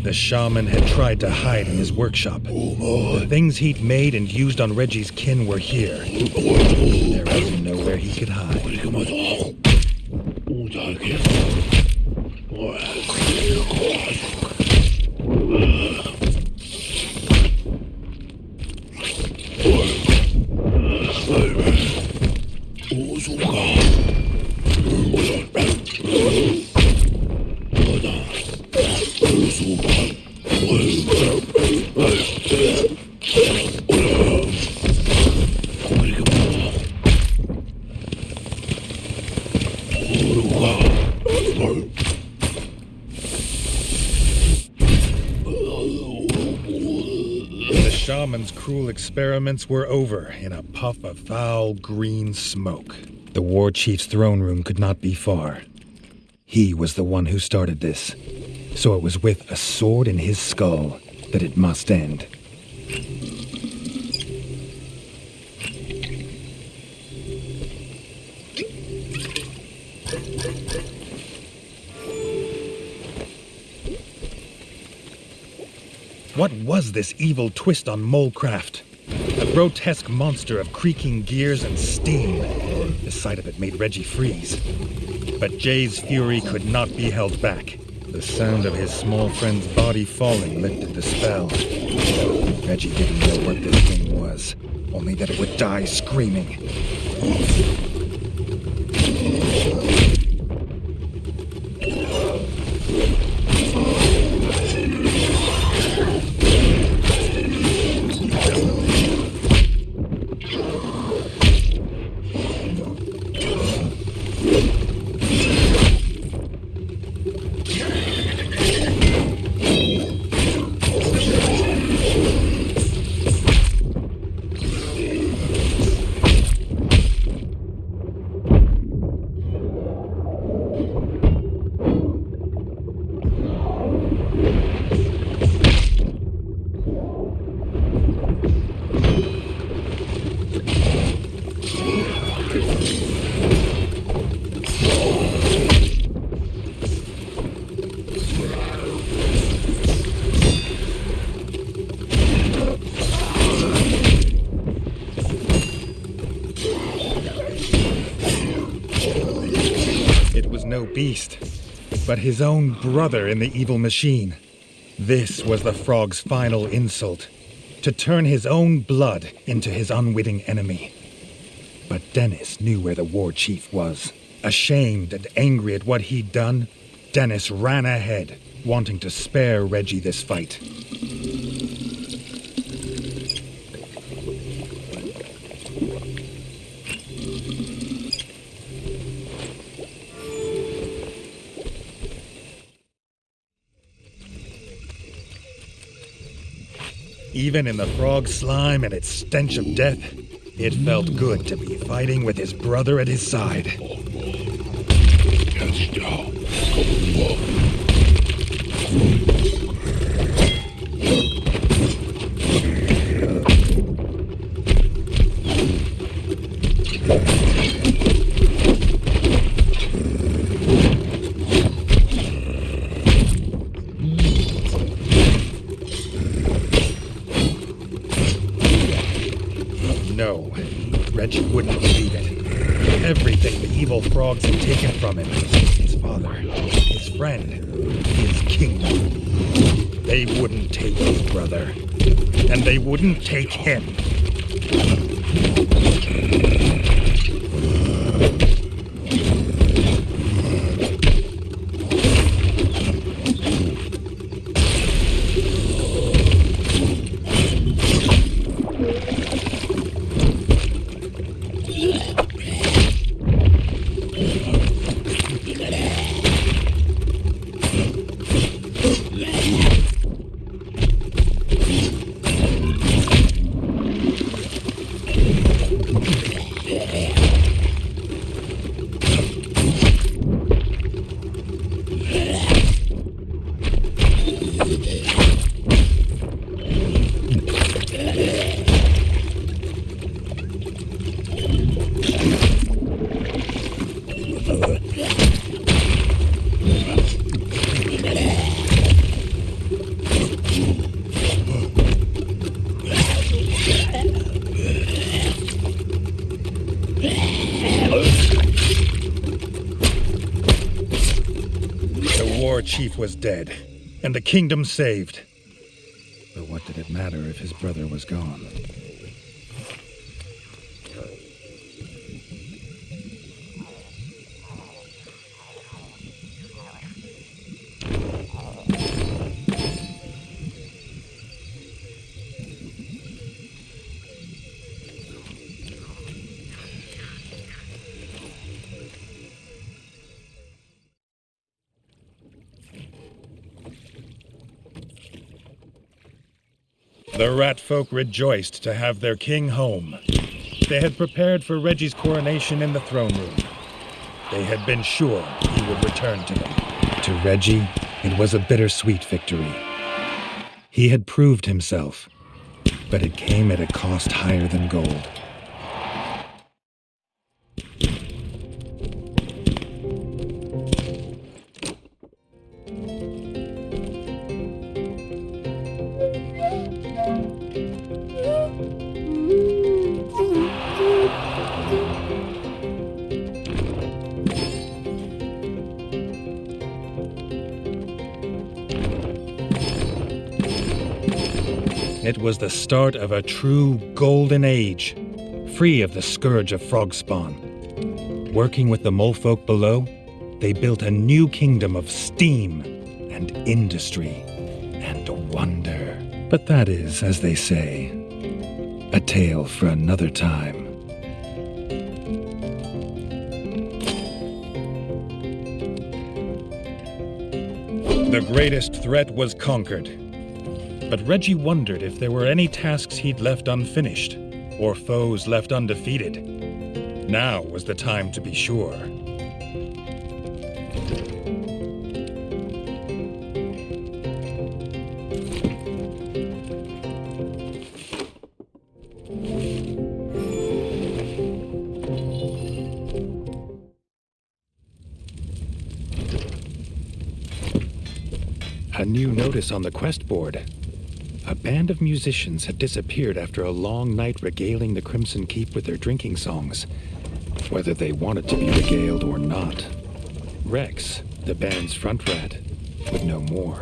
The shaman had tried to hide in his workshop. The things he'd made and used on Reggie's kin were here. There was nowhere he could hide. Shaman's cruel experiments were over in a puff of foul green smoke. The war chief's throne room could not be far. He was the one who started this, so it was with a sword in his skull that it must end. What was this evil twist on Molecraft? A grotesque monster of creaking gears and steam. The sight of it made Reggie freeze. But Jay's fury could not be held back. The sound of his small friend's body falling lifted the spell. Reggie didn't know what this thing was, only that it would die screaming. beast, but his own brother in the evil machine. This was the frog's final insult, to turn his own blood into his unwitting enemy. But Dennis knew where the war chief was. Ashamed and angry at what he'd done, Dennis ran ahead, wanting to spare Reggie this fight. Even in the frog slime and its stench of death, it felt good to be fighting with his brother at his side. No, Reggie wouldn't believe it. Everything the evil frogs had taken from him, his father, his friend, his kingdom. They wouldn't take his brother, and they wouldn't take him. Chief was dead, and the kingdom saved. But what did it matter if his brother was gone? The rat folk rejoiced to have their king home. They had prepared for Reggie's coronation in the throne room. They had been sure he would return to them. To Reggie, it was a bittersweet victory. He had proved himself, but it came at a cost higher than gold. It was the start of a true golden age, free of the scourge of frog spawn. Working with the molefolk below, they built a new kingdom of steam and industry and wonder. But that is, as they say, a tale for another time. The greatest threat was conquered. But Reggie wondered if there were any tasks he'd left unfinished, or foes left undefeated. Now was the time to be sure. A new notice on the quest board. A band of musicians had disappeared after a long night regaling the Crimson Keep with their drinking songs, whether they wanted to be regaled or not. Rex, the band's front rat, would know more.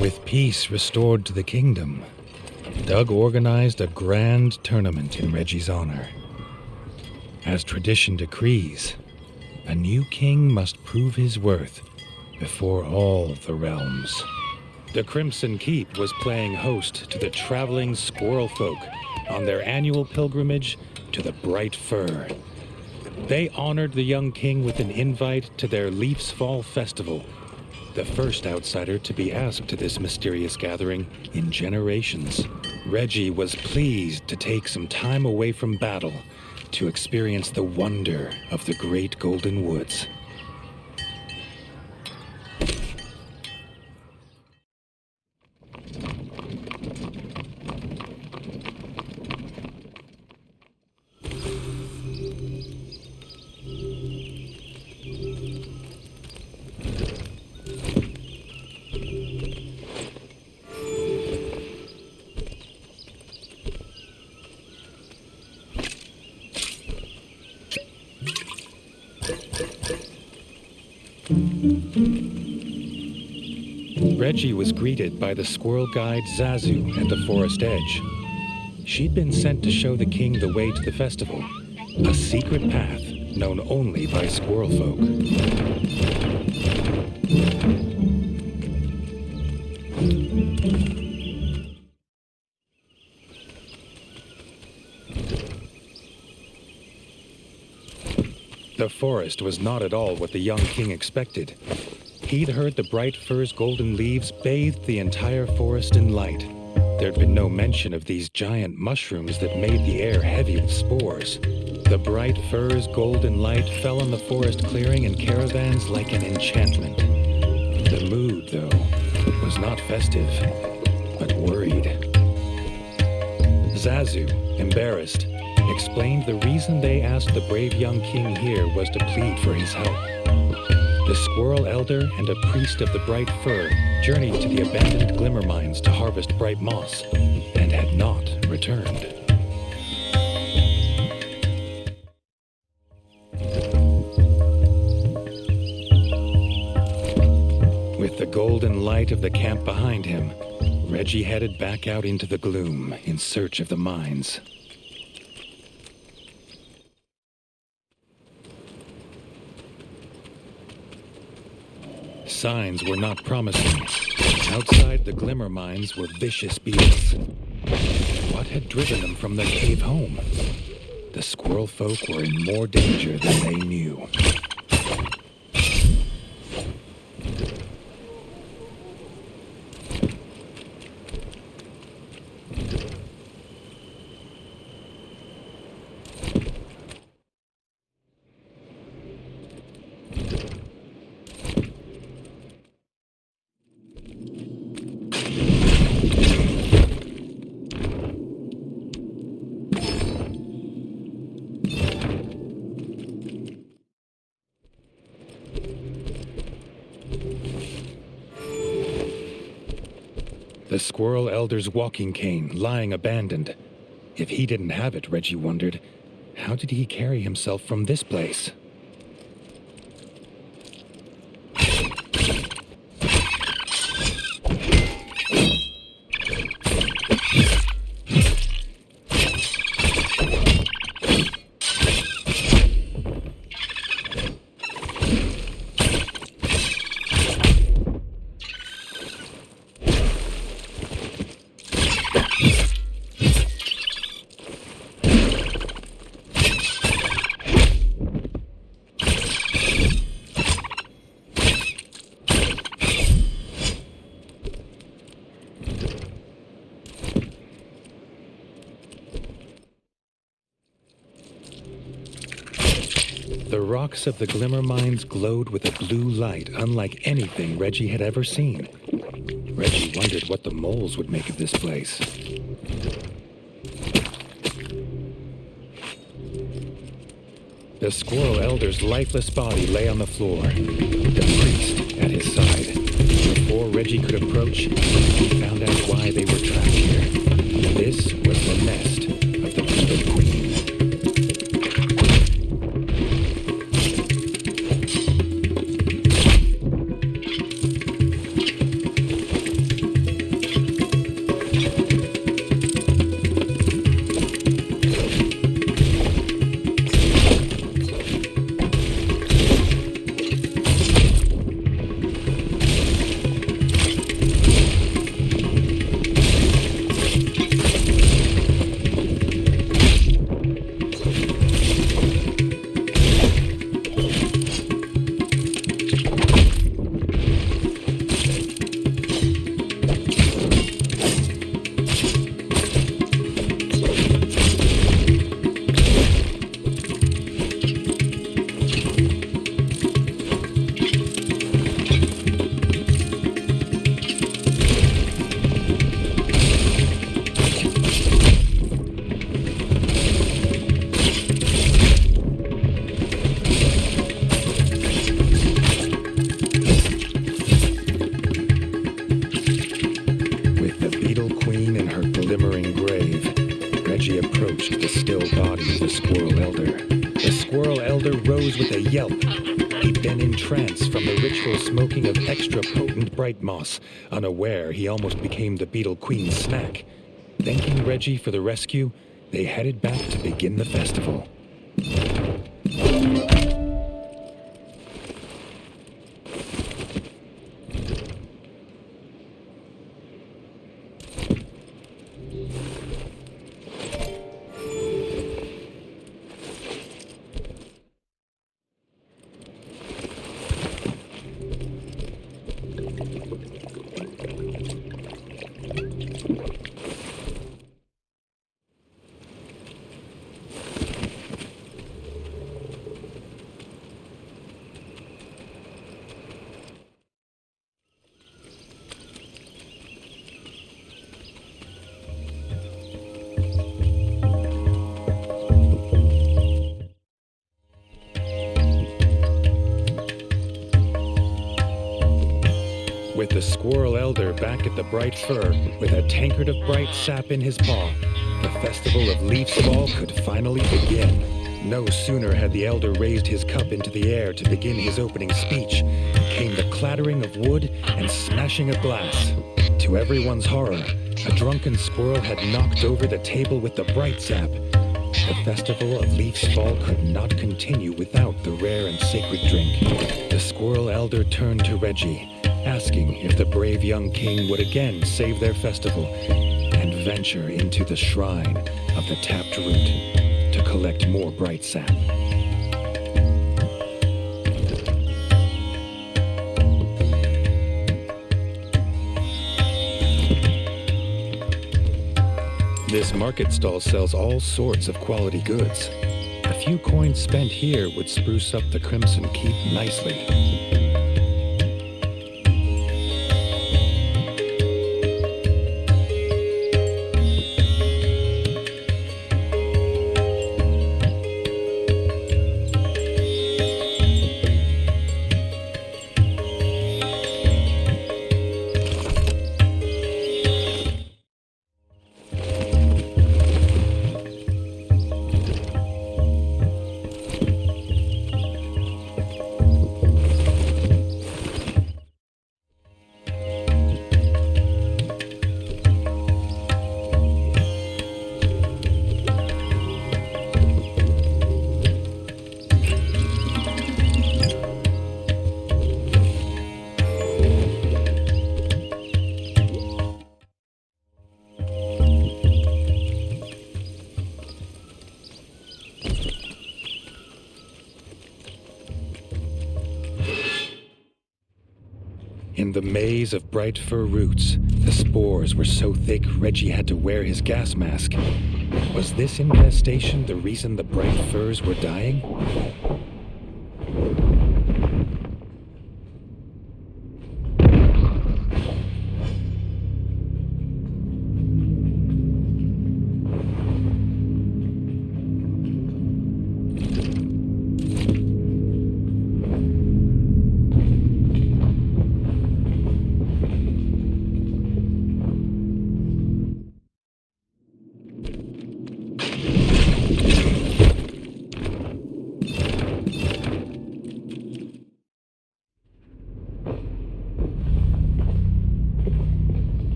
With peace restored to the kingdom, Doug organized a grand tournament in Reggie's honor. As tradition decrees, a new king must prove his worth before all the realms. The Crimson Keep was playing host to the traveling squirrel folk on their annual pilgrimage to the Bright Fir. They honored the young king with an invite to their Leaf's Fall Festival, the first outsider to be asked to this mysterious gathering in generations. Reggie was pleased to take some time away from battle to experience the wonder of the Great Golden Woods. Reggie was greeted by the squirrel guide Zazu at the forest edge. She'd been sent to show the king the way to the festival, a secret path known only by squirrel folk. The forest was not at all what the young king expected. He'd heard the bright fir's golden leaves bathed the entire forest in light. There'd been no mention of these giant mushrooms that made the air heavy with spores. The bright fir's golden light fell on the forest clearing and caravans like an enchantment. The mood, though, was not festive, but worried. Zazu, embarrassed, explained the reason they asked the brave young king here was to plead for his help. The squirrel elder and a priest of the bright fir journeyed to the abandoned glimmer mines to harvest bright moss, and had not returned. With the golden light of the camp behind him, Reggie headed back out into the gloom in search of the mines. Signs were not promising. Outside the glimmer mines were vicious beasts. What had driven them from their cave home? The squirrel folk were in more danger than they knew. The squirrel elder's walking cane lying abandoned. If he didn't have it, Reggie wondered, how did he carry himself from this place? The rocks of the Glimmer Mines glowed with a blue light unlike anything Reggie had ever seen. Reggie wondered what the moles would make of this place. The Squirrel Elder's lifeless body lay on the floor, the priest at his side. Before Reggie could approach, he found out why they were trapped here. This was the nest of the Beetle Queen. Smoking of extra potent bright moss, unaware he almost became the Beetle Queen's snack. Thanking Reggie for the rescue, they headed back to begin the festival. With the Squirrel Elder back at the bright fir, with a tankard of bright sap in his paw, the festival of Leaf's Fall could finally begin. No sooner had the Elder raised his cup into the air to begin his opening speech, came the clattering of wood and smashing of glass. To everyone's horror, a drunken squirrel had knocked over the table with the bright sap. The festival of Leaf's Fall could not continue without the rare and sacred drink. The Squirrel Elder turned to Reggie, asking if the brave young king would again save their festival and venture into the shrine of the tapped root to collect more bright sap. This market stall sells all sorts of quality goods. A few coins spent here would spruce up the Crimson Keep nicely. In the maze of bright fir roots, the spores were so thick Reggie had to wear his gas mask. Was this infestation the reason the bright firs were dying?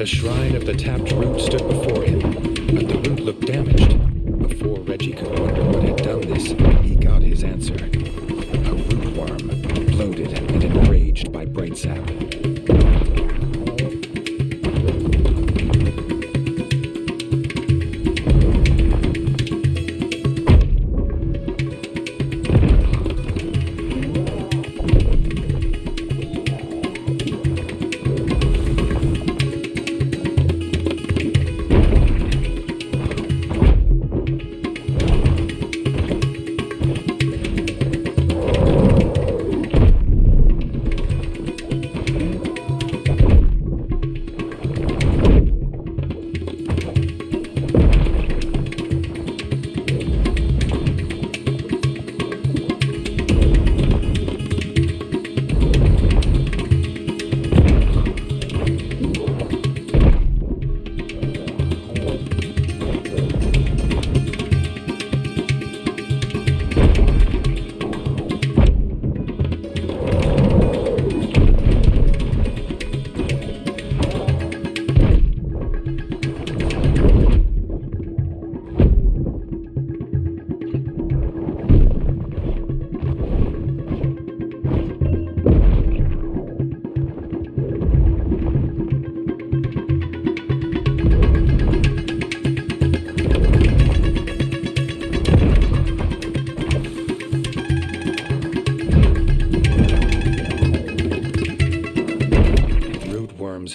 The shrine of the tapped root stood before him, but the root looked damaged. Before Reggie could wonder what had done this, he got his answer. A root worm, bloated and enraged by bright sap.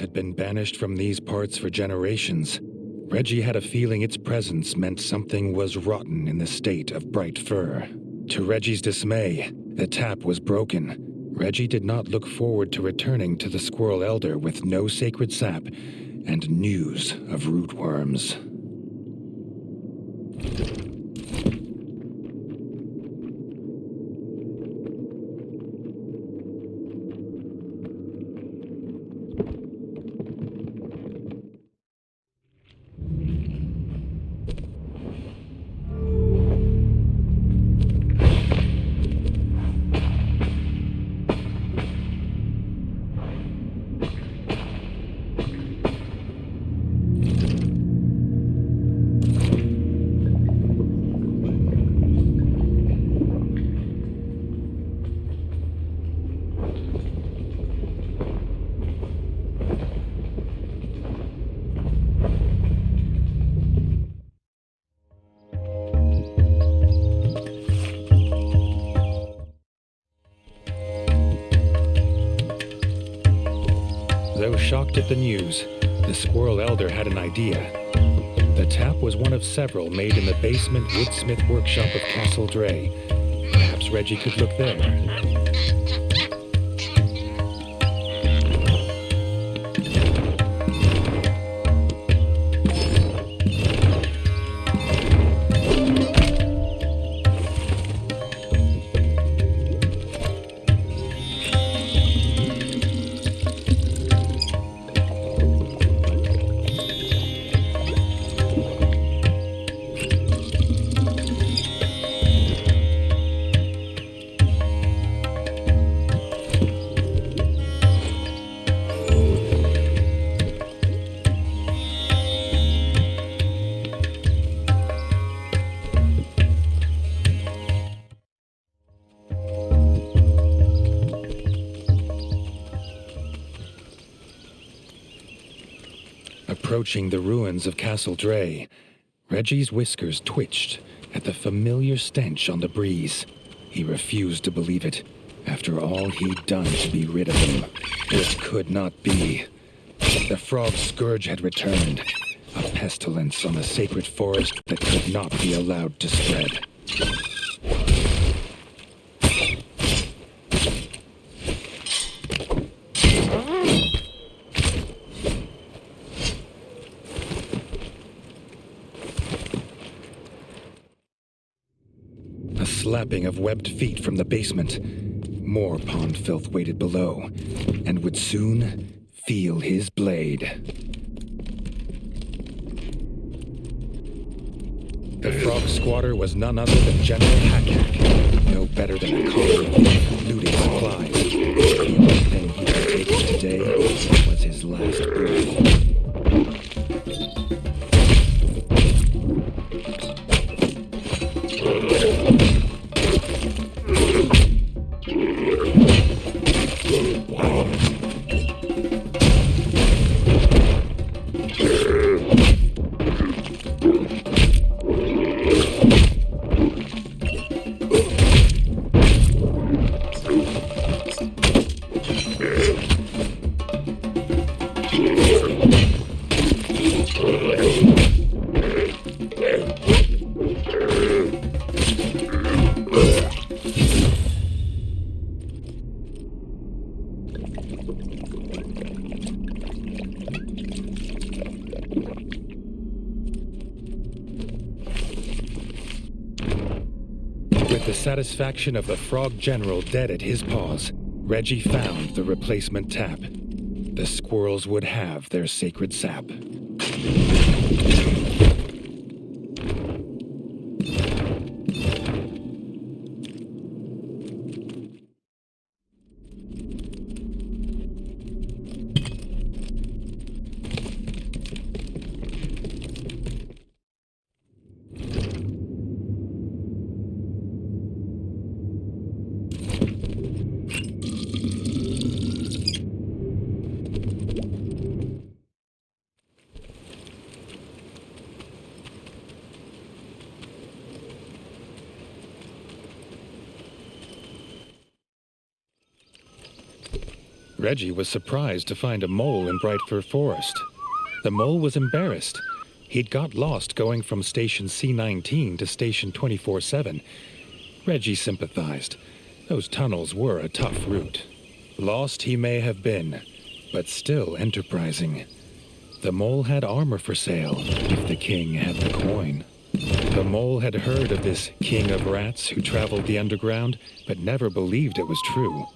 Had been banished from these parts for generations. Reggie had a feeling its presence meant something was rotten in the state of bright fur. To Reggie's dismay, the tap was broken. Reggie did not look forward to returning to the Squirrel Elder with no sacred sap and news of rootworms. Though shocked at the news, the Squirrel Elder had an idea. The tap was one of several made in the basement woodsmith workshop of Castle Dre. Perhaps Reggie could look there. Approaching the ruins of Castle Dre, Reggie's whiskers twitched at the familiar stench on the breeze. He refused to believe it. After all he'd done to be rid of him, this could not be. The frog scourge had returned, a pestilence on the sacred forest that could not be allowed to spread. Slapping of webbed feet from the basement. More pond filth waited below, and would soon feel his blade. The frog squatter was none other than General Hack-Hack, no better than a cobbler looting supplies. The only thing he could take today was his last breath. With the satisfaction of the Frog General dead at his paws, Reggie found the replacement tap. The squirrels would have their sacred sap. Reggie was surprised to find a mole in Brightfir Forest. The mole was embarrassed. He'd got lost going from Station C19 to Station 24/7. Reggie sympathized. Those tunnels were a tough route. Lost he may have been, but still enterprising. The mole had armor for sale, if the king had the coin. The mole had heard of this king of rats who traveled the underground, but never believed it was true.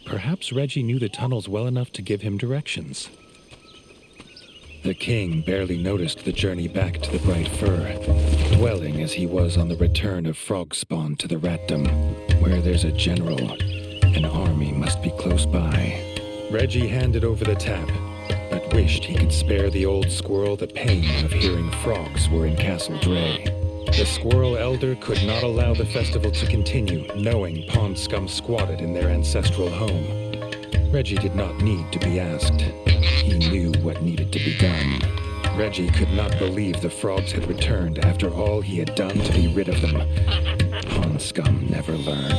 Perhaps Reggie knew the tunnels well enough to give him directions. The king barely noticed the journey back to the Bright Fir, dwelling as he was on the return of frog spawn to the ratdom. Where there's a general, an army must be close by. Reggie handed over the tap, but wished he could spare the old squirrel the pain of hearing frogs were in Castle Dre. The squirrel elder could not allow the festival to continue, knowing pond scum squatted in their ancestral home. Reggie did not need to be asked. He knew what needed to be done. Reggie could not believe the frogs had returned after all he had done to be rid of them. Pond scum never learn.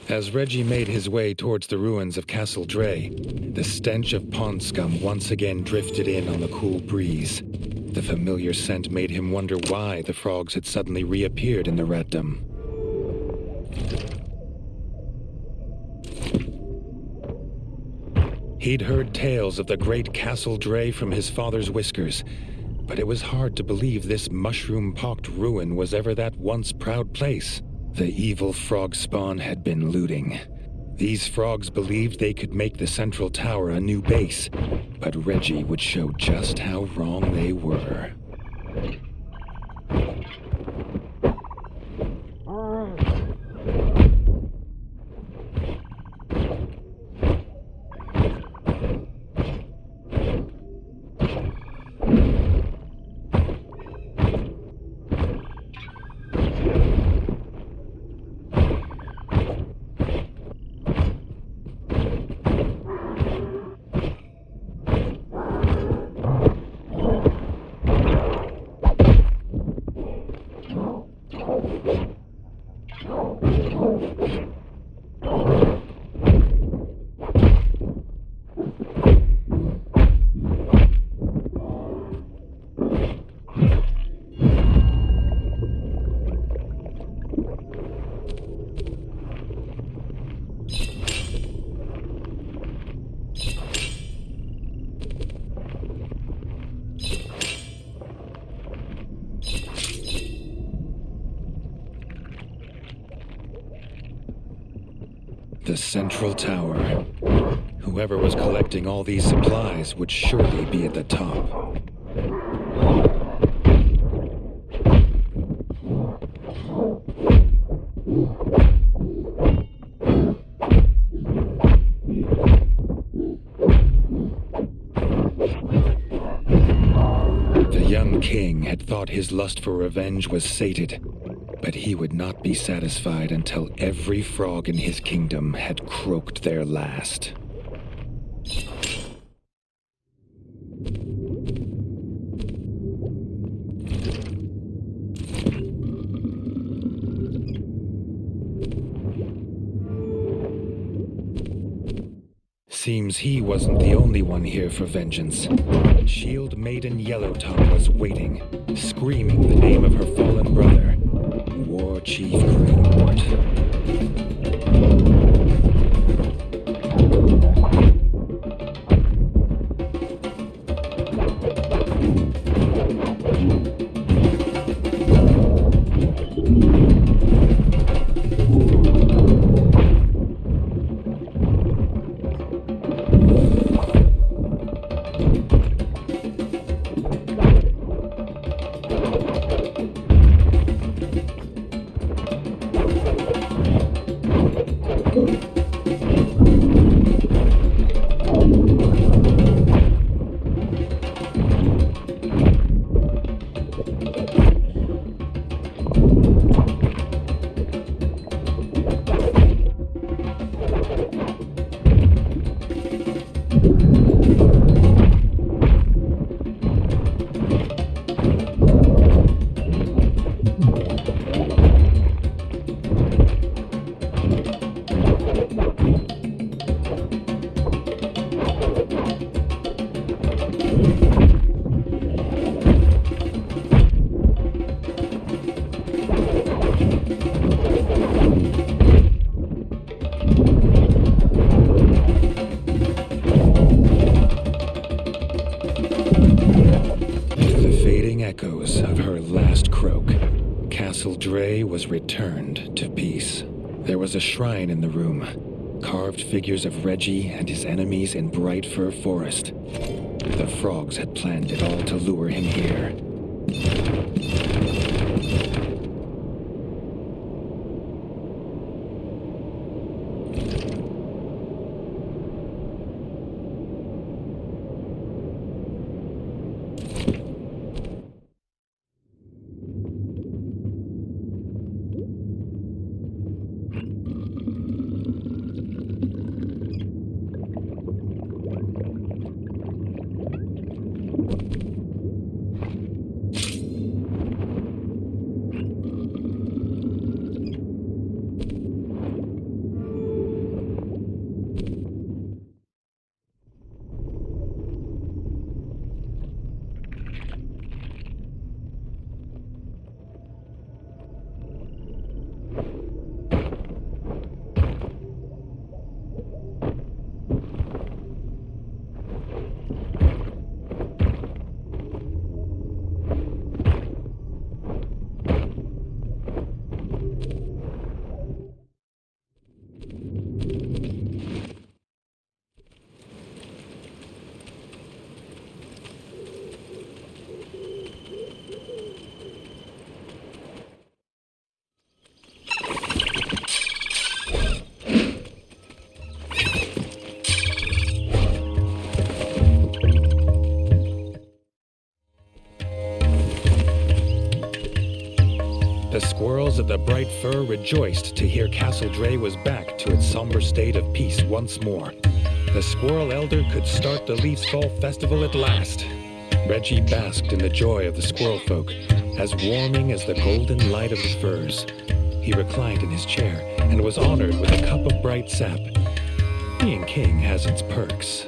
As Reggie made his way towards the ruins of Castle Dre, the stench of pond scum once again drifted in on the cool breeze. The familiar scent made him wonder why the frogs had suddenly reappeared in the ratdom. He'd heard tales of the great Castle Dre from his father's whiskers, but it was hard to believe this mushroom-pocked ruin was ever that once proud place. The evil frog spawn had been looting. These frogs believed they could make the central tower a new base, but Reggie would show just how wrong they were. the central tower. Whoever was collecting all these supplies would surely be at the top. The young king had thought his lust for revenge was sated, but he would not be satisfied until every frog in his kingdom had croaked their last. Seems he wasn't the only one here for vengeance. Shield Maiden Yellowtongue was waiting, screaming the name of her fallen brother, War Chief Greenwort. Echoes of her last croak, Castle Dre was returned to peace. There was a shrine in the room, carved figures of Reggie and his enemies in Bright Fir Forest. The frogs had planned it all to lure him here. The squirrels at the Bright Fir rejoiced to hear Castle Dre was back to its somber state of peace once more. The Squirrel Elder could start the Leaves Fall Festival at last. Reggie basked in the joy of the squirrel folk, as warming as the golden light of the firs. He reclined in his chair and was honored with a cup of bright sap. Being king has its perks.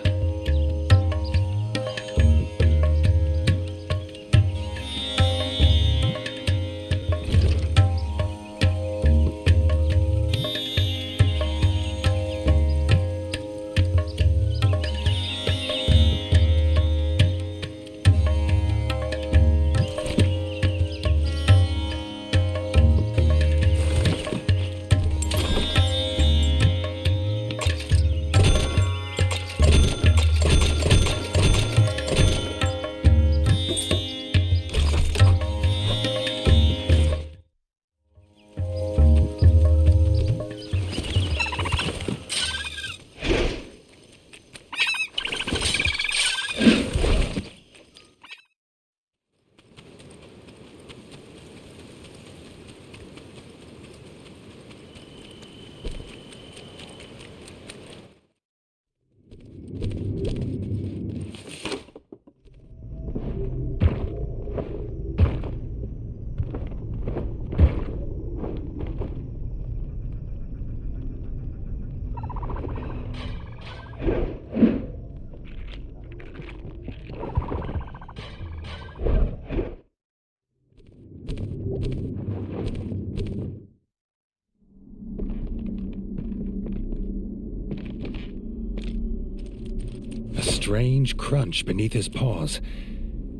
strange crunch beneath his paws.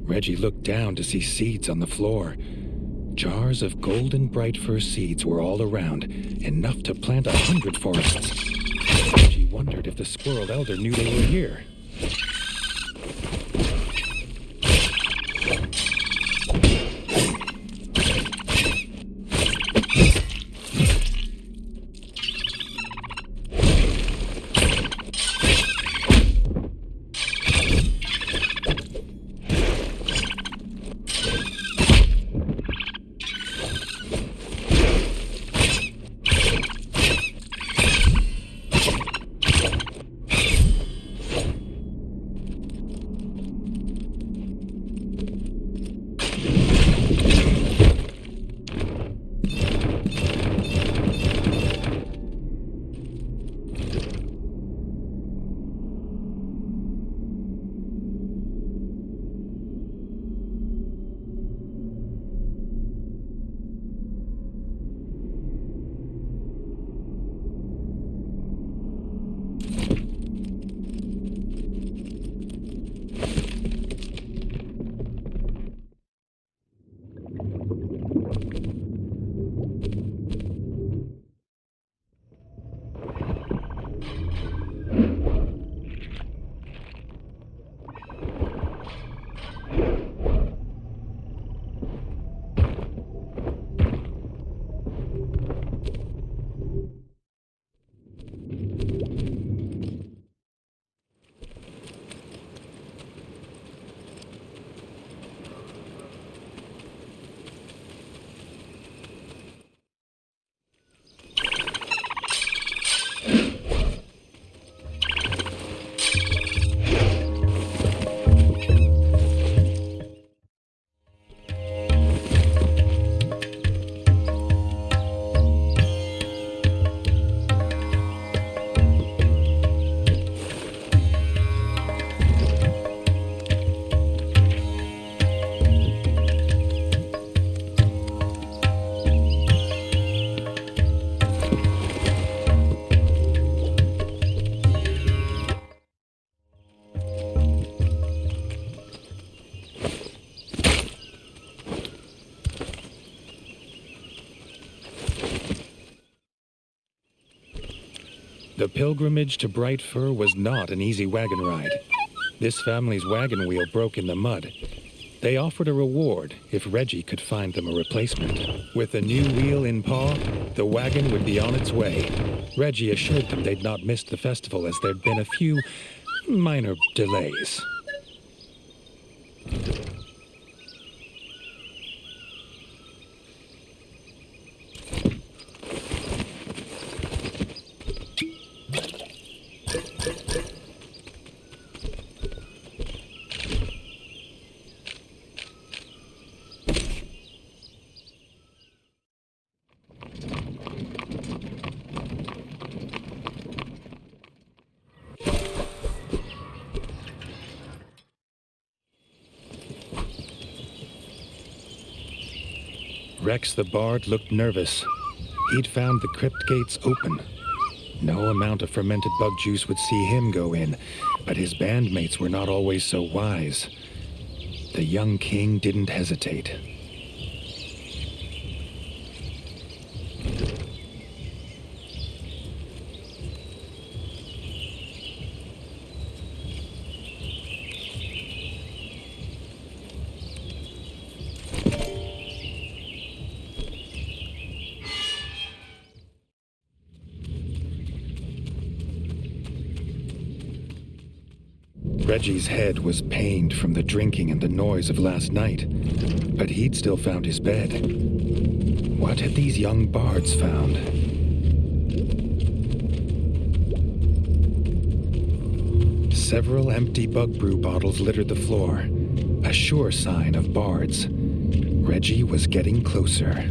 Reggie looked down to see seeds on the floor. Jars of golden bright fir seeds were all around, enough to plant 100 forests. Reggie wondered if the squirrel elder knew they were here. The pilgrimage to Bright Fir was not an easy wagon ride. This family's wagon wheel broke in the mud. They offered a reward if Reggie could find them a replacement. With a new wheel in paw, the wagon would be on its way. Reggie assured them they'd not missed the festival as there'd been a few minor delays. Rex the Bard looked nervous. He'd found the crypt gates open. No amount of fermented bug juice would see him go in, but his bandmates were not always so wise. The young king didn't hesitate. Reggie's head was pained from the drinking and the noise of last night, but he'd still found his bed. What had these young bards found? Several empty bug brew bottles littered the floor, a sure sign of bards. Reggie was getting closer.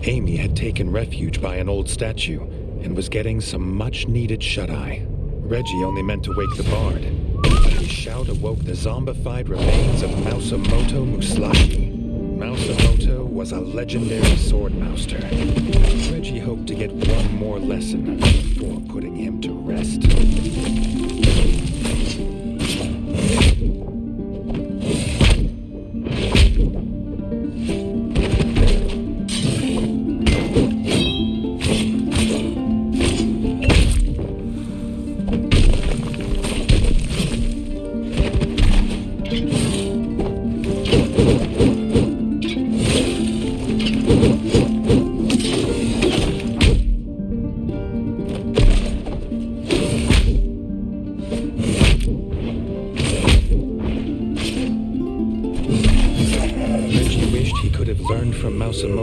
Amy had taken refuge by an old statue and was getting some much-needed shut-eye. Reggie only meant to wake the bard, but his shout awoke the zombified remains of Mausamoto Muslaki. Mausamoto was a legendary swordmaster. Reggie hoped to get one more lesson before putting him to rest.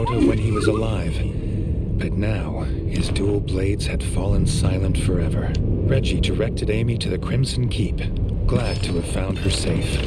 When he was alive, but now his dual blades had fallen silent forever. Reggie directed Amy to the Crimson Keep, glad to have found her safe.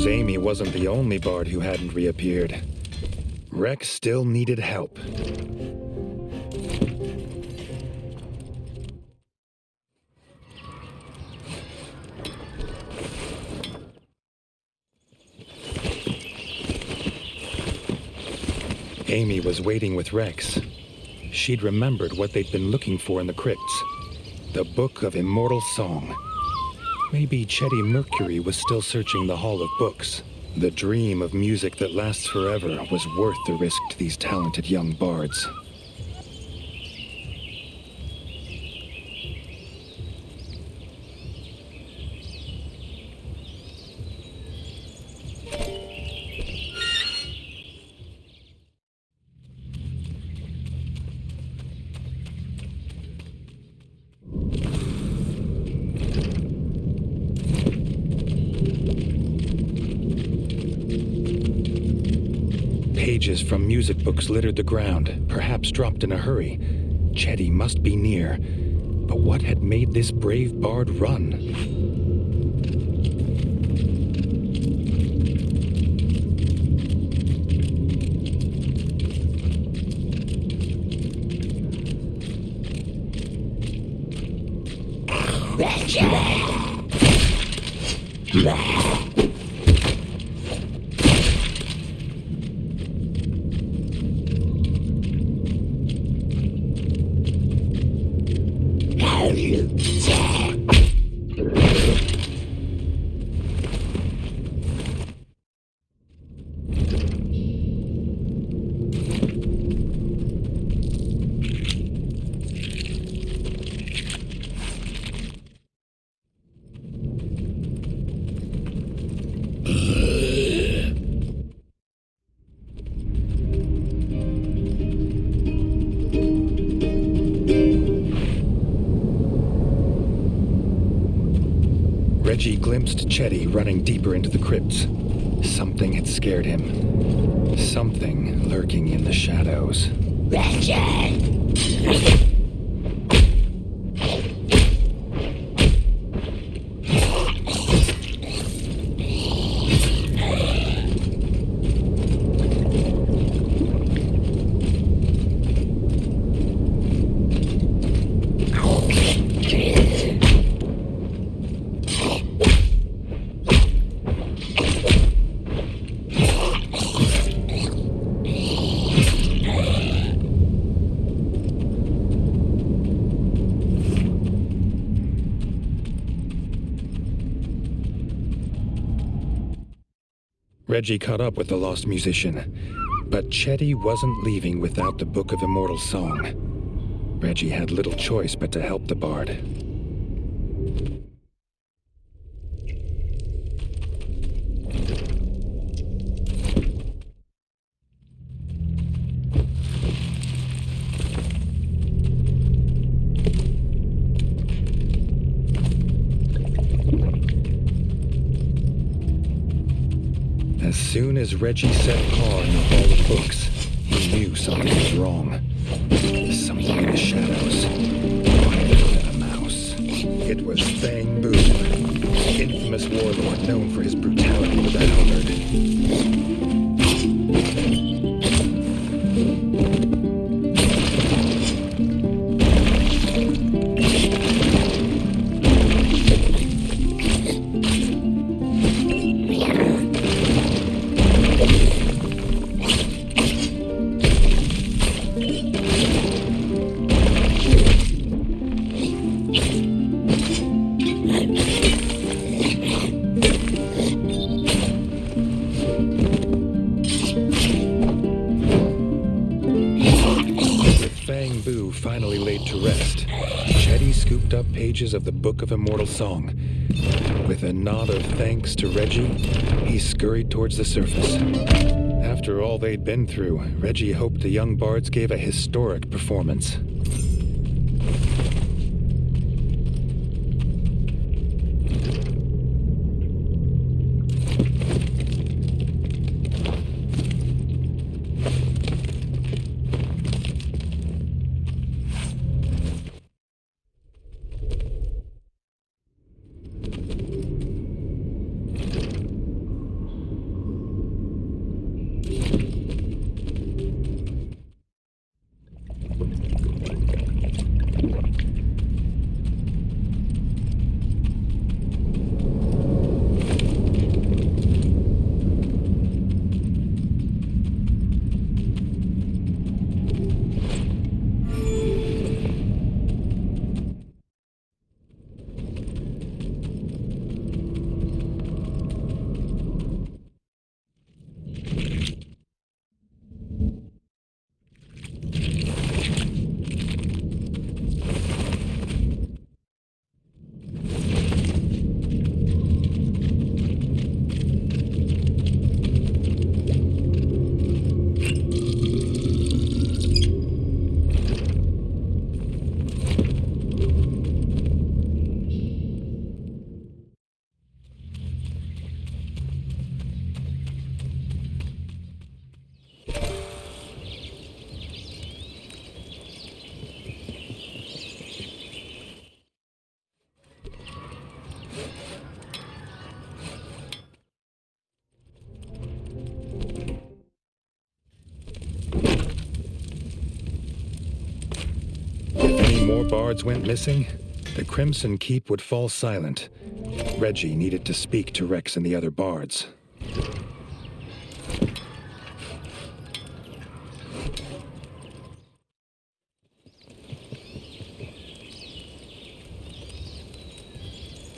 Amy wasn't the only bard who hadn't reappeared. Rex still needed help. Amy was waiting with Rex. She'd remembered what they'd been looking for in the crypts. The Book of Immortal Song. Maybe Chetty Mercury was still searching the Hall of Books. The dream of music that lasts forever was worth the risk to these talented young bards. Pages from music books littered the ground, perhaps dropped in a hurry. Chetty must be near. But what had made this brave bard run? Reggie glimpsed Chetty running deeper into the crypts. Something had scared him. Something lurking in the shadows. Reggie! Reggie caught up with the lost musician, but Chetty wasn't leaving without the Book of Immortal Song. Reggie had little choice but to help the bard. As soon as Reggie set paw in the Hall of Books, he knew something was wrong. Something in the shadows, quieter than a mouse. It was Fang Boo, infamous warlord known for his brutality with a halberd. Finally laid to rest, Chetty scooped up pages of the Book of Immortal Song. With a nod of thanks to Reggie, he scurried towards the surface. After all they'd been through, Reggie hoped the young bards gave a historic performance. more bards went missing, the Crimson Keep would fall silent. Reggie needed to speak to Rex and the other bards.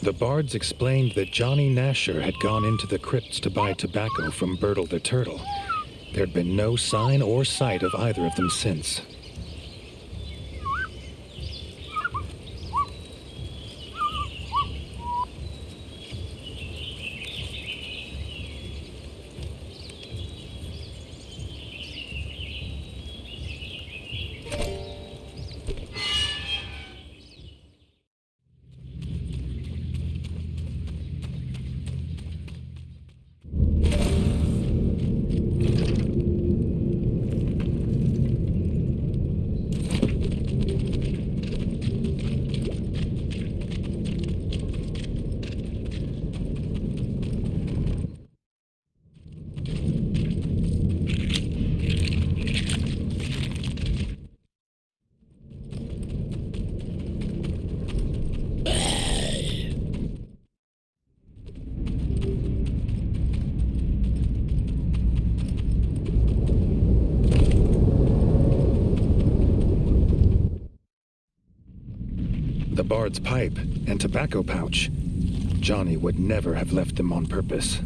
The bards explained that Johnny Nasher had gone into the crypts to buy tobacco from Bertle the Turtle. There'd been no sign or sight of either of them since. The bard's pipe and tobacco pouch. Johnny would never have left them on purpose.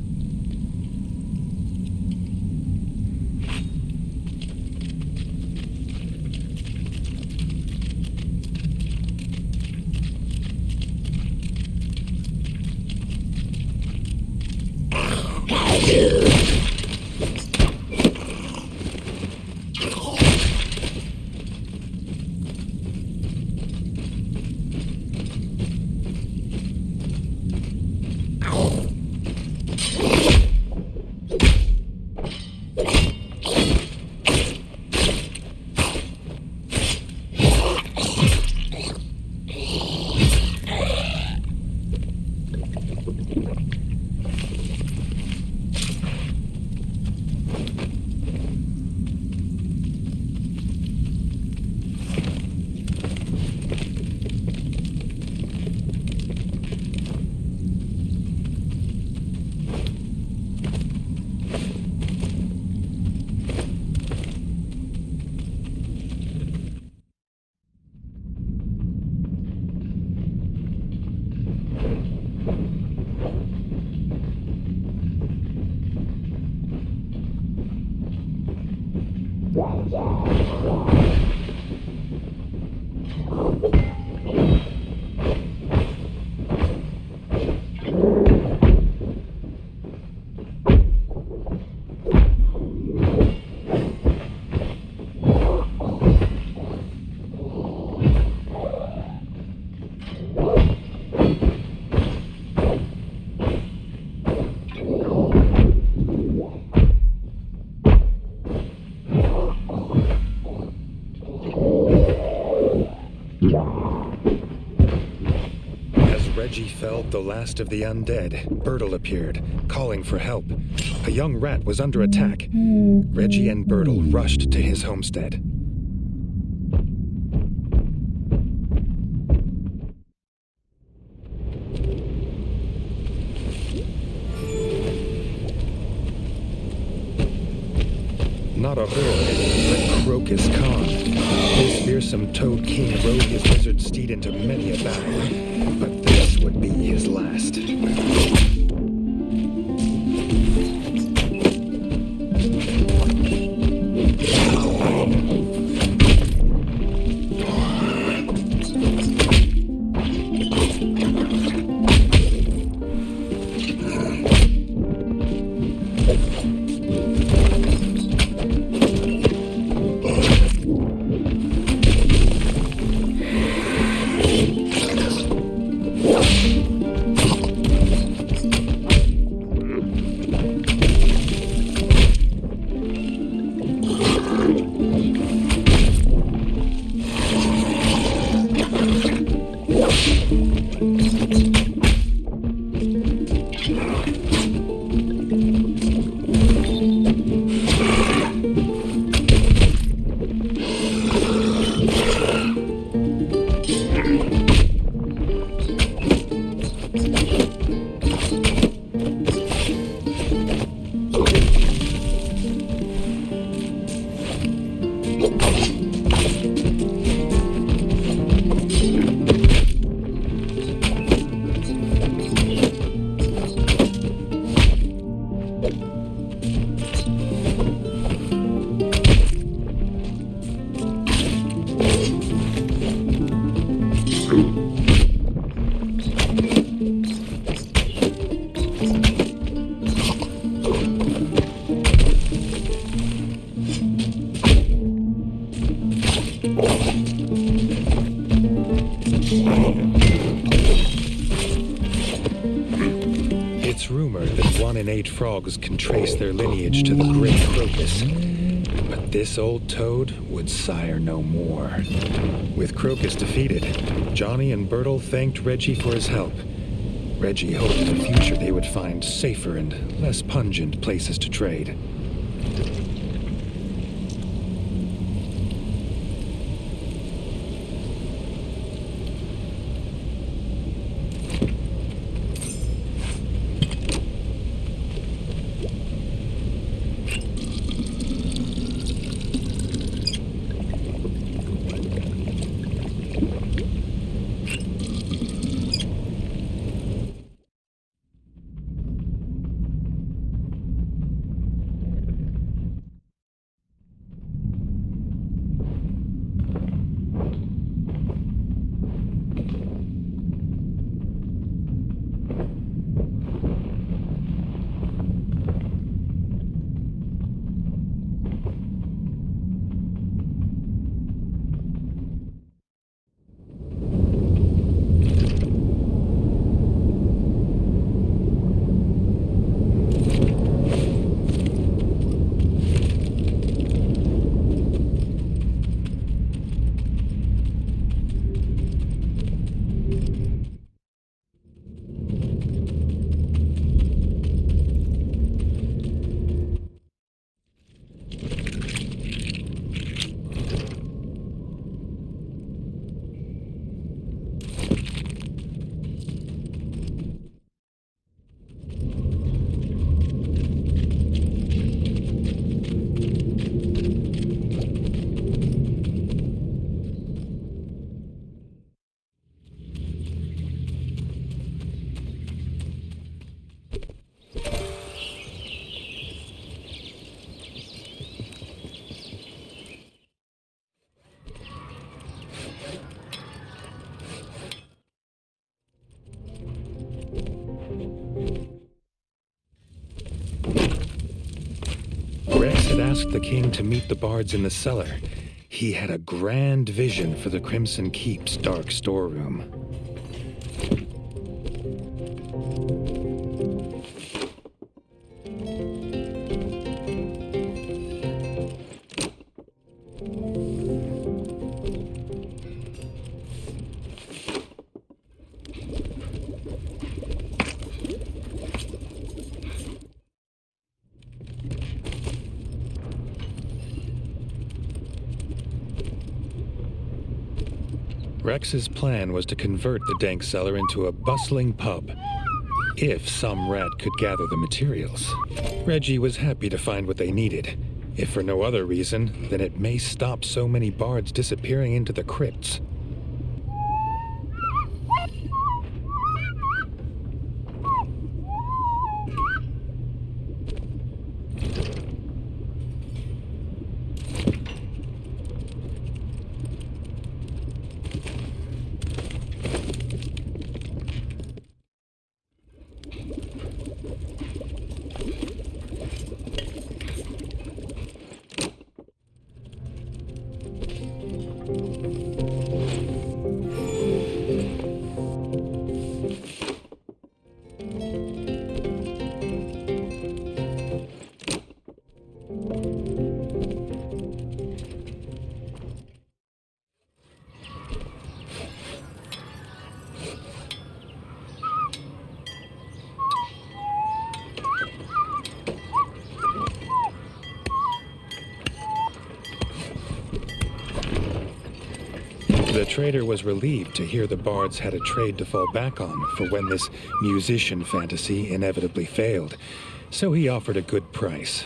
Reggie felled the last of the undead. Bertle appeared, calling for help. A young rat was under attack. Reggie and Bertle rushed to his homestead. Not a horde, but Crocus Khan. His fearsome Toad King rode his lizard steed into many a battle, but this would be his last. man-made frogs can trace their lineage to the great Crocus. But this old toad would sire no more. With Crocus defeated, Johnny and Bertle thanked Reggie for his help. Reggie hoped in the future they would find safer and less pungent places to trade. Asked the king to meet the bards in the cellar. He had a grand vision for the Crimson Keep's dark storeroom. Rex's plan was to convert the dank cellar into a bustling pub, if some rat could gather the materials. Reggie was happy to find what they needed, if for no other reason than it may stop so many bards disappearing into the crypts. The trader was relieved to hear the bards had a trade to fall back on for when this musician fantasy inevitably failed, so he offered a good price.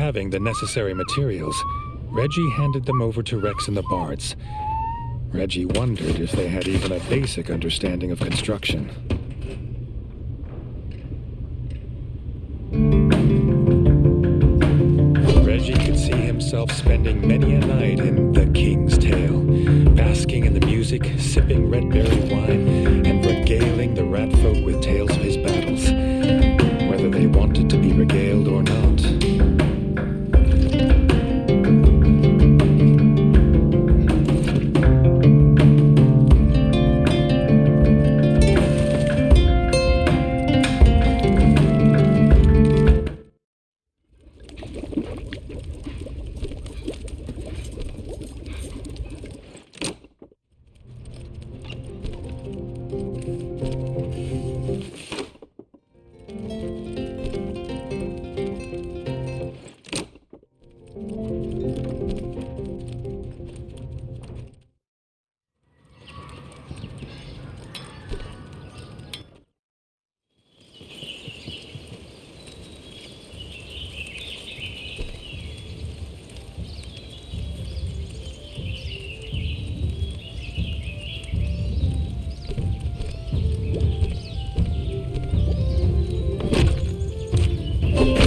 having the necessary materials, Reggie handed them over to Rex and the Bards. Reggie wondered if they had even a basic understanding of construction. Reggie could see himself spending many a night in The King's Tale, basking in the music, sipping red berry wine, and regaling the rat folk with tales of his battles, whether they wanted to be regaled or not.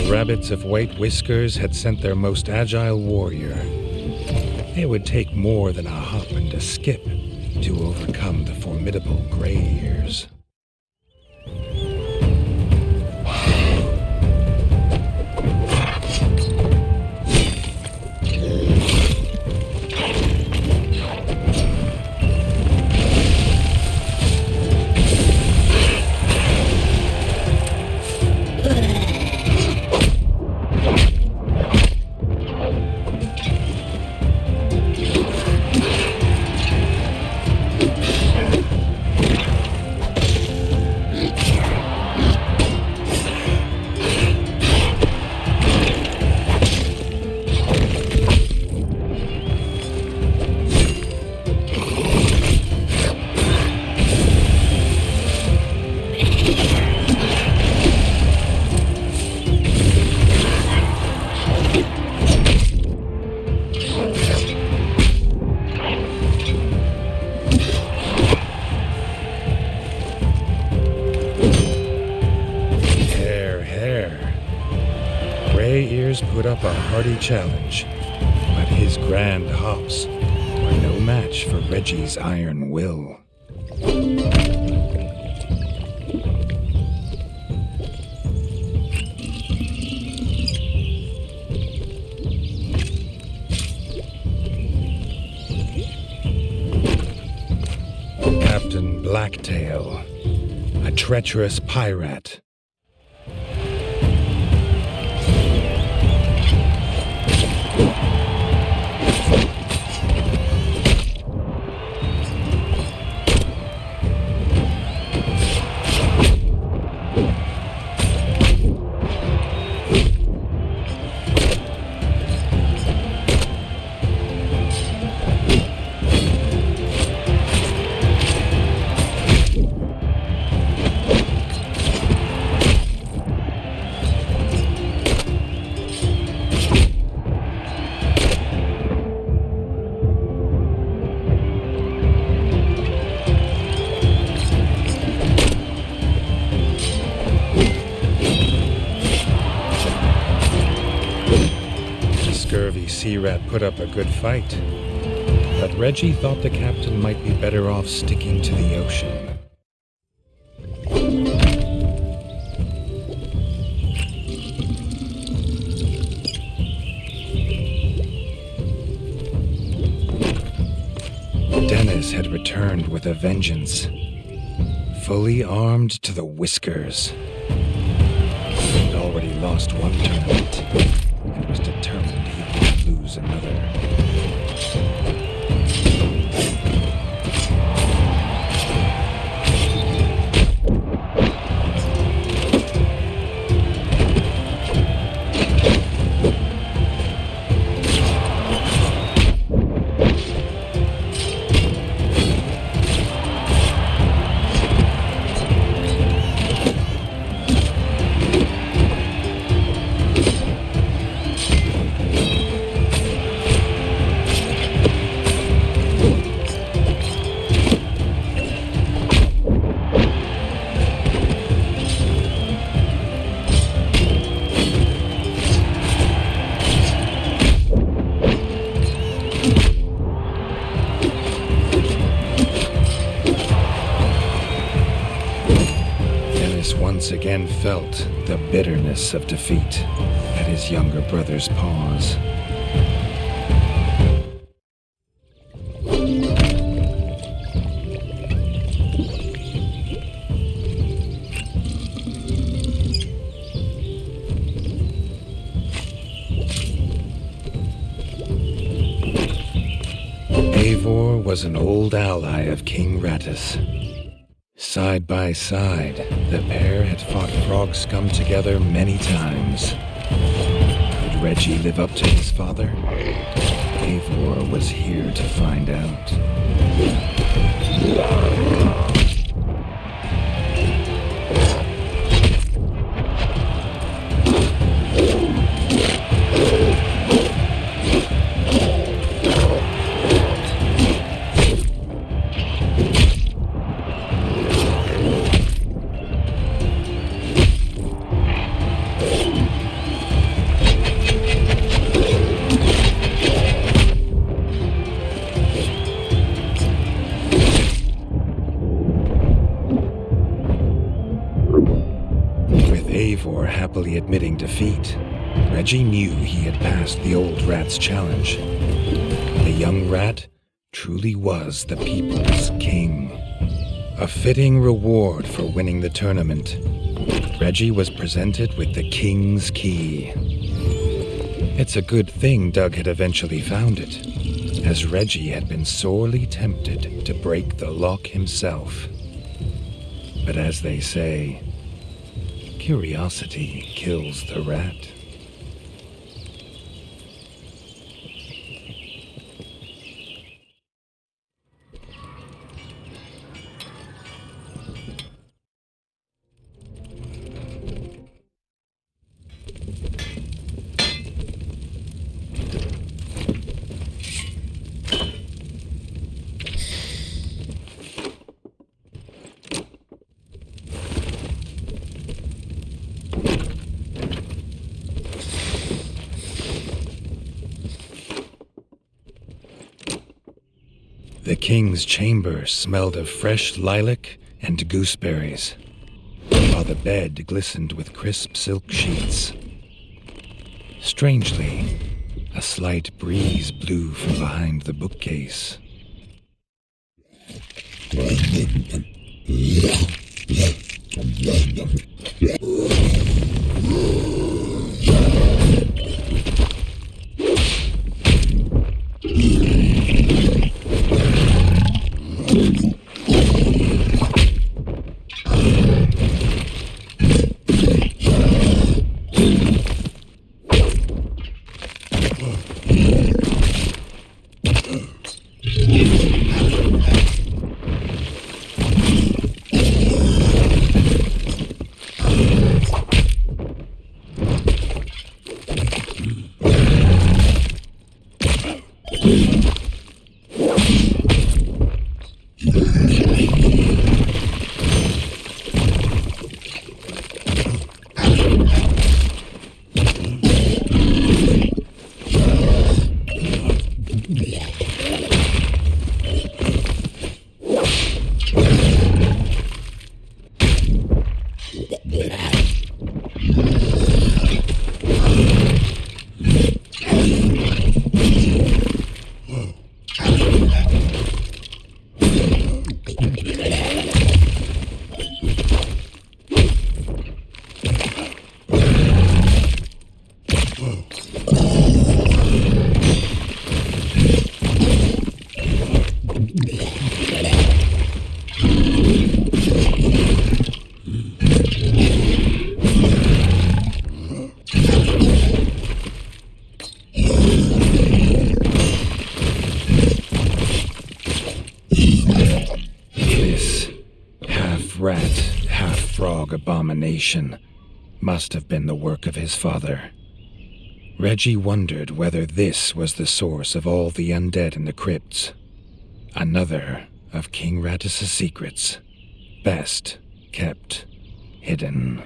Rabbits of White Whiskers had sent their most agile warrior. It would take more than a hop and a skip to overcome the formidable Gray Ears. Put up a hearty challenge, but his grand hops were no match for Reggie's iron will. Captain Blacktail, a treacherous pirate. Sea-Rat put up a good fight, but Reggie thought the captain might be better off sticking to the ocean. Dennis had returned with a vengeance, fully armed to the whiskers. He'd already lost one tournament and was determined he would lose another. felt the bitterness of defeat at his younger brother's paws. Eivor was an old ally of King Rattus. Side by side, the pair had fought frog scum together many times. Could Reggie live up to his father? Eivor was here to find out. Happily admitting defeat, Reggie knew he had passed the old rat's challenge. The young rat truly was the people's king. A fitting reward for winning the tournament, Reggie was presented with the king's key. It's a good thing Doug had eventually found it, as Reggie had been sorely tempted to break the lock himself. But as they say, curiosity kills the rat. The king's chamber smelled of fresh lilac and gooseberries, while the bed glistened with crisp silk sheets. Strangely, a slight breeze blew from behind the bookcase. Abomination must have been the work of his father. Reggie wondered whether this was the source of all the undead in the crypts. Another of King Rattus' secrets, best kept hidden.